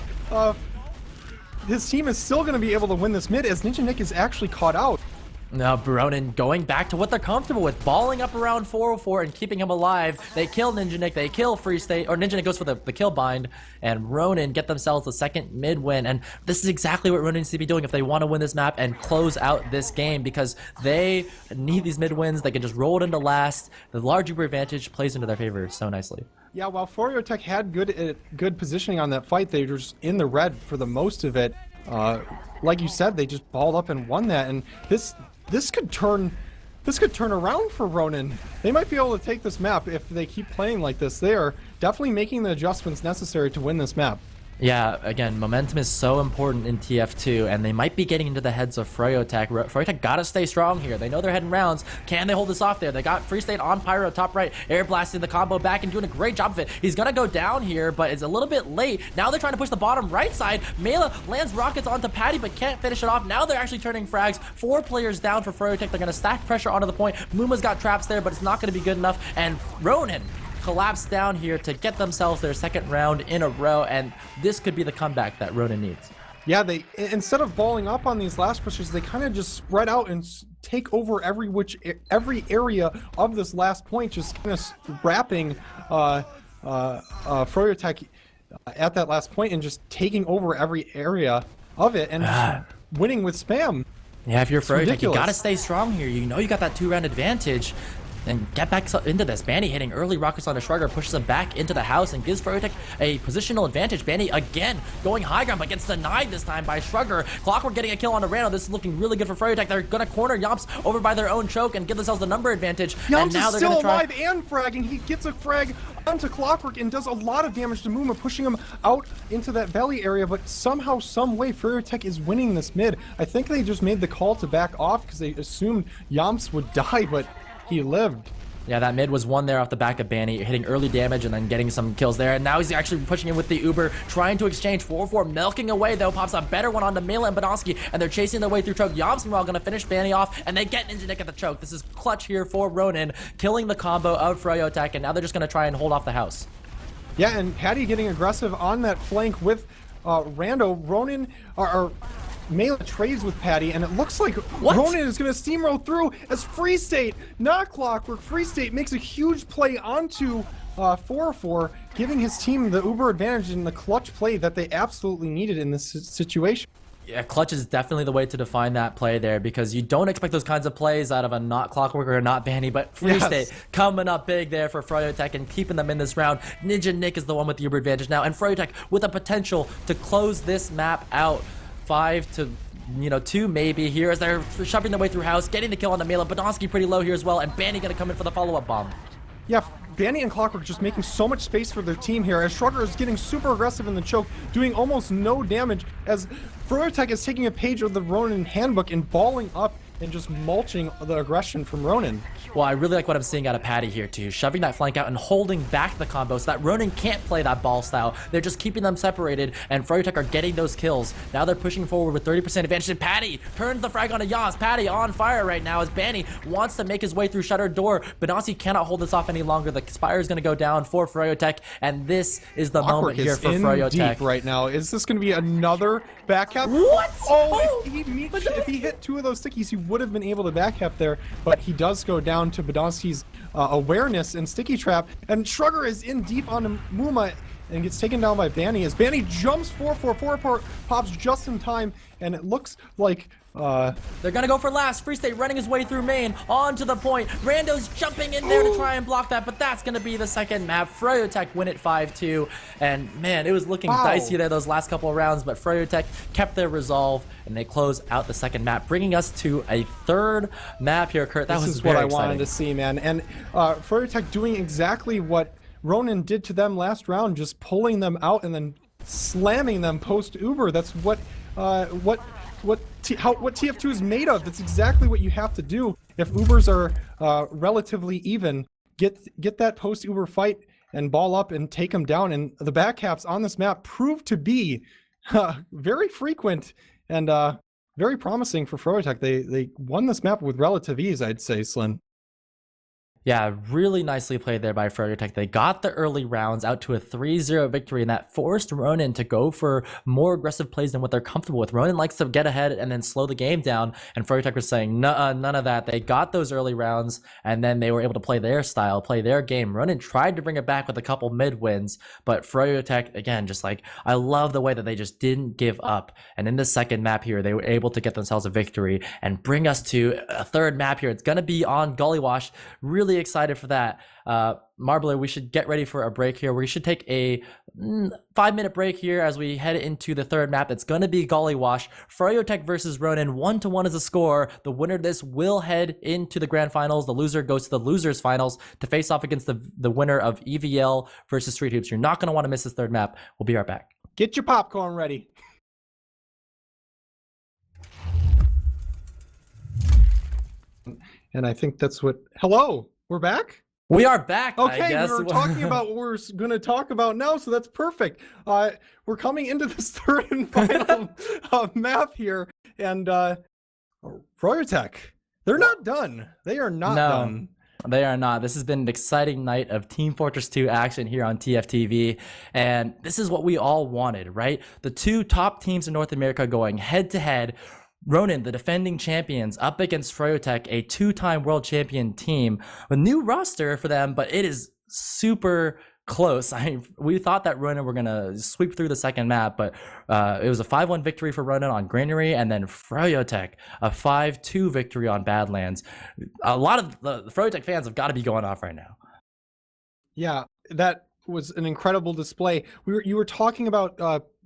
his team is still going to be able to win this mid as Ninja Nick is actually caught out. Now Ronin going back to what they're comfortable with, balling up around 404 and keeping him alive. They kill Ninja Nick, they kill Free State, or Ninja Nick goes for the kill bind, and Ronin get themselves the second mid win. And this is exactly what Ronin needs to be doing if they want to win this map and close out this game, because they need these mid wins. They can just roll it into last. The large Uber advantage plays into their favor so nicely. Yeah, while froyotech had good positioning on that fight, they were just in the red for the most of it. Like you said, they just balled up and won that, and this could turn around for Ronin. They might be able to take this map if they keep playing like this. They are definitely making the adjustments necessary to win this map. Yeah, again, momentum is so important in TF2, and they might be getting into the heads of froyotech. froyotech gotta stay strong here. They know they're heading rounds. Can they hold this off there? They got Free State on Pyro, top right, air blasting the combo back and doing a great job of it. He's gonna go down here, but it's a little bit late. Now they're trying to push the bottom right side. Mela lands rockets onto Patty, but can't finish it off. Now they're actually turning frags. 4 players down for froyotech. They're gonna stack pressure onto the point. Muma's got traps there, but it's not gonna be good enough, and Ronin collapse down here to get themselves their second round in a row, and this could be the comeback that Ronin needs. Yeah, they instead of balling up on these last pushes, they kind of just spread out and take over every area of this last point, just kind of wrapping froyotech at that last point and just taking over every area of it and just winning with spam. Yeah, if you're froyotech, you gotta stay strong here. You know you got that 2-round advantage. And get back into this. Banny hitting early rockets on a Shrugger, pushes him back into the house and gives froyotech a positional advantage. Banny again going high ground, but gets denied this time by Shrugger. Clockwork getting a kill on a Rando. This is looking really good for froyotech. They're gonna corner Yomps over by their own choke and give themselves the number advantage. Yomps and now is still alive and fragging. He gets a frag onto Clockwork and does a lot of damage to Muma, pushing him out into that valley area, but somehow, some way, froyotech is winning this mid. I think they just made the call to back off because they assumed Yomps would die, but he lived. Yeah, that mid was won there off the back of Banny, hitting early damage and then getting some kills there. And now he's actually pushing in with the Uber, trying to exchange 4-4, milking away though. Pops a better one onto Mela and Badonsky, and they're chasing their way through choke. Yomps meanwhile gonna finish Banny off, and they get Ninja Nick at the choke. This is clutch here for Ronin, killing the combo of froyotech, and now they're just gonna try and hold off the house. Yeah, and Patty getting aggressive on that flank with Rando. Ronin Mela trades with Patty, and it looks like Ronin is going to steamroll through as Free State, not Clockwork. Free State makes a huge play onto 4-4, giving his team the uber advantage in the clutch play that they absolutely needed in this situation. Yeah, clutch is definitely the way to define that play there, because you don't expect those kinds of plays out of a not Clockwork or not Banny, but Free State coming up big there for froyotech and keeping them in this round. Ninja Nick is the one with the uber advantage now, and froyotech with a potential to close this map out. 5-2 maybe here as they're shoving their way through house, getting the kill on the Mela. Badonsky pretty low here as well, and Banny gonna come in for the follow-up bomb. Yeah, Banny and Clockwork just making so much space for their team here as Shrugger is getting super aggressive in the choke, doing almost no damage as froyotech is taking a page of the Ronin handbook and balling up and just mulching the aggression from Ronin. Well, I really like what I'm seeing out of Patty here too, shoving that flank out and holding back the combo so that Ronin can't play that ball style. They're just keeping them separated, and froyotech are getting those kills. Now they're pushing forward with 30% advantage, and Patty turns the frag onto Yas. Patty on fire right now as Banny wants to make his way through shuttered door. Badonsky cannot hold this off any longer. The Spire is going to go down for froyotech, and this is the moment here for froyotech. Deep right now. Is this going to be another back cap? What? Oh, if he hit 2 of those stickies, he would have been able to back cap there, but he does go down to Badonsky's awareness and sticky trap, and Shrugger is in deep on Muma and gets taken down by Banny as Banny jumps 4-4 pops just in time, and it looks like they're gonna go for last. Free State running his way through main, onto the point. Rando's jumping in there to try and block that, but that's gonna be the second map. froyotech win it 5-2, and man, it was looking dicey there those last couple of rounds, but froyotech kept their resolve, and they close out the second map, bringing us to a third map here, Kurt. That was what I exciting. wanted to see, man. And froyotech doing exactly what Ronin did to them last round, just pulling them out and then slamming them post Uber. That's what TF2 is made of. That's exactly what you have to do if Ubers are relatively even. get that post Uber fight and ball up and take them down. And the back caps on this map proved to be very frequent and very promising for froyotech. They won this map with relative ease, I'd say, Slin. Yeah, really nicely played there by froyotech. They got the early rounds out to a 3-0 victory, and that forced RONIN to go for more aggressive plays than what they're comfortable with. RONIN likes to get ahead and then slow the game down, and froyotech was saying, none of that. They got those early rounds, and then they were able to play their style, play their game. RONIN tried to bring it back with a couple mid wins, but froyotech, again, just like, I love the way that they just didn't give up. And in the second map here, they were able to get themselves a victory and bring us to a third map here. It's going to be on Gullywash. Really excited for that. Marblr, we should get ready for a break here. We should take a 5-minute break here as we head into the third map. It's going to be Gullywash. froyotech versus RONIN. 1-1 is the score. The winner of this will head into the grand finals. The loser goes to the losers finals to face off against the winner of EVL versus Street Hoops. You're not going to want to miss this third map. We'll be right back. Get your popcorn ready. And I think that's what... Hello, we're back? We are back, okay, I guess. We were talking about what we're going to talk about now, so that's perfect. We're coming into this third and final map here, and froyotech, they're not done. They are not done. They are not. This has been an exciting night of Team Fortress 2 action here on TFTV, and this is what we all wanted, right? The two top teams in North America going head-to-head. RONIN, the defending champions, up against froyotech, a 2-time world champion team. A new roster for them, but it is super close. We thought that RONIN were going to sweep through the second map, but it was a 5-1 victory for RONIN on Granary, and then froyotech, a 5-2 victory on Badlands. A lot of the froyotech fans have got to be going off right now. Yeah, that was an incredible display. You were talking about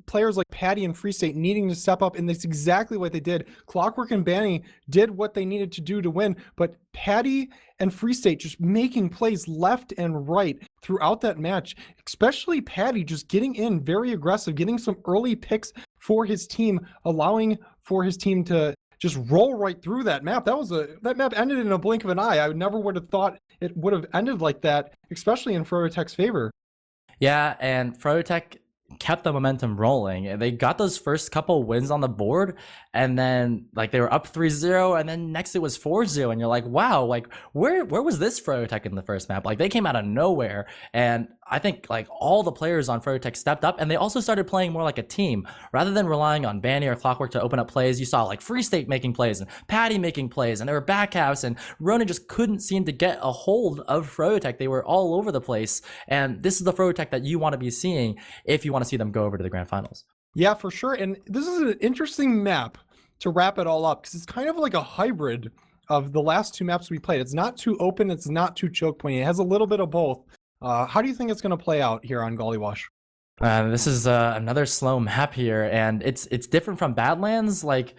players like Patty and Free State needing to step up, and that's exactly what they did. Clockwork and Banny did what they needed to do to win, but Patty and Free State just making plays left and right throughout that match, especially Patty just getting in very aggressive, getting some early picks for his team, allowing for his team to just roll right through that map. That map ended in a blink of an eye. I never would have thought it would have ended like that, especially in froyotech's favor. Yeah, and froyotech kept the momentum rolling. They got those first couple wins on the board, and then like they were up 3-0, and then next it was 4-0, and you're like, wow, like where was this froyotech in the first map? Like they came out of nowhere, and I think like all the players on froyotech stepped up, and they also started playing more like a team rather than relying on Banny or Clockwork to open up plays. You saw like Free State making plays and Patty making plays, and there were backhalves, and RONIN just couldn't seem to get a hold of froyotech. They were all over the place, and this is the froyotech that you want to be seeing if you want to see them go over to the grand finals. Yeah, for sure. And this is an interesting map to wrap it all up, because it's kind of like a hybrid of the last two maps we played. It's not too open, it's not too choke pointy. It has a little bit of both. How do you think it's going to play out here on Gullywash? This is another slow map here, and it's different from Badlands. Like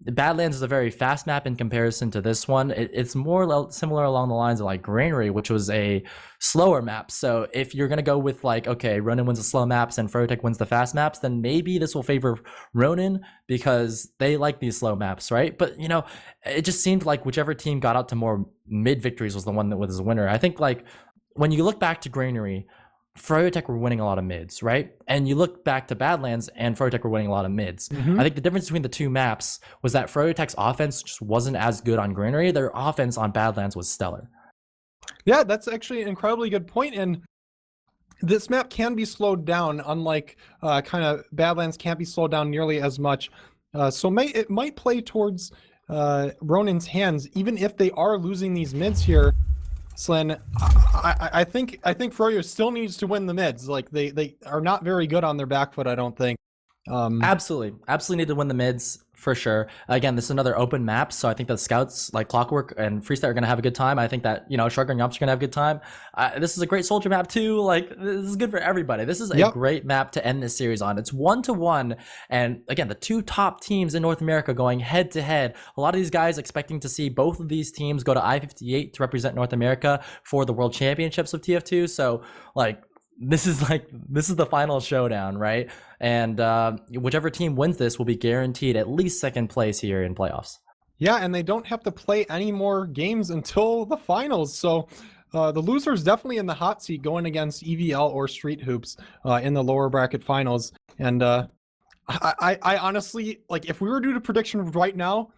Badlands is a very fast map in comparison to this one. It's more similar along the lines of like Granary, which was a slower map. So if you're gonna go with like, okay, RONIN wins the slow maps and froyotech wins the fast maps, then maybe this will favor RONIN because they like these slow maps, right? But you know, it just seemed like whichever team got out to more mid victories was the one that was the winner. I think like when you look back to Granary, froyotech were winning a lot of mids, right? And you look back to Badlands and froyotech were winning a lot of mids. I think the difference between the two maps was that froyotech's offense just wasn't as good on Granary. Their offense on Badlands was stellar. Yeah, that's actually an incredibly good point. And this map can be slowed down, unlike kind of Badlands can't be slowed down nearly as much. So it might play towards RONIN's hands, even if they are losing these mids here. Slin, I think Froyo still needs to win the mids. Like they are not very good on their back foot, I don't think. Absolutely need to win the mids for sure. Again, this is another open map, so I think that scouts like Clockwork and Freestyle are gonna have a good time. I think that, you know, Shrugger and Yumps are gonna have a good time. This is a great soldier map too. Like this is good for everybody. This is a great map to end this series on. It's 1-1, and again, the two top teams in North America going head to head. A lot of these guys expecting to see both of these teams go to I-58 to represent North America for the World Championships of TF2. So like this is the final showdown, right? And whichever team wins this will be guaranteed at least second place here in playoffs. Yeah, and they don't have to play any more games until the finals. So the loser is definitely in the hot seat going against EVL or Street Hoops in the lower bracket finals. And I honestly, like, if we were to do a prediction right now,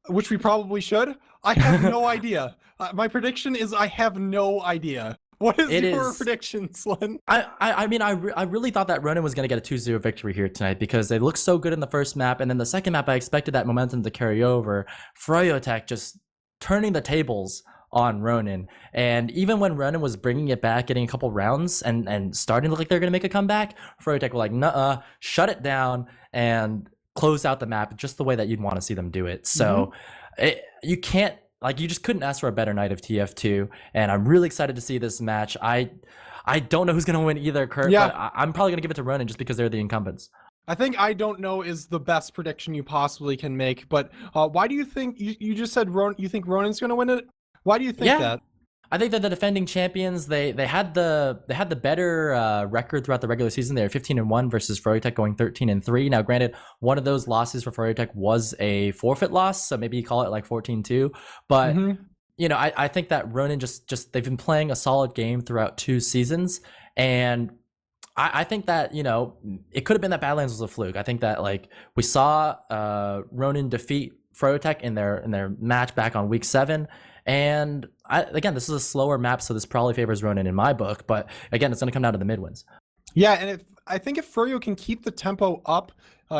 which we probably should, I have no idea. My prediction is I have no idea. What is your prediction, SLIN? I mean, I really thought that RONIN was going to get a 2-0 victory here tonight because they looked so good in the first map, and then the second map I expected that momentum to carry over. froyotech just turning the tables on RONIN, and even when RONIN was bringing it back, getting a couple rounds and starting to look like they're going to make a comeback, froyotech were like, nuh-uh, shut it down and close out the map just the way that you'd want to see them do it. So you can't, like, you just couldn't ask for a better night of TF2, and I'm really excited to see this match. I don't know who's going to win either, Kurt, but I'm probably going to give it to RONIN just because they're the incumbents. I think I don't know is the best prediction you possibly can make, but why do you think, you just said you think RONIN's going to win it? Why do you think that? I think that the defending champions, they had the better record throughout the regular season. They were 15-1 versus froyotech going 13-3. Now, granted, one of those losses for froyotech was a forfeit loss, so maybe you call it like 14-2. But you know, I think that RONIN just they've been playing a solid game throughout 2 seasons, and I think that, you know, it could have been that Badlands was a fluke. I think that, like, we saw RONIN defeat froyotech in their match back on week 7. And again, this is a slower map, so this probably favors RONIN in my book. But again, it's going to come down to the mid wins. Yeah, and I think if Froyo can keep the tempo up,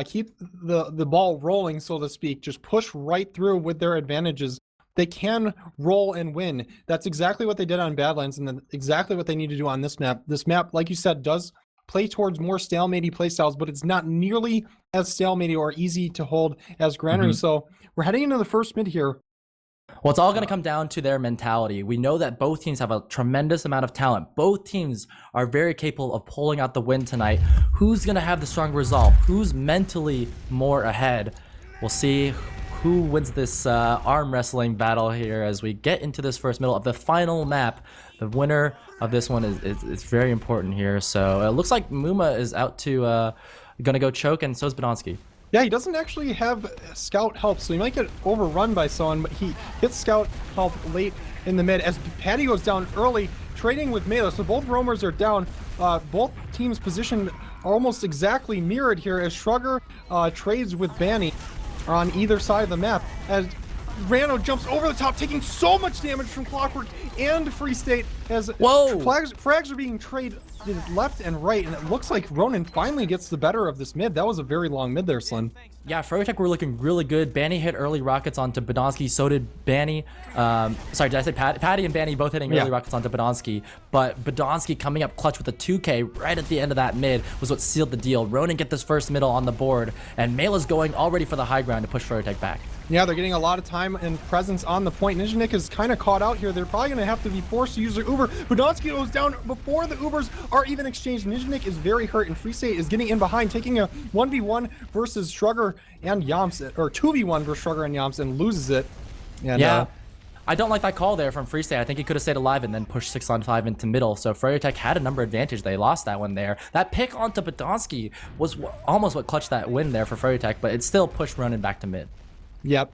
keep the ball rolling, so to speak, just push right through with their advantages, they can roll and win. That's exactly what they did on Badlands, and then exactly what they need to do on this map. This map, like you said, does play towards more stalematey playstyles, but it's not nearly as stalematey or easy to hold as Granary. So we're heading into the first mid here. Well, it's all going to come down to their mentality. We know that both teams have a tremendous amount of talent. Both teams are very capable of pulling out the win tonight. Who's going to have the stronger resolve? Who's mentally more ahead? We'll see who wins this arm wrestling battle here as we get into this first middle of the final map. The winner of this one is very important here. So it looks like Muma is out to going to go choke, and so is Badonsky. Yeah, he doesn't actually have scout help, so he might get overrun by someone, but he gets scout help late in the mid as Patty goes down early, trading with Mela. So both roamers are down. Both teams' position are almost exactly mirrored here as Shrugger trades with Banny on either side of the map. As Rando jumps over the top, taking so much damage from Clockwork and Free State as frags are being traded left and right, and it looks like RONIN finally gets the better of this mid. That was a very long mid there, SLIN. Yeah, froyotech were looking really good. Banny hit early rockets onto Badonsky, so did Banny. Sorry, did I say Patty and Banny both hitting early rockets onto Badonsky, but Badonsky coming up clutch with a 2K right at the end of that mid was what sealed the deal. RONIN get this first middle on the board, and Mela's going already for the high ground to push froyotech back. Yeah, they're getting a lot of time and presence on the point. Ninjanik is kind of caught out here. They're probably going to have to be forced to use their Uber. Badonsky goes down before the Ubers are even exchanged. Ninjanik is very hurt, and Free State is getting in behind, taking a 1v1 versus Shrugger and Yamps, or 2v1 versus Shrugger and Yamps, and loses it. And, yeah. I don't like that call there from Free State. I think he could have stayed alive and then pushed 6-on-5 into middle. So froyotech had a number advantage. They lost that one there. That pick onto Badonsky was almost what clutched that win there for froyotech, but it still pushed RONIN back to mid. Yep,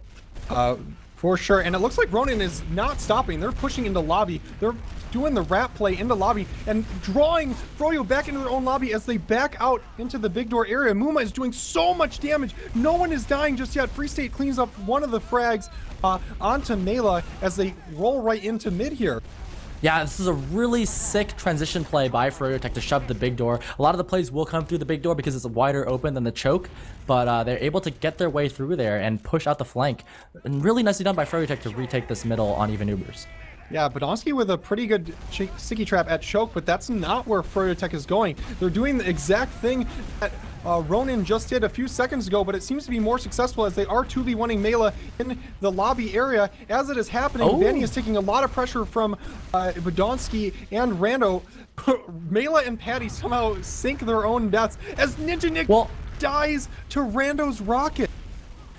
for sure. And it looks like RONIN is not stopping. They're pushing into lobby. They're doing the rat play into lobby and drawing Froyo back into their own lobby as they back out into the big door area. Muma is doing so much damage. No one is dying just yet. Free State cleans up one of the frags onto Mela as they roll right into mid here. Yeah, this is a really sick transition play by froyotech to shove the big door. A lot of the plays will come through the big door because it's wider open than the choke, but they're able to get their way through there and push out the flank. And really nicely done by froyotech to retake this middle on even Ubers. Yeah, Badonsky with a pretty good sticky trap at choke, but that's not where froyotech is going. They're doing the exact thing that RONIN just did a few seconds ago, but it seems to be more successful as they are 2v1ing Mela in the lobby area. As it is happening, Benny is taking a lot of pressure from Badonsky and Rando. Mela and Patty somehow sink their own deaths as Ninjanik dies to Rando's rocket.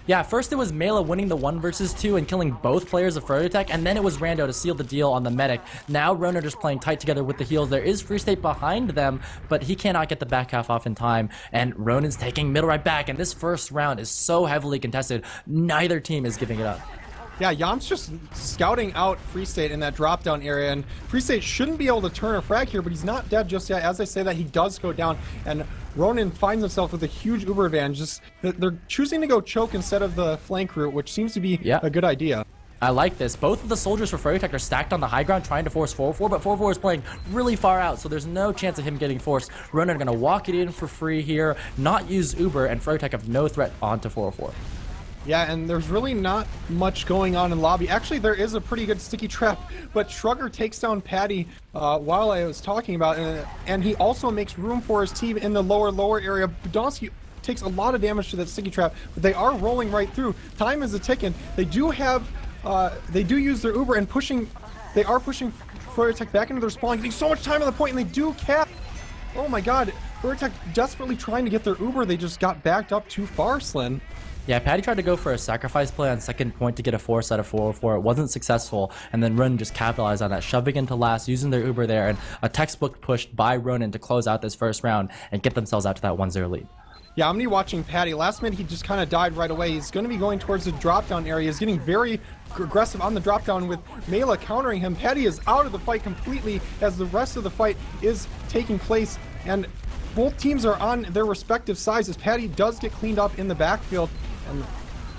Yeah, first it was Mela winning the 1 versus 2 and killing both players of froyotech, and then it was Rando to seal the deal on the medic. Now RONIN just playing tight together with the heals. There is Free State behind them, but he cannot get the back half off in time, and RONIN's taking middle right back, and this first round is so heavily contested, neither team is giving it up. Yeah, Yam's just scouting out Free State in that drop-down area, and Free State shouldn't be able to turn a frag here, but he's not dead just yet. As I say that, he does go down, and RONIN finds himself with a huge Uber advantage. Just, they're choosing to go choke instead of the flank route, which seems to be a good idea. I like this. Both of the soldiers for froyotech are stacked on the high ground trying to force 404, but 404 is playing really far out, so there's no chance of him getting forced. RONIN are going to walk it in for free here, not use Uber, and froyotech have no threat onto 404. Yeah, and there's really not much going on in lobby. Actually, there is a pretty good sticky trap, but Truktruk takes down Patty while I was talking about it, and he also makes room for his team in the lower area. Budonsky takes a lot of damage to that sticky trap, but they are rolling right through. Time is a-ticking. They do have, they do use their Uber and they are pushing froyotech back into their spawn, getting so much time on the point, and they do cap. Oh my god, froyotech desperately trying to get their Uber, they just got backed up too far, Slin. Yeah, Patty tried to go for a sacrifice play on second point to get a force out of 404. It wasn't successful, and then RONIN just capitalized on that, shoving into last, using their Uber there, and a textbook push by RONIN to close out this first round and get themselves out to that 1-0 lead. Yeah, I'm going to be watching Patty. Last minute, he just kind of died right away. He's going to be going towards the drop-down area. He's getting very aggressive on the drop-down with Mela countering him. Patty is out of the fight completely as the rest of the fight is taking place, and both teams are on their respective sides as Patty does get cleaned up in the backfield. And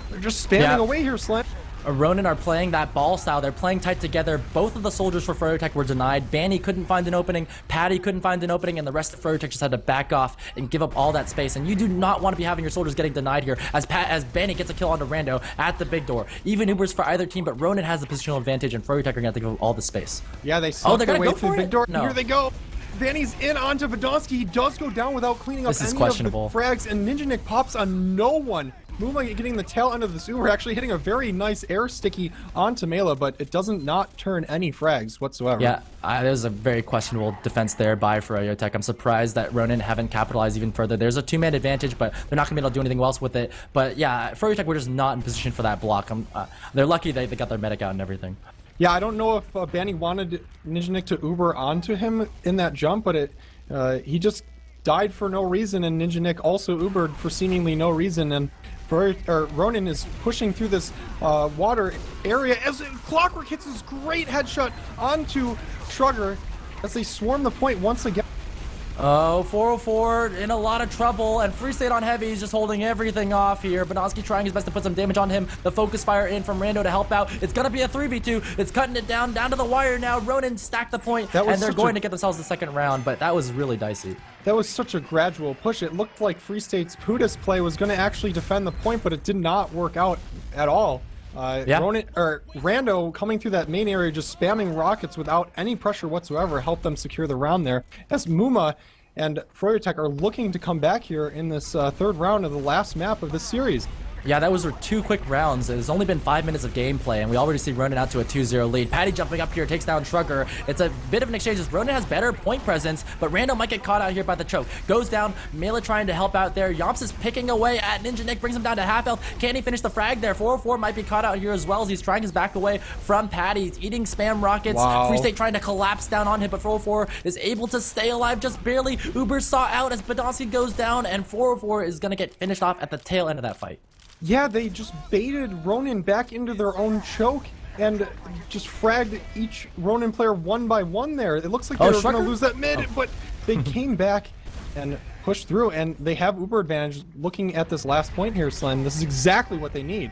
they're just spamming away here, Slin. RONIN are playing that ball style. They're playing tight together. Both of the soldiers for froyotech were denied. Banny couldn't find an opening. Patty couldn't find an opening, and the rest of froyotech just had to back off and give up all that space. And you do not want to be having your soldiers getting denied here as Banny gets a kill onto Rando at the big door. Even Ubers for either team, but RONIN has the positional advantage, and froyotech are going to have to give up all the space. Yeah, they snuck their way through the big door. No. Here they go. Banny's in onto Budonsky. He does go down without cleaning up any of the frags, and Ninja Nick pops on no one. Muma getting the tail end of this Uber, actually hitting a very nice air sticky onto Mela, but it doesn't not turn any frags whatsoever. Yeah, there's a very questionable defense there by froyotech. I'm surprised that RONIN haven't capitalized even further. There's a two-man advantage, but they're not going to be able to do anything else with it. But yeah, froyotech were just not in position for that block. They're lucky they got their medic out and everything. Yeah, I don't know if Banny wanted Ninja Nick to Uber onto him in that jump, but he just died for no reason, and Ninja Nick also Ubered for seemingly no reason, and RONIN is pushing through this water area as Clockwork hits this great headshot onto Truktruk as they swarm the point once again. Oh, 404 in a lot of trouble, and Free State on heavy is just holding everything off here. Budonsky trying his best to put some damage on him. The focus fire in from Rando to help out. It's gonna be a 3v2. It's cutting it down to the wire now. RONIN stacked the point, and they're going to get themselves the second round, but that was really dicey. That was such a gradual push. It looked like Free State's Pudas play was going to actually defend the point, but it did not work out at all. Rando coming through that main area, just spamming rockets without any pressure whatsoever, helped them secure the round there. As Muma and froyotech are looking to come back here in this third round of the last map of this series. Yeah, that was 2 quick rounds. There's only been 5 minutes of gameplay, and we already see RONIN out to a 2-0 lead. Patty jumping up here, takes down Truktruk. It's a bit of an exchange as RONIN has better point presence, but Rando might get caught out here by the choke. Goes down, Mela trying to help out there. Yomps is picking away at Ninja Nick, brings him down to half health. Can he finish the frag there? 404 might be caught out here as well as he's trying his back away from Patty. He's eating spam rockets. Wow. Free State trying to collapse down on him, but 404 is able to stay alive just barely. Uber saw out as Budonsky goes down, and 404 is going to get finished off at the tail end of that fight. Yeah, they just baited RONIN back into their own choke and just fragged each RONIN player one by one there. It looks like they were going to lose that mid, but they came back and pushed through, and they have Uber advantage. Looking at this last point here, Slin, this is exactly what they need.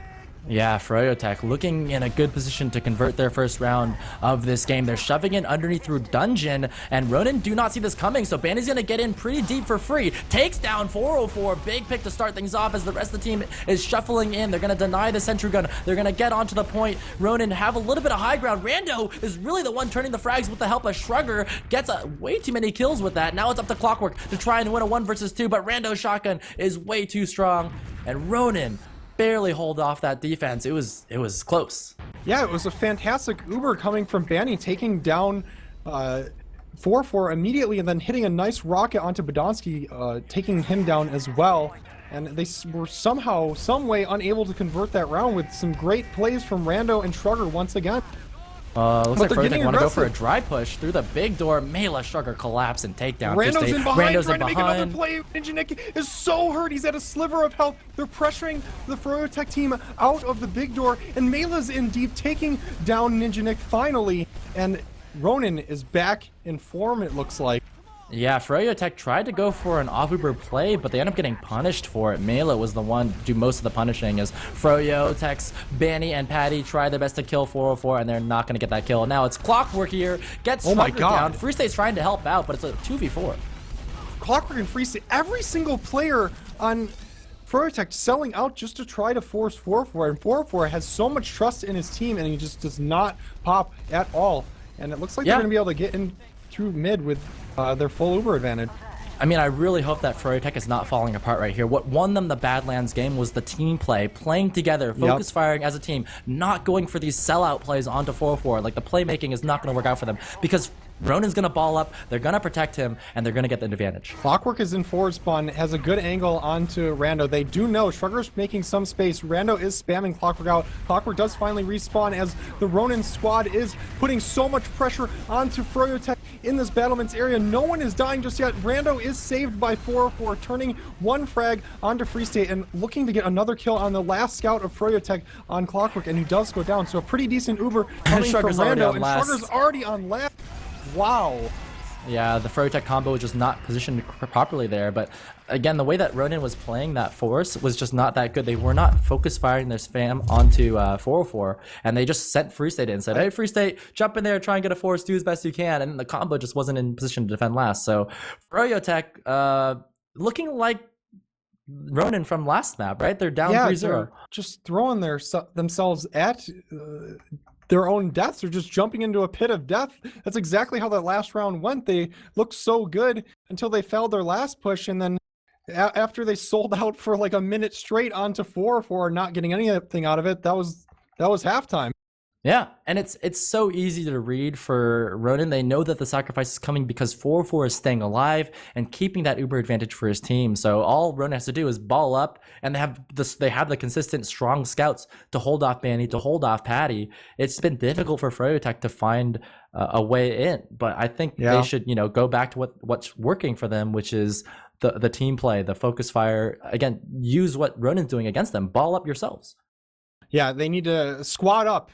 Yeah, froyotech looking in a good position to convert their first round of this game. They're shoving in underneath through dungeon, and RONIN do not see this coming, so Banny's going to get in pretty deep for free. Takes down 404. Big pick to start things off as the rest of the team is shuffling in. They're going to deny the sentry gun. They're going to get onto the point. RONIN have a little bit of high ground. Rando is really the one turning the frags with the help of Truktruk. Gets way too many kills with that. Now it's up to Clockwork to try and win a 1 versus 2, but Rando's shotgun is way too strong, and RONIN barely hold off that defense. It was close. Yeah, it was a fantastic Uber coming from Banny, taking down 4-4 immediately and then hitting a nice rocket onto Budonsky, taking him down as well. And they were somehow, some way unable to convert that round with some great plays from Rando and Truktruk once again. Looks like they're froyotech getting want to go for a aggressive. dry push through the big door. Mela, Shrugger collapse and takedown. Rando's in behind, Rando's trying in to make another behind. play. Ninja Nick is so hurt. He's at a sliver of health. They're pressuring the froyotech team out of the big door, and Mela's in deep, taking down Ninja Nick finally. And Ronin is back in form, it looks like. Yeah, froyotech tried to go for an off-Uber play, but they ended up getting punished for it. Mela was the one to do most of the punishing, as froyotech's Banny and Patty try their best to kill 404, and they're not going to get that kill. Now it's Clockwork here, gets Shrugger down. Free State's trying to help out, but it's a 2v4. Clockwork and Free State, every single player on froyotech selling out just to try to force 404, and 404 has so much trust in his team, and he just does not pop at all. And it looks like they're going to be able to get in through mid with their full Uber advantage. I mean, I really hope that froyotech is not falling apart right here. What won them the Badlands game was the team play, playing together, focus firing as a team, not going for these sellout plays onto 404. Like, the playmaking is not going to work out for them because Ronin's going to ball up, they're going to protect him, and they're going to get the advantage. Clockwork is in forward spawn, has a good angle onto Rando. They do know Shrugger's making some space. Rando is spamming Clockwork out. Clockwork does finally respawn as the Ronin squad is putting so much pressure onto froyotech in this battlements area. No one is dying just yet. Rando is saved by 404, turning one frag onto Free State and looking to get another kill on the last scout of froyotech on Clockwork, and he does go down. So a pretty decent Uber coming from Rando, and Shrugger's already on last. Wow. Yeah, the froyotech combo was just not positioned properly there, but again, the way that Ronin was playing that force was just not that good. They were not focus firing their spam onto 404, and they just sent Free State in and said, hey, Free State, jump in there, try and get a force, do as best you can, and the combo just wasn't in position to defend last. So froyotech looking like Ronin from last map, right? They're down 3-0. They're just throwing themselves at their own deaths. They're just jumping into a pit of death. That's exactly how that last round went. They looked so good until they failed their last push, and then after they sold out for like a minute straight onto 404, not getting anything out of it, that was halftime. Yeah, and it's so easy to read for Ronin. They know that the sacrifice is coming because 404 is staying alive and keeping that Uber advantage for his team. So all Ronin has to do is ball up, and they have the consistent strong scouts to hold off Banny, to hold off Patty. It's been difficult for froyotech to find a way in, but I think they should go back to what's working for them, which is the team play, the focus fire. Again, use what Ronin's doing against them. Ball up yourselves. Yeah, they need to squad up.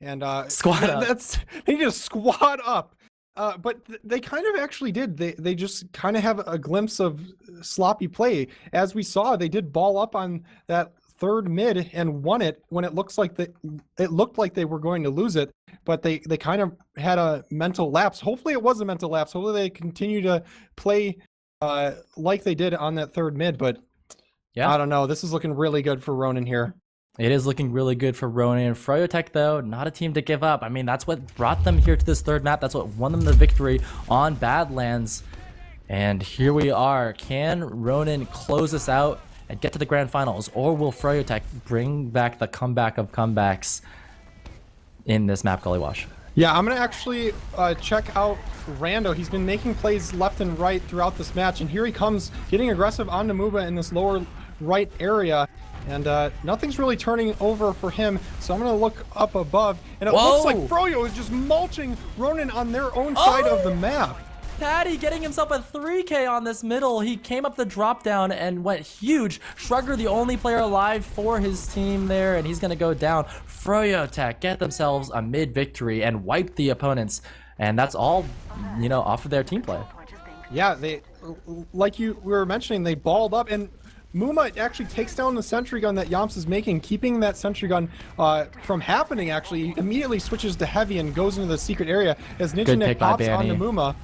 And squad up. They need to squad up. But they kind of actually did. They just kind of have a glimpse of sloppy play. As we saw, they did ball up on that third mid and won it when it looked like they were going to lose it. But they kind of had a mental lapse. Hopefully it was a mental lapse. Hopefully they continue to play like they did on that third mid. But yeah, I don't know. This is looking really good for Ronin here. It is looking really good for Ronin. And froyotech, though, not a team to give up. I mean, that's what brought them here to this third map. That's what won them the victory on Badlands. And here we are. Can Ronin close this out and get to the grand finals? Or will froyotech bring back the comeback of comebacks in this map, Gully Wash? Yeah, I'm going to actually check out Rando. He's been making plays left and right throughout this match. And here he comes, getting aggressive on Namuba in this lower right area. And nothing's really turning over for him, so I'm going to look up above, and it looks like Froyo is just mulching Ronin on their own side of the map. Patty getting himself a 3K on this middle. He came up the drop down and went huge. Shrugger, the only player alive for his team there, and he's going to go down. froyotech get themselves a mid victory and wipe the opponents, and that's all, off of their team play. Yeah, they, like we were mentioning, they balled up, and Muma actually takes down the sentry gun that Yamps is making, keeping that sentry gun from happening. Actually, he immediately switches to heavy and goes into the secret area as Ninja Nick pops onto Muma.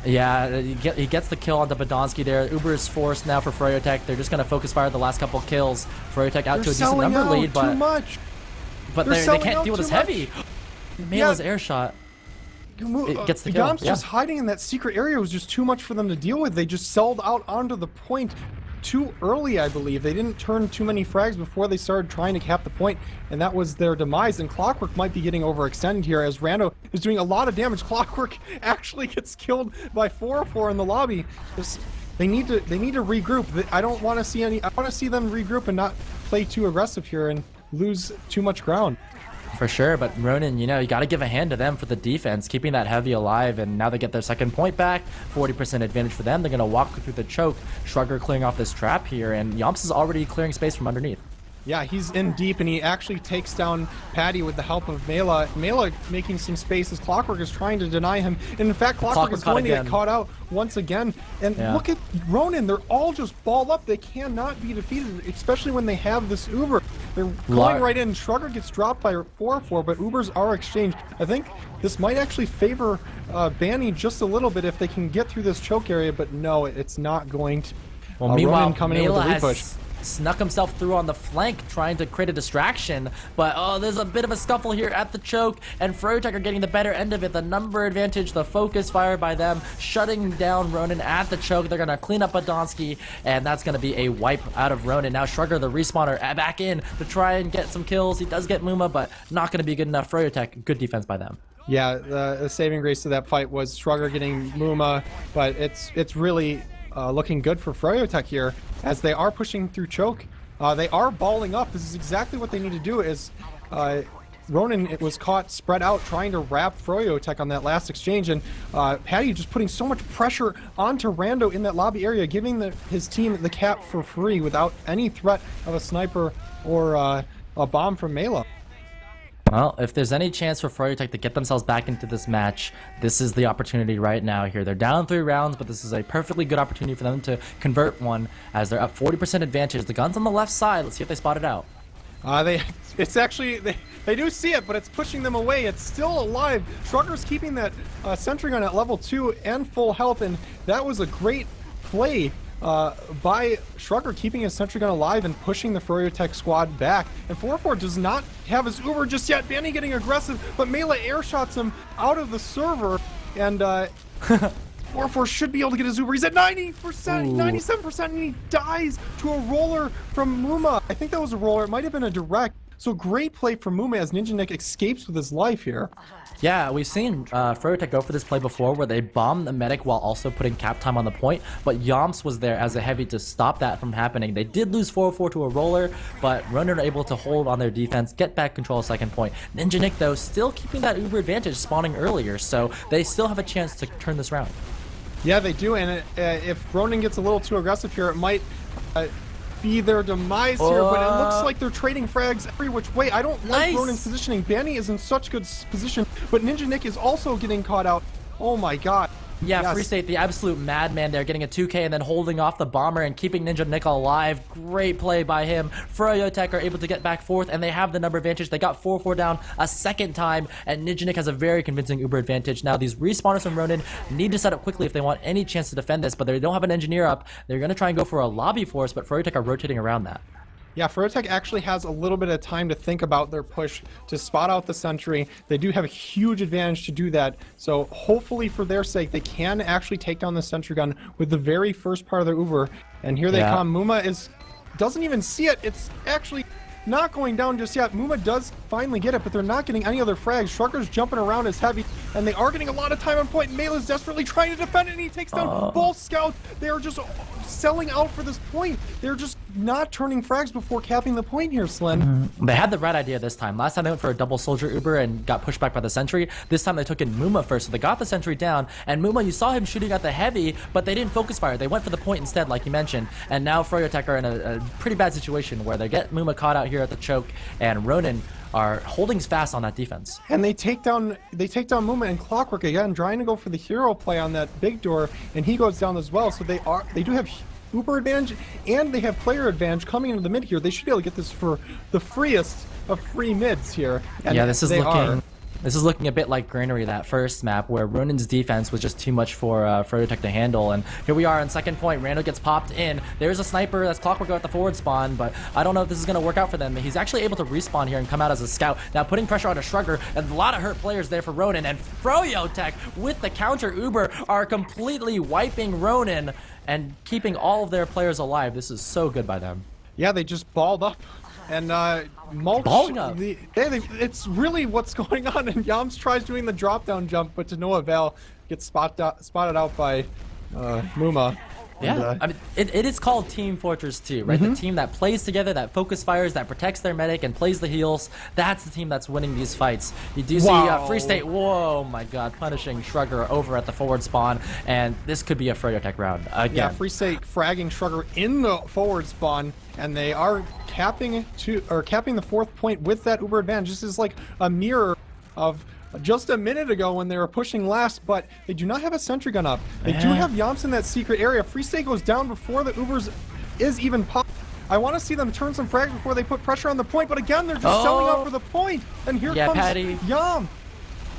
Yeah, he gets the kill onto Badonsky there. Uber is forced now for froyotech. They're just going to focus fire the last couple kills. froyotech out to a decent number lead, but they can't deal with this heavy. Mela's air shot. It gets the kill. Yamps just hiding in that secret area was just too much for them to deal with. They just sold out onto the point too early, I believe. They didn't turn too many frags before they started trying to cap the point, and that was their demise. And Clockwork might be getting overextended here as Rando is doing a lot of damage. Clockwork actually gets killed by 404 in the lobby. They need to regroup. I don't want to see I want to see them regroup and not play too aggressive here and lose too much ground. For sure, but Ronin, you know, you got to give a hand to them for the defense, keeping that heavy alive, and now they get their second point back, 40% advantage for them. They're going to walk through the choke, Truktruk clearing off this trap here, and Yomps is already clearing space from underneath. Yeah, he's in deep, and he actually takes down Patty with the help of Mela. Mela making some space as Truktruk is trying to deny him. And in fact, Truktruk is going to get caught out once again. And look at Ronin. They're all just balled up. They cannot be defeated, especially when they have this Uber. They're going right in. Truktruk gets dropped by 4-4, but Ubers are exchanged. I think this might actually favor Banny just a little bit if they can get through this choke area, but no, it's not going to. Well, meanwhile, Ronin coming in with the repush. Snuck himself through on the flank, trying to create a distraction, but there's a bit of a scuffle here at the choke, and froyotech are getting the better end of it. The number advantage, the focus fire by them, shutting down Ronin at the choke. They're gonna clean up Adonsky, and that's gonna be a wipe out of Ronin. Now Shrugger, the respawner, back in to try and get some kills. He does get Muma, but not gonna be good enough. Froyotech, good defense by them. Yeah, the saving grace to that fight was Shrugger getting Muma, but it's really looking good for froyotech here as they are pushing through choke. They are balling up. This is exactly what they need to do. Is Ronin was caught spread out trying to wrap froyotech on that last exchange, and Patty just putting so much pressure onto Rando in that lobby area, giving his team the cap for free without any threat of a sniper or a bomb from Mela. Well, if there's any chance for froyotech to get themselves back into this match, this is the opportunity right now here. They're down 3 rounds, but this is a perfectly good opportunity for them to convert one as they're up 40% advantage. The gun's on the left side. Let's see if they spot it out. It's actually, they do see it, but it's pushing them away. It's still alive. Shrugger's keeping that sentry gun at level 2 and full health, and that was a great play by Shrugger, keeping his sentry gun alive and pushing the froyotech squad back. And 4-4 does not have his Uber just yet. Banny getting aggressive, but Mela air shots him out of the server, and 4-4 should be able to get his Uber. He's at 90%, 97%, and he dies to a roller from Muma. I think that was a roller. It might have been a direct. So great play from Muma as Ninja Nick escapes with his life here. Yeah, we've seen froyotech go for this play before where they bomb the medic while also putting cap time on the point, but Yomps was there as a heavy to stop that from happening. They did lose 4-4 to a roller, but Ronin are able to hold on their defense, get back control of second point. Ninja Nick, though, still keeping that Uber advantage spawning earlier, so they still have a chance to turn this round. Yeah, they do, and if Ronin gets a little too aggressive here, it might be their demise here, but it looks like they're trading frags every which way. I don't like Ronin's positioning. Banny is in such good position, but Ninja Nick is also getting caught out. Oh my god. Yeah, yes. Free State, the absolute madman there, getting a 2K and then holding off the bomber and keeping Ninja Nick alive. Great play by him. froyotech are able to get back fourth, and they have the number advantage. They got 4-4 down a second time, and Ninja Nick has a very convincing Uber advantage. Now, these respawners from Ronin need to set up quickly if they want any chance to defend this, but they don't have an engineer up. They're going to try and go for a lobby force, but froyotech are rotating around that. Yeah, froyotech actually has a little bit of time to think about their push to spot out the sentry. They do have a huge advantage to do that, so hopefully for their sake, they can actually take down the sentry gun with the very first part of their Uber. And here they come. Muma doesn't even see it. It's actually not going down just yet. Muma does finally get it, but they're not getting any other frags. Shrugger's jumping around as heavy, and they are getting a lot of time on point. Mela's desperately trying to defend it, and he takes down both scouts. They are just selling out for this point. They're just not turning frags before capping the point here, Slin. They had the right idea this time. Last time they went for a double soldier Uber and got pushed back by the sentry. This time they took in Muma first, so they got the sentry down, and Muma, you saw him shooting at the heavy, but they didn't focus fire. They went for the point instead, like you mentioned, and now froyotech are in a pretty bad situation where they get Muma caught out here at the choke, and Ronin are holding fast on that defense. And they take down Muma and Truktruk again, trying to go for the hero play on that big door, and he goes down as well. So they do have Uber advantage, and they have player advantage coming into the mid here. They should be able to get this for the freest of free mids here. And yeah, this is looking a bit like Granary, that first map, where Ronin's defense was just too much for froyotech to handle. And here we are on second point. Randall gets popped in. There's a sniper. That's Truktruk at the forward spawn, but I don't know if this is going to work out for them. He's actually able to respawn here and come out as a scout. Now putting pressure on a Shrugger, and a lot of hurt players there for Ronin. And froyotech, with the counter Uber, are completely wiping Ronin and keeping all of their players alive. This is so good by them. Yeah, they just balled up. And mulch, it's really what's going on. And Yomps tries doing the drop down jump, but to no avail. Gets spotted out by Muma. Yeah, I mean, it is called Team Fortress 2, right? The team that plays together, that focus fires, that protects their medic and plays the heals. That's the team that's winning these fights. You do see Free State, whoa, my god, punishing Shrugger over at the forward spawn, and this could be a froyotech round again. Yeah, Free State fragging Shrugger in the forward spawn, and they are capping the fourth point with that Uber advantage. This is like a mirror of just a minute ago when they were pushing last, but they do not have a sentry gun up. They do have Yamps in that secret area. Free State goes down before the Ubers is even popped. I want to see them turn some frags before they put pressure on the point, but again, they're just selling up for the point. And here comes Patty. Yam.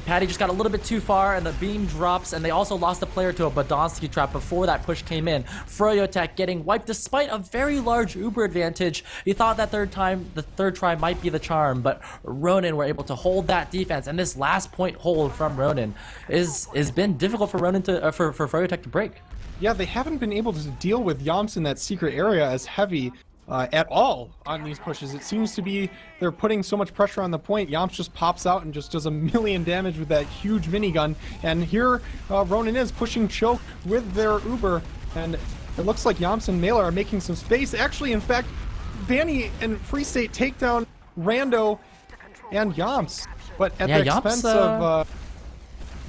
Patty just got a little bit too far, and the beam drops, and they also lost a player to a Badonsky trap before that push came in. froyotech getting wiped despite a very large Uber advantage. You thought that the third try might be the charm, but RONIN were able to hold that defense, and this last point hold from RONIN is been difficult for RONIN to for froyotech to break. Yeah, they haven't been able to deal with Yamps in that secret area as heavy at all on these pushes. It seems to be they're putting so much pressure on the point. Yamps just pops out and just does a million damage with that huge minigun. And here RONIN is pushing choke with their Uber, and it looks like Yamps and Marblr are making some space. Actually, in fact, Vanny and Free State take down Rando and Yamps, but at the expense of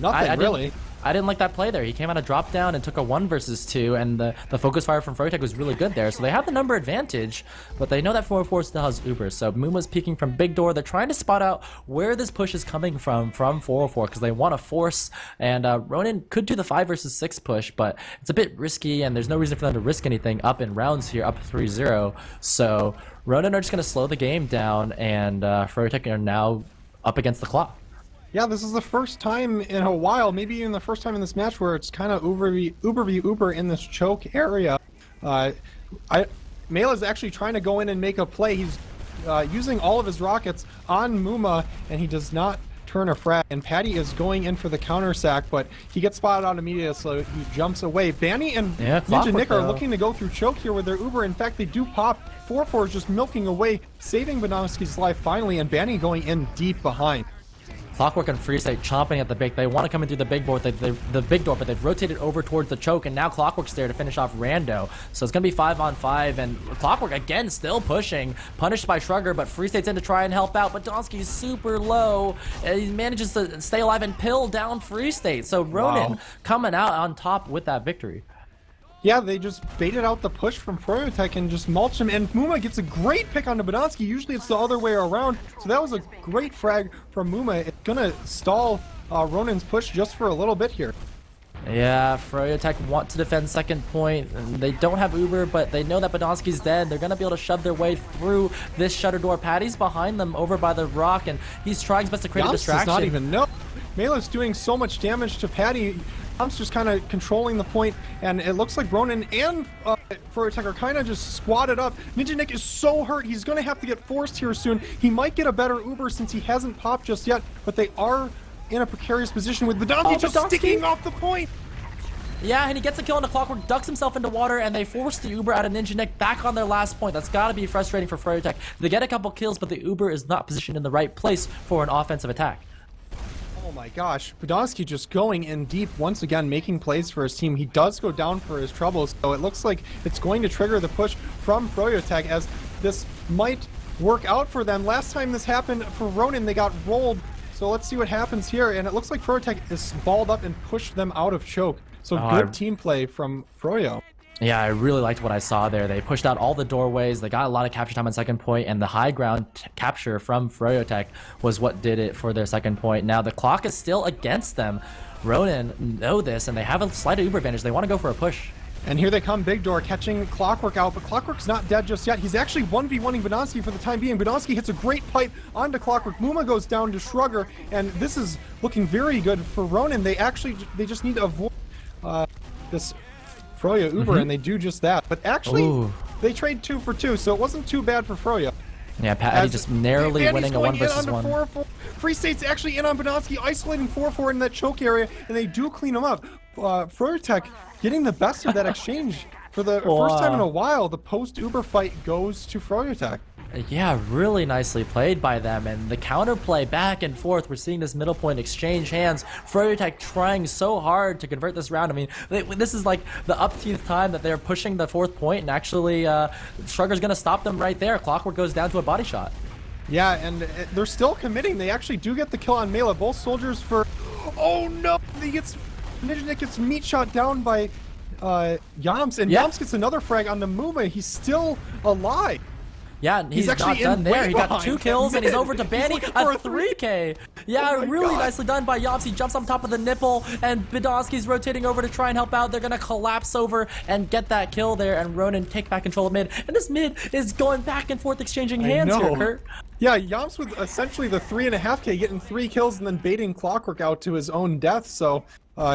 nothing really. I didn't like that play there. He came out of drop down and took a 1 versus 2, and the focus fire from froyotech was really good there. So they have the number advantage, but they know that 4-4 still has Uber. So Muma's peeking from big door. They're trying to spot out where this push is coming from 4-4 because they want to force, and RONIN could do the 5 versus 6 push, but it's a bit risky, and there's no reason for them to risk anything up in rounds here, up 3-0. So RONIN are just going to slow the game down, and froyotech are now up against the clock. Yeah, this is the first time in a while, maybe even the first time in this match where it's kind of Uber v Uber in this choke area. Marblr is actually trying to go in and make a play. He's using all of his rockets on Muma, and he does not turn a frag. And Patty is going in for the counter sack, but he gets spotted out immediately, so he jumps away. Banny and Ninja Nick are looking to go through choke here with their Uber. In fact, they do pop. 4-4 is just milking away, saving Badonsky's life finally, and Banny going in deep behind. Clockwork and Free State chomping at the big. They want to come in through the big door, the big door, but they've rotated over towards the choke, and now Clockwork's there to finish off Rando. So it's gonna be 5-on-5, and Clockwork again still pushing, punished by Shrugger, but Free State's in to try and help out. But Badonsky's super low, and he manages to stay alive and pill down Free State. So RONIN coming out on top with that victory. Yeah, they just baited out the push from froyotech and just mulched him, and Muma gets a great pick onto Badonsky. Usually it's the other way around, so that was a great frag from Muma. It's gonna stall RONIN's push just for a little bit here. Yeah, froyotech want to defend second point. They don't have Uber, but they know that Badonsky's dead. They're gonna be able to shove their way through this shutter door. Patty's behind them over by the rock, and he's trying his best to create a distraction. Does not even know. Marblr's doing so much damage to Patty. Yamps just kind of controlling the point, and it looks like RONIN and froyotech are kind of just squatted up. Ninja Nick is so hurt, he's going to have to get forced here soon. He might get a better Uber since he hasn't popped just yet, but they are in a precarious position with Badonsky just sticking off the point. Yeah, and he gets a kill on the Clockwork, ducks himself into water, and they force the Uber out of Ninja Nick back on their last point. That's got to be frustrating for froyotech. They get a couple kills, but the Uber is not positioned in the right place for an offensive attack. Oh my gosh, Badonsky just going in deep once again, making plays for his team. He does go down for his troubles, so it looks like it's going to trigger the push from froyotech, as this might work out for them. Last time this happened for RONIN, they got rolled, so let's see what happens here. And it looks like froyotech is balled up and pushed them out of choke. So good team play from Froyo. Yeah, I really liked what I saw there. They pushed out all the doorways. They got a lot of capture time on second point, and the high ground capture from froyotech was what did it for their second point. Now the clock is still against them. RONIN know this, and they have a slight Uber advantage. They want to go for a push. And here they come, big door, catching Clockwork out, but Clockwork's not dead just yet. He's actually 1v1ing Badonsky for the time being. Badonsky hits a great pipe onto Clockwork. Muma goes down to Shrugger, and this is looking very good for RONIN. They just need to avoid this Froyo Uber, and they do just that. But actually, they trade 2 for 2, so it wasn't too bad for Froyo. Yeah, Patty just narrowly winning a 1 versus 1. 4-4. Free State's actually in on Badonsky, isolating 4-4 in that choke area, and they do clean him up. froyotech getting the best of that exchange. For the first time in a while, the post-Uber fight goes to froyotech. Yeah, really nicely played by them, and the counterplay back and forth. We're seeing this middle point exchange hands. froyotech trying so hard to convert this round. I mean, this is like the upteenth time that they're pushing the 4th point, and actually, Strugger's gonna stop them right there. Clockwork goes down to a body shot. Yeah, and they're still committing. They actually do get the kill on Mela. Both soldiers for... Oh no! Ninja gets meat shot down by Yams, and Yams gets another frag on the Muma. He's still alive. Yeah, he's not done there. He got 2 kills, and he's over to Banny, a 3K. Yeah, really nicely done by Yops. He jumps on top of the nipple, and Bidonski's rotating over to try and help out. They're going to collapse over and get that kill there, and Ronin take back control of mid. And this mid is going back and forth exchanging hands here, Kurt. Yeah, Yams with essentially the 3.5K, getting 3 kills and then baiting Clockwork out to his own death. So,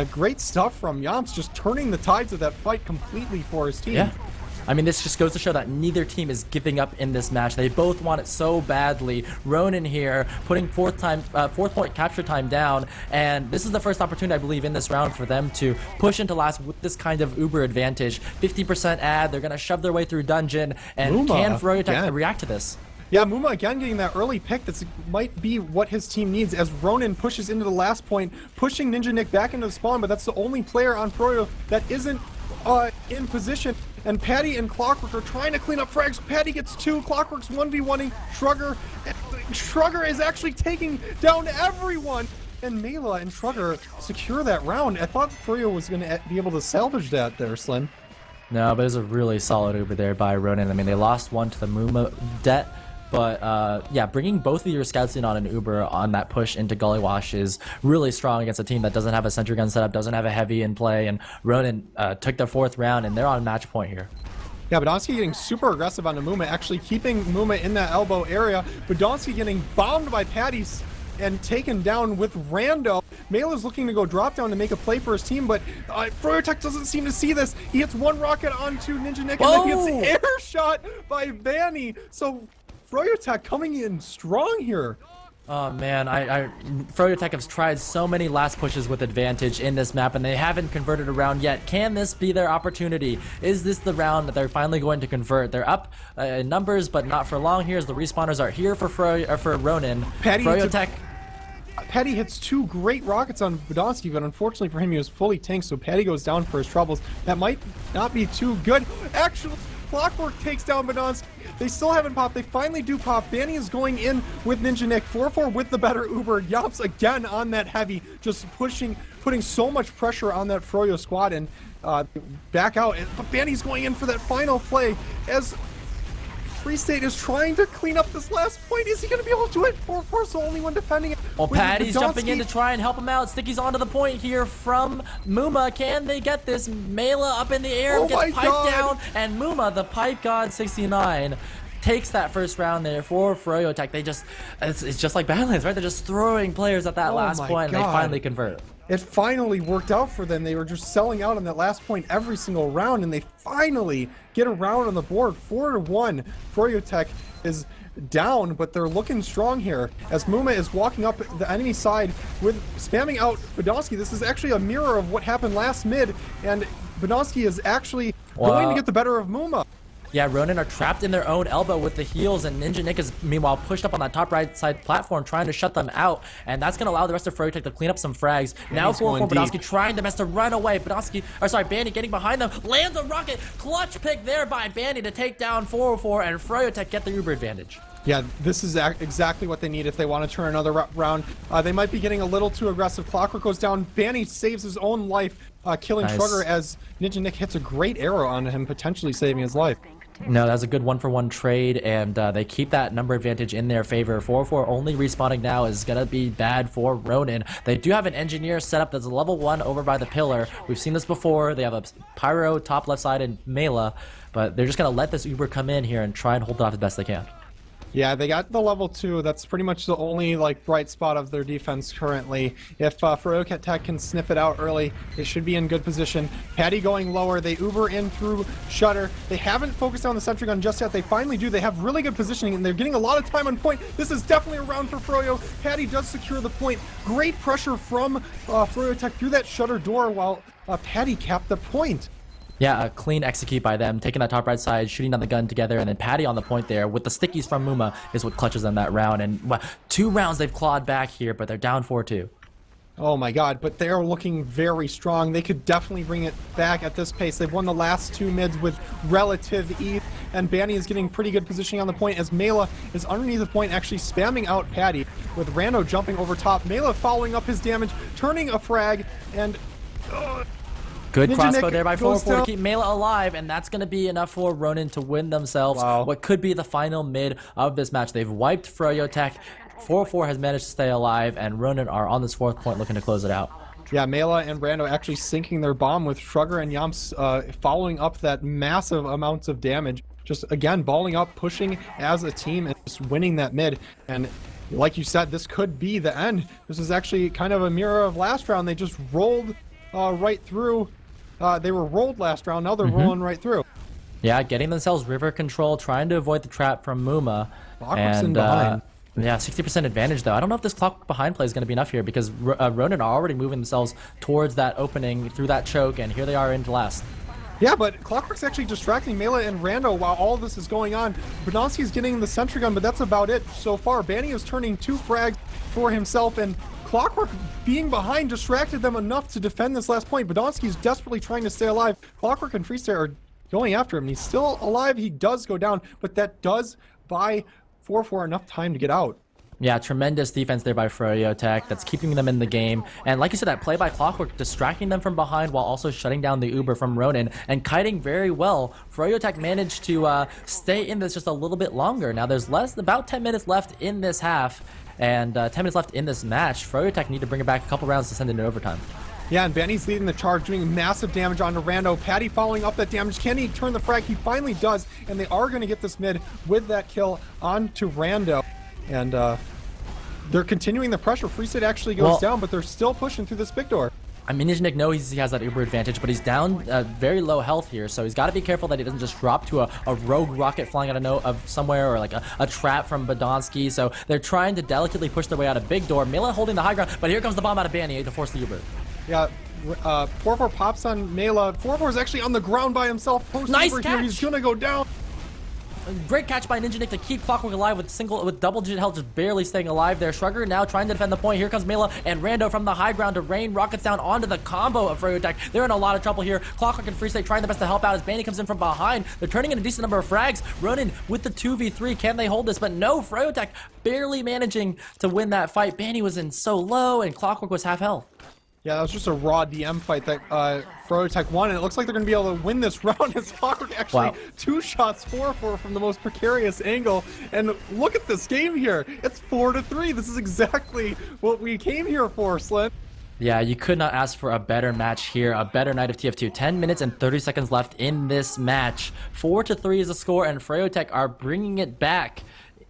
great stuff from Yams, just turning the tides of that fight completely for his team. Yeah. I mean, this just goes to show that neither team is giving up in this match. They both want it so badly. Ronin here putting 4th point capture time down, and this is the first opportunity, I believe, in this round for them to push into last with this kind of uber advantage. 50% ad, they're gonna shove their way through dungeon, and can froyotech react to this? Yeah, Muma again getting that early pick. That might be what his team needs as Ronin pushes into the last point, pushing Ninja Nick back into the spawn, but that's the only player on Froyo that isn't in position. And Patty and Clockwork are trying to clean up frags. Patty gets 2, Clockwork's 1v1ing Shrugger. Shrugger is actually taking down everyone. And Mela and Shrugger secure that round. I thought Froyo was going to be able to salvage that there, Slin. No, but it was a really solid Uber there by Ronin. I mean, they lost one to the Muma debt. But yeah, bringing both of your scouts in on an Uber on that push into Gullywash is really strong against a team that doesn't have a sentry gun setup, doesn't have a heavy in play, and Ronin took their 4th round, and they're on match point here. Yeah, Badonsky getting super aggressive on the Muma, actually keeping Muma in that elbow area. Badonsky getting bombed by Patties and taken down with Rando. Mela's looking to go drop down to make a play for his team, but froyotech doesn't seem to see this. He hits 1 rocket onto Ninja Nick, and then he gets air shot by Banny. So froyotech coming in strong here. Oh man, froyotech has tried so many last pushes with advantage in this map, and they haven't converted a round yet. Can this be their opportunity? Is this the round that they're finally going to convert? They're up in numbers, but not for long here, as the respawners are here for Ronin. froyotech. Patty hits 2 great rockets on Badonsky, but unfortunately for him, he was fully tanked, so Patty goes down for his troubles. That might not be too good. Actually, Clockwork takes down Badonsky. They still haven't popped. They finally do pop. Banny is going in with Ninja Nick. 4-4 with the better Uber. Yops again on that heavy, just putting so much pressure on that Froyo squad, and back out. But Banny's going in for that final play as Free State is trying to clean up this last point. Is he going to be able to do it? 4-4's the only one defending it. Well, Patty's jumping in to try and help him out. Sticky's onto the point here from Muma. Can they get this? Mela up in the air, gets piped down, and Muma, the pipe god 69, takes that first round there for froyotech. They just, it's just like Badlands, right? They're just throwing players at that last point, and they finally convert. It finally worked out for them. They were just selling out on that last point every single round, and they finally get a round on the board. 4-1. froyotech is down, but they're looking strong here as Muma is walking up the enemy side with spamming out Badonsky. This is actually a mirror of what happened last mid, and Badonsky is actually going to get the better of Muma. Yeah, Ronin are trapped in their own elbow with the heals, and Ninja Nick is meanwhile pushed up on that top right side platform trying to shut them out, and that's going to allow the rest of froyotech to clean up some frags. Now 4-4 Badonsky trying the best to run away. Banny getting behind them, lands a rocket, clutch pick there by Banny to take down 4-4, and froyotech get the Uber advantage. Yeah, this is exactly what they need if they want to turn another round. They might be getting a little too aggressive. Clockwork goes down. Banny saves his own life, killing Shrugger as Ninja Nick hits a great arrow on him, potentially saving his life. No, that's a good 1-for-1 trade, and they keep that number advantage in their favor. 4-4 only respawning now is going to be bad for Ronin. They do have an engineer set up that's a level 1 over by the pillar. We've seen this before. They have a pyro top left side and Mela, but they're just going to let this Uber come in here and try and hold it off as best they can. Yeah, they got the level 2. That's pretty much the only bright spot of their defense currently. If froyotech can sniff it out early, they should be in good position. Patty going lower. They Uber in through Shutter. They haven't focused on the sentry gun just yet. They finally do. They have really good positioning, and they're getting a lot of time on point. This is definitely a round for Froyo. Patty does secure the point. Great pressure from froyotech through that Shutter door while Patty capped the point. Yeah, a clean execute by them, taking that top right side, shooting down the gun together, and then Patty on the point there with the stickies from Muma is what clutches them that round. And 2 rounds they've clawed back here, but they're down 4-2. Oh my god, but they're looking very strong. They could definitely bring it back at this pace. They've won the last 2 mids with relative ease, and Banny is getting pretty good positioning on the point as Mela is underneath the point, actually spamming out Patty, with Rando jumping over top. Mela following up his damage, turning a frag, and... Good Ninja crossbow Nick there by goes 4-4 to down. keep Mela alive, and that's going to be enough for Ronin to win themselves Wow. what could be the final mid of this match. They've wiped froyotech. 4-4 has managed to stay alive, and Ronin are on this 4th point looking to close it out. Yeah, Mela and Rando actually sinking their bomb with Shrugger and Yamps following up that massive amounts of damage. Just, again, balling up, pushing as a team, and just winning that mid. And like you said, this could be the end. This is actually kind of a mirror of last round. They just rolled right through. They were rolled last round, now they're rolling right through. Yeah, getting themselves river control, trying to avoid the trap from Muma. Clockwork's in behind. Yeah, 60% advantage though. I don't know if this clock behind play is going to be enough here because Ronin are already moving themselves towards that opening through that choke, and here they are into last. Yeah, but Clockwork's actually distracting Mela and Rando while all this is going on. Badonsky's getting the sentry gun, but that's about it so far. Banny is turning 2 frags for himself, and Clockwork being behind distracted them enough to defend this last point. Badonsky's desperately trying to stay alive. Clockwork and Freestyle are going after him. He's still alive. He does go down, but that does buy 4-4 enough time to get out. Yeah, tremendous defense there by froyotech. That's keeping them in the game. And like you said, that play by Clockwork, distracting them from behind while also shutting down the Uber from Ronin and kiting very well. froyotech managed to stay in this just a little bit longer. Now there's about 10 minutes left in this half and 10 minutes left in this match. froyotech need to bring it back a couple rounds to send it into overtime. Yeah, and Banny's leading the charge, doing massive damage onto Rando. Patty following up that damage. Can he turn the frag? He finally does, and they are going to get this mid with that kill onto Rando. And they're continuing the pressure. Freestate actually goes down, but they're still pushing through this big door. I mean, Ninja Nick knows he has that Uber advantage, but he's down very low health here, so he's got to be careful that he doesn't just drop to a rogue rocket flying out of somewhere, or like a trap from Badonsky. So they're trying to delicately push their way out of big door. Mela holding the high ground, but here comes the bomb out of Banny to force the Uber. Yeah, 4-4 pops on Mela. 4-4 is actually on the ground by himself. Nice Here. catch! He's gonna go down. Great catch by Ninja Nick to keep Clockwork alive with double-digit health, just barely staying alive there. Shrugger now trying to defend the point. Here comes Mela and Rando from the high ground to rain rockets down onto the combo of froyotech. They're in a lot of trouble here. Clockwork and Freestate trying their best to help out as Banny comes in from behind. They're turning in a decent number of frags. Ronin with the 2v3. Can they hold this? But no, froyotech barely managing to win that fight. Banny was in so low and Clockwork was half health. Yeah, that was just a raw DM fight that froyotech won, and it looks like they're going to be able to win this round as Clockwork actually 2 shots 4-4 from the most precarious angle. And look at this game here. It's 4-3. This is exactly what we came here for, Slin. Yeah, you could not ask for a better match here, a better night of TF2. 10 minutes and 30 seconds left in this match. 4-3 is the score, and froyotech are bringing it back.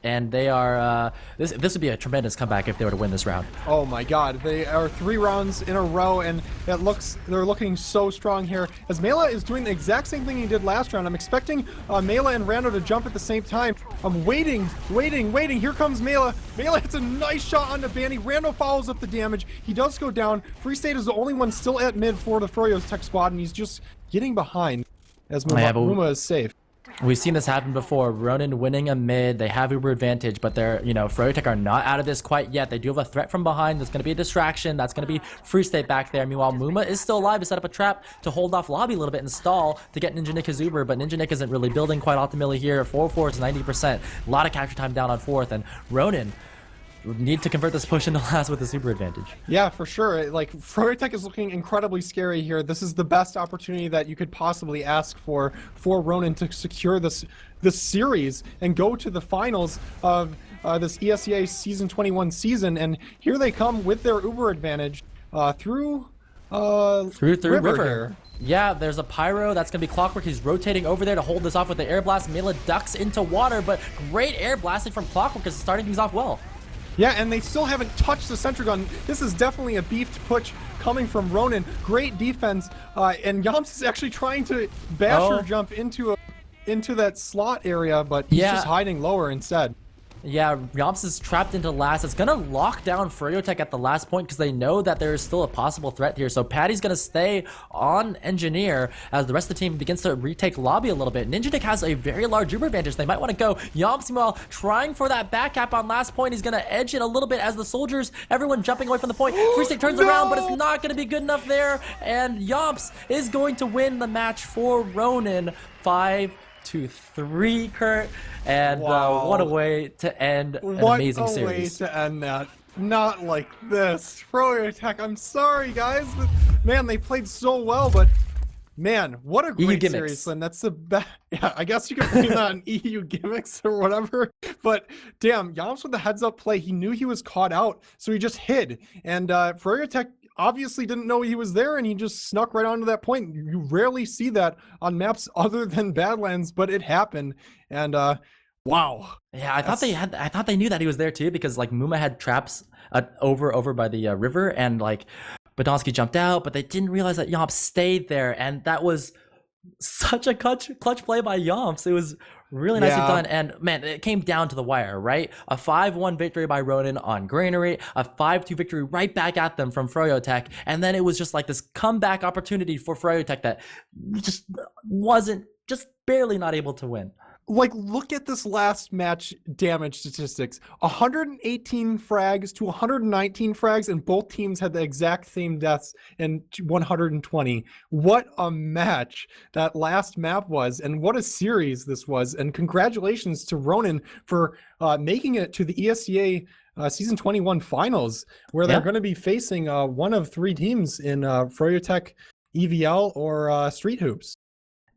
And they are, this would be a tremendous comeback if they were to win this round. Oh my god, they are 3 rounds in a row, and they're looking so strong here. As Mela is doing the exact same thing he did last round. I'm expecting Mela and Rando to jump at the same time. I'm waiting. Here comes Mela. Mela hits a nice shot onto Banny. Rando follows up the damage. He does go down. Freestate is the only one still at mid for the froyotech squad, and he's just getting behind as Muma is safe. We've seen this happen before. Ronin winning a mid. They have Uber advantage, but they're, froyotech are not out of this quite yet. They do have a threat from behind. There's going to be a distraction. That's going to be Freestate back there. Meanwhile, Muma is still alive to set up a trap to hold off Lobby a little bit and stall to get Ninja Nick his Uber, but Ninja Nick isn't really building quite optimally here. 4-4 is 90%. A lot of capture time down on 4th, and Ronin need to convert this push into last with the super advantage. Yeah, for sure. Like, froyotech is looking incredibly scary here. This is the best opportunity that you could possibly ask for Ronin to secure this series and go to the finals of this ESEA Season 21 season. And here they come with their Uber advantage through River here. Yeah, there's a pyro. That's going to be Clockwork. He's rotating over there to hold this off with the air blast. Mela ducks into water, but great air blasting from Clockwork is starting things off well. Yeah, and they still haven't touched the sentry gun. This is definitely a beefed push coming from Ronin. Great defense, and Yams is actually trying to basher jump into that slot area, but he's just hiding lower instead. Yeah, Yomps is trapped into last. It's gonna lock down froyotech at the last point because they know that there is still a possible threat here. So Patty's gonna stay on Engineer as the rest of the team begins to retake lobby a little bit. Ninjanic has a very large Uber advantage. They might want to go. Yomps, meanwhile, trying for that back cap on last point. He's gonna edge it a little bit as the soldiers, everyone jumping away from the point. Freestick turns around, but it's not gonna be good enough there. And Yomps is going to win the match for Ronin 5-3, Kurt. And Wow. what a way to end an amazing series. What a way to end that. Not like this. froyotech, I'm sorry, guys. But, man, they played so well, but... Man, what a great series, and that's the best. Yeah, I guess you could blame that on EU gimmicks or whatever. But damn, Yomps with the heads-up play, he knew he was caught out, so he just hid. And froyotech obviously didn't know he was there, and he just snuck right onto that point. You rarely see that on maps other than Badlands, but it happened. And wow. Yeah, I thought they knew that he was there too, because like Muma had traps over by the river, and like Badonsky jumped out, but they didn't realize that Yomps stayed there, and that was such a clutch play by Yomps. It was really nicely done, and man, it came down to the wire, right? A 5-1 victory by Ronin on Granary, a 5-2 victory right back at them from froyotech, and then it was just like this comeback opportunity for froyotech that just wasn't, just barely not able to win. Like, look at this last match damage statistics. 118 frags to 119 frags, and both teams had the exact same deaths in 120. What a match that last map was, and what a series this was. And congratulations to Ronin for making it to the ESEA Season 21 Finals, where they're going to be facing one of three teams in froyotech, EVL, or Street Hoops.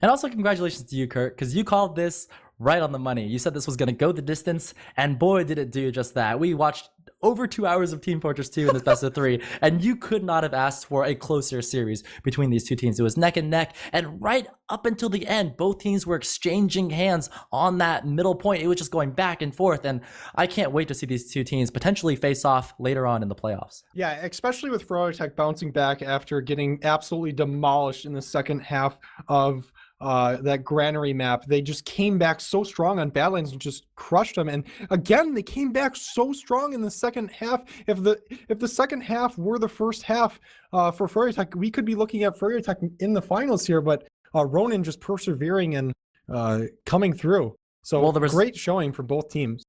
And also congratulations to you, Kurt, because you called this right on the money. You said this was going to go the distance, and boy, did it do just that. We watched over 2 hours of Team Fortress 2 in this best of 3, and you could not have asked for a closer series between these two teams. It was neck and neck, and right up until the end, both teams were exchanging hands on that middle point. It was just going back and forth, and I can't wait to see these two teams potentially face off later on in the playoffs. Yeah, especially with froyotech bouncing back after getting absolutely demolished in the second half of that Granary map. They just came back so strong on Badlands and just crushed them. And again, they came back so strong in the second half. If the second half were the first half for froyotech, we could be looking at froyotech in the finals here, but Ronin just persevering and coming through. So well, great showing for both teams.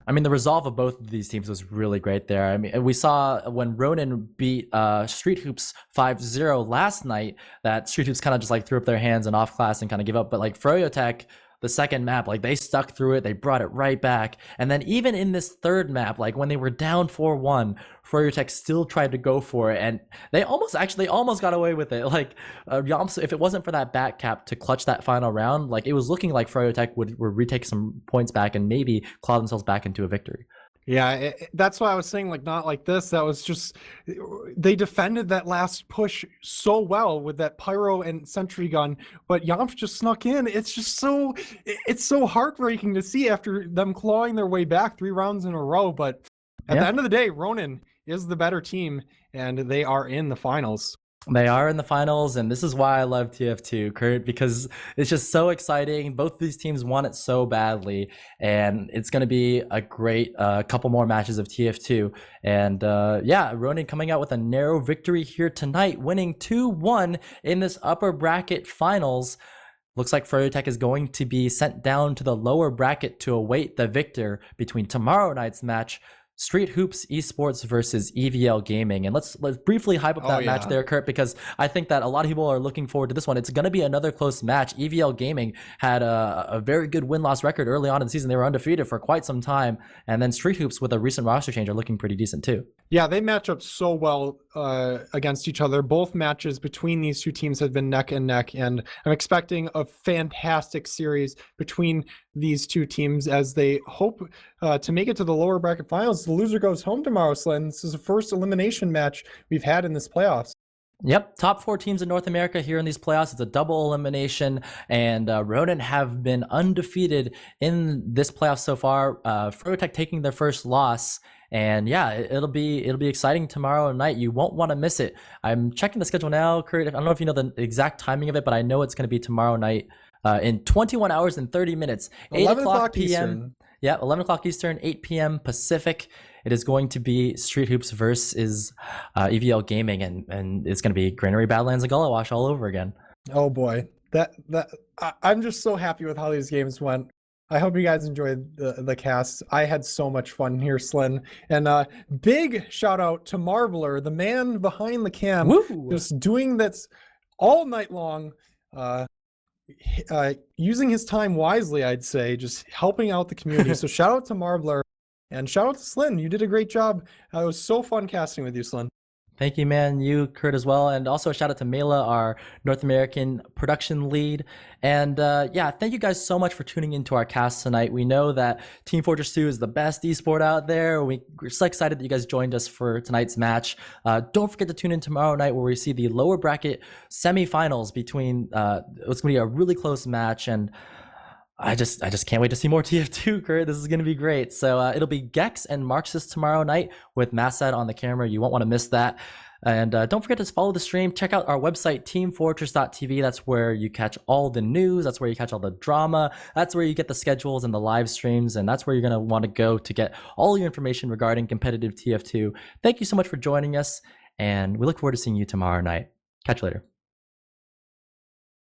I mean, the resolve of both of these teams was really great there. I mean, we saw when Ronin beat Street Hoops 5-0 last night, that Street Hoops kind of just like threw up their hands and off class and kind of give up. But like froyotech, the second map, like they stuck through it, they brought it right back. And then even in this third map, like when they were down 4-1, froyotech still tried to go for it, and they almost got away with it. Like Yomps, if it wasn't for that back cap to clutch that final round, like it was looking like froyotech would retake some points back and maybe claw themselves back into a victory. Yeah, that's why I was saying, like, not like this. That was just, they defended that last push so well with that pyro and sentry gun, but Yomps just snuck in. It's just so, it's so heartbreaking to see after them clawing their way back 3 rounds in a row. But at the end of the day, Ronin is the better team, and they are in the finals. They are in the finals, and this is why I love TF2, Kurt, because it's just so exciting. Both of these teams want it so badly, and it's going to be a great couple more matches of TF2. And yeah, Ronin coming out with a narrow victory here tonight, winning 2-1 in this upper bracket finals. Looks like froyotech is going to be sent down to the lower bracket to await the victor between tomorrow night's match, Street Hoops Esports versus EVL Gaming. And let's briefly hype up that match there, Kurt, because I think that a lot of people are looking forward to this one. It's going to be another close match. EVL Gaming had a very good win-loss record early on in the season. They were undefeated for quite some time. And then Street Hoops, with a recent roster change, are looking pretty decent too. Yeah, they match up so well against each other. Both matches between these two teams have been neck and neck, and I'm expecting a fantastic series between these two teams as they hope to make it to the lower bracket finals. The loser goes home tomorrow, SLIN. This is the first elimination match we've had in this playoffs. Yep, top 4 teams in North America here in these playoffs. It's a double elimination, and Ronin have been undefeated in this playoff so far. froyotech taking their first loss. And yeah, it'll be exciting tomorrow night. You won't want to miss it. I'm checking the schedule now, Kurt. I don't know if you know the exact timing of it, but I know it's going to be tomorrow night in 21 hours and 30 minutes. 8 o'clock p.m. Yeah, 11 o'clock Eastern, 8 p.m. Pacific. It is going to be Street Hoops versus EVL Gaming, and it's going to be Granary Badlands and Gullah Wash all over again. Oh boy, I'm just so happy with how these games went. I hope you guys enjoyed the cast. I had so much fun here, Slin. And big shout out to Marblr, the man behind the cam, Woo! just doing this all night long, using his time wisely, I'd say, just helping out the community. So shout out to Marblr and shout out to Slin. You did a great job. It was so fun casting with you, Slin. Thank you, man. You, Kurt, as well. And also a shout out to Mela, our North American production lead. And yeah, thank you guys so much for tuning into our cast tonight. We know that Team Fortress 2 is the best esport out there. We're so excited that you guys joined us for tonight's match. Don't forget to tune in tomorrow night where we see the lower bracket semifinals between, it's going to be a really close match. And I just can't wait to see more TF2, Kurt. This is going to be great. So it'll be Gex and Marxist tomorrow night with Massad on the camera. You won't want to miss that. And don't forget to follow the stream. Check out our website, teamfortress.tv. That's where you catch all the news. That's where you catch all the drama. That's where you get the schedules and the live streams. And that's where you're going to want to go to get all your information regarding competitive TF2. Thank you so much for joining us. And we look forward to seeing you tomorrow night. Catch you later.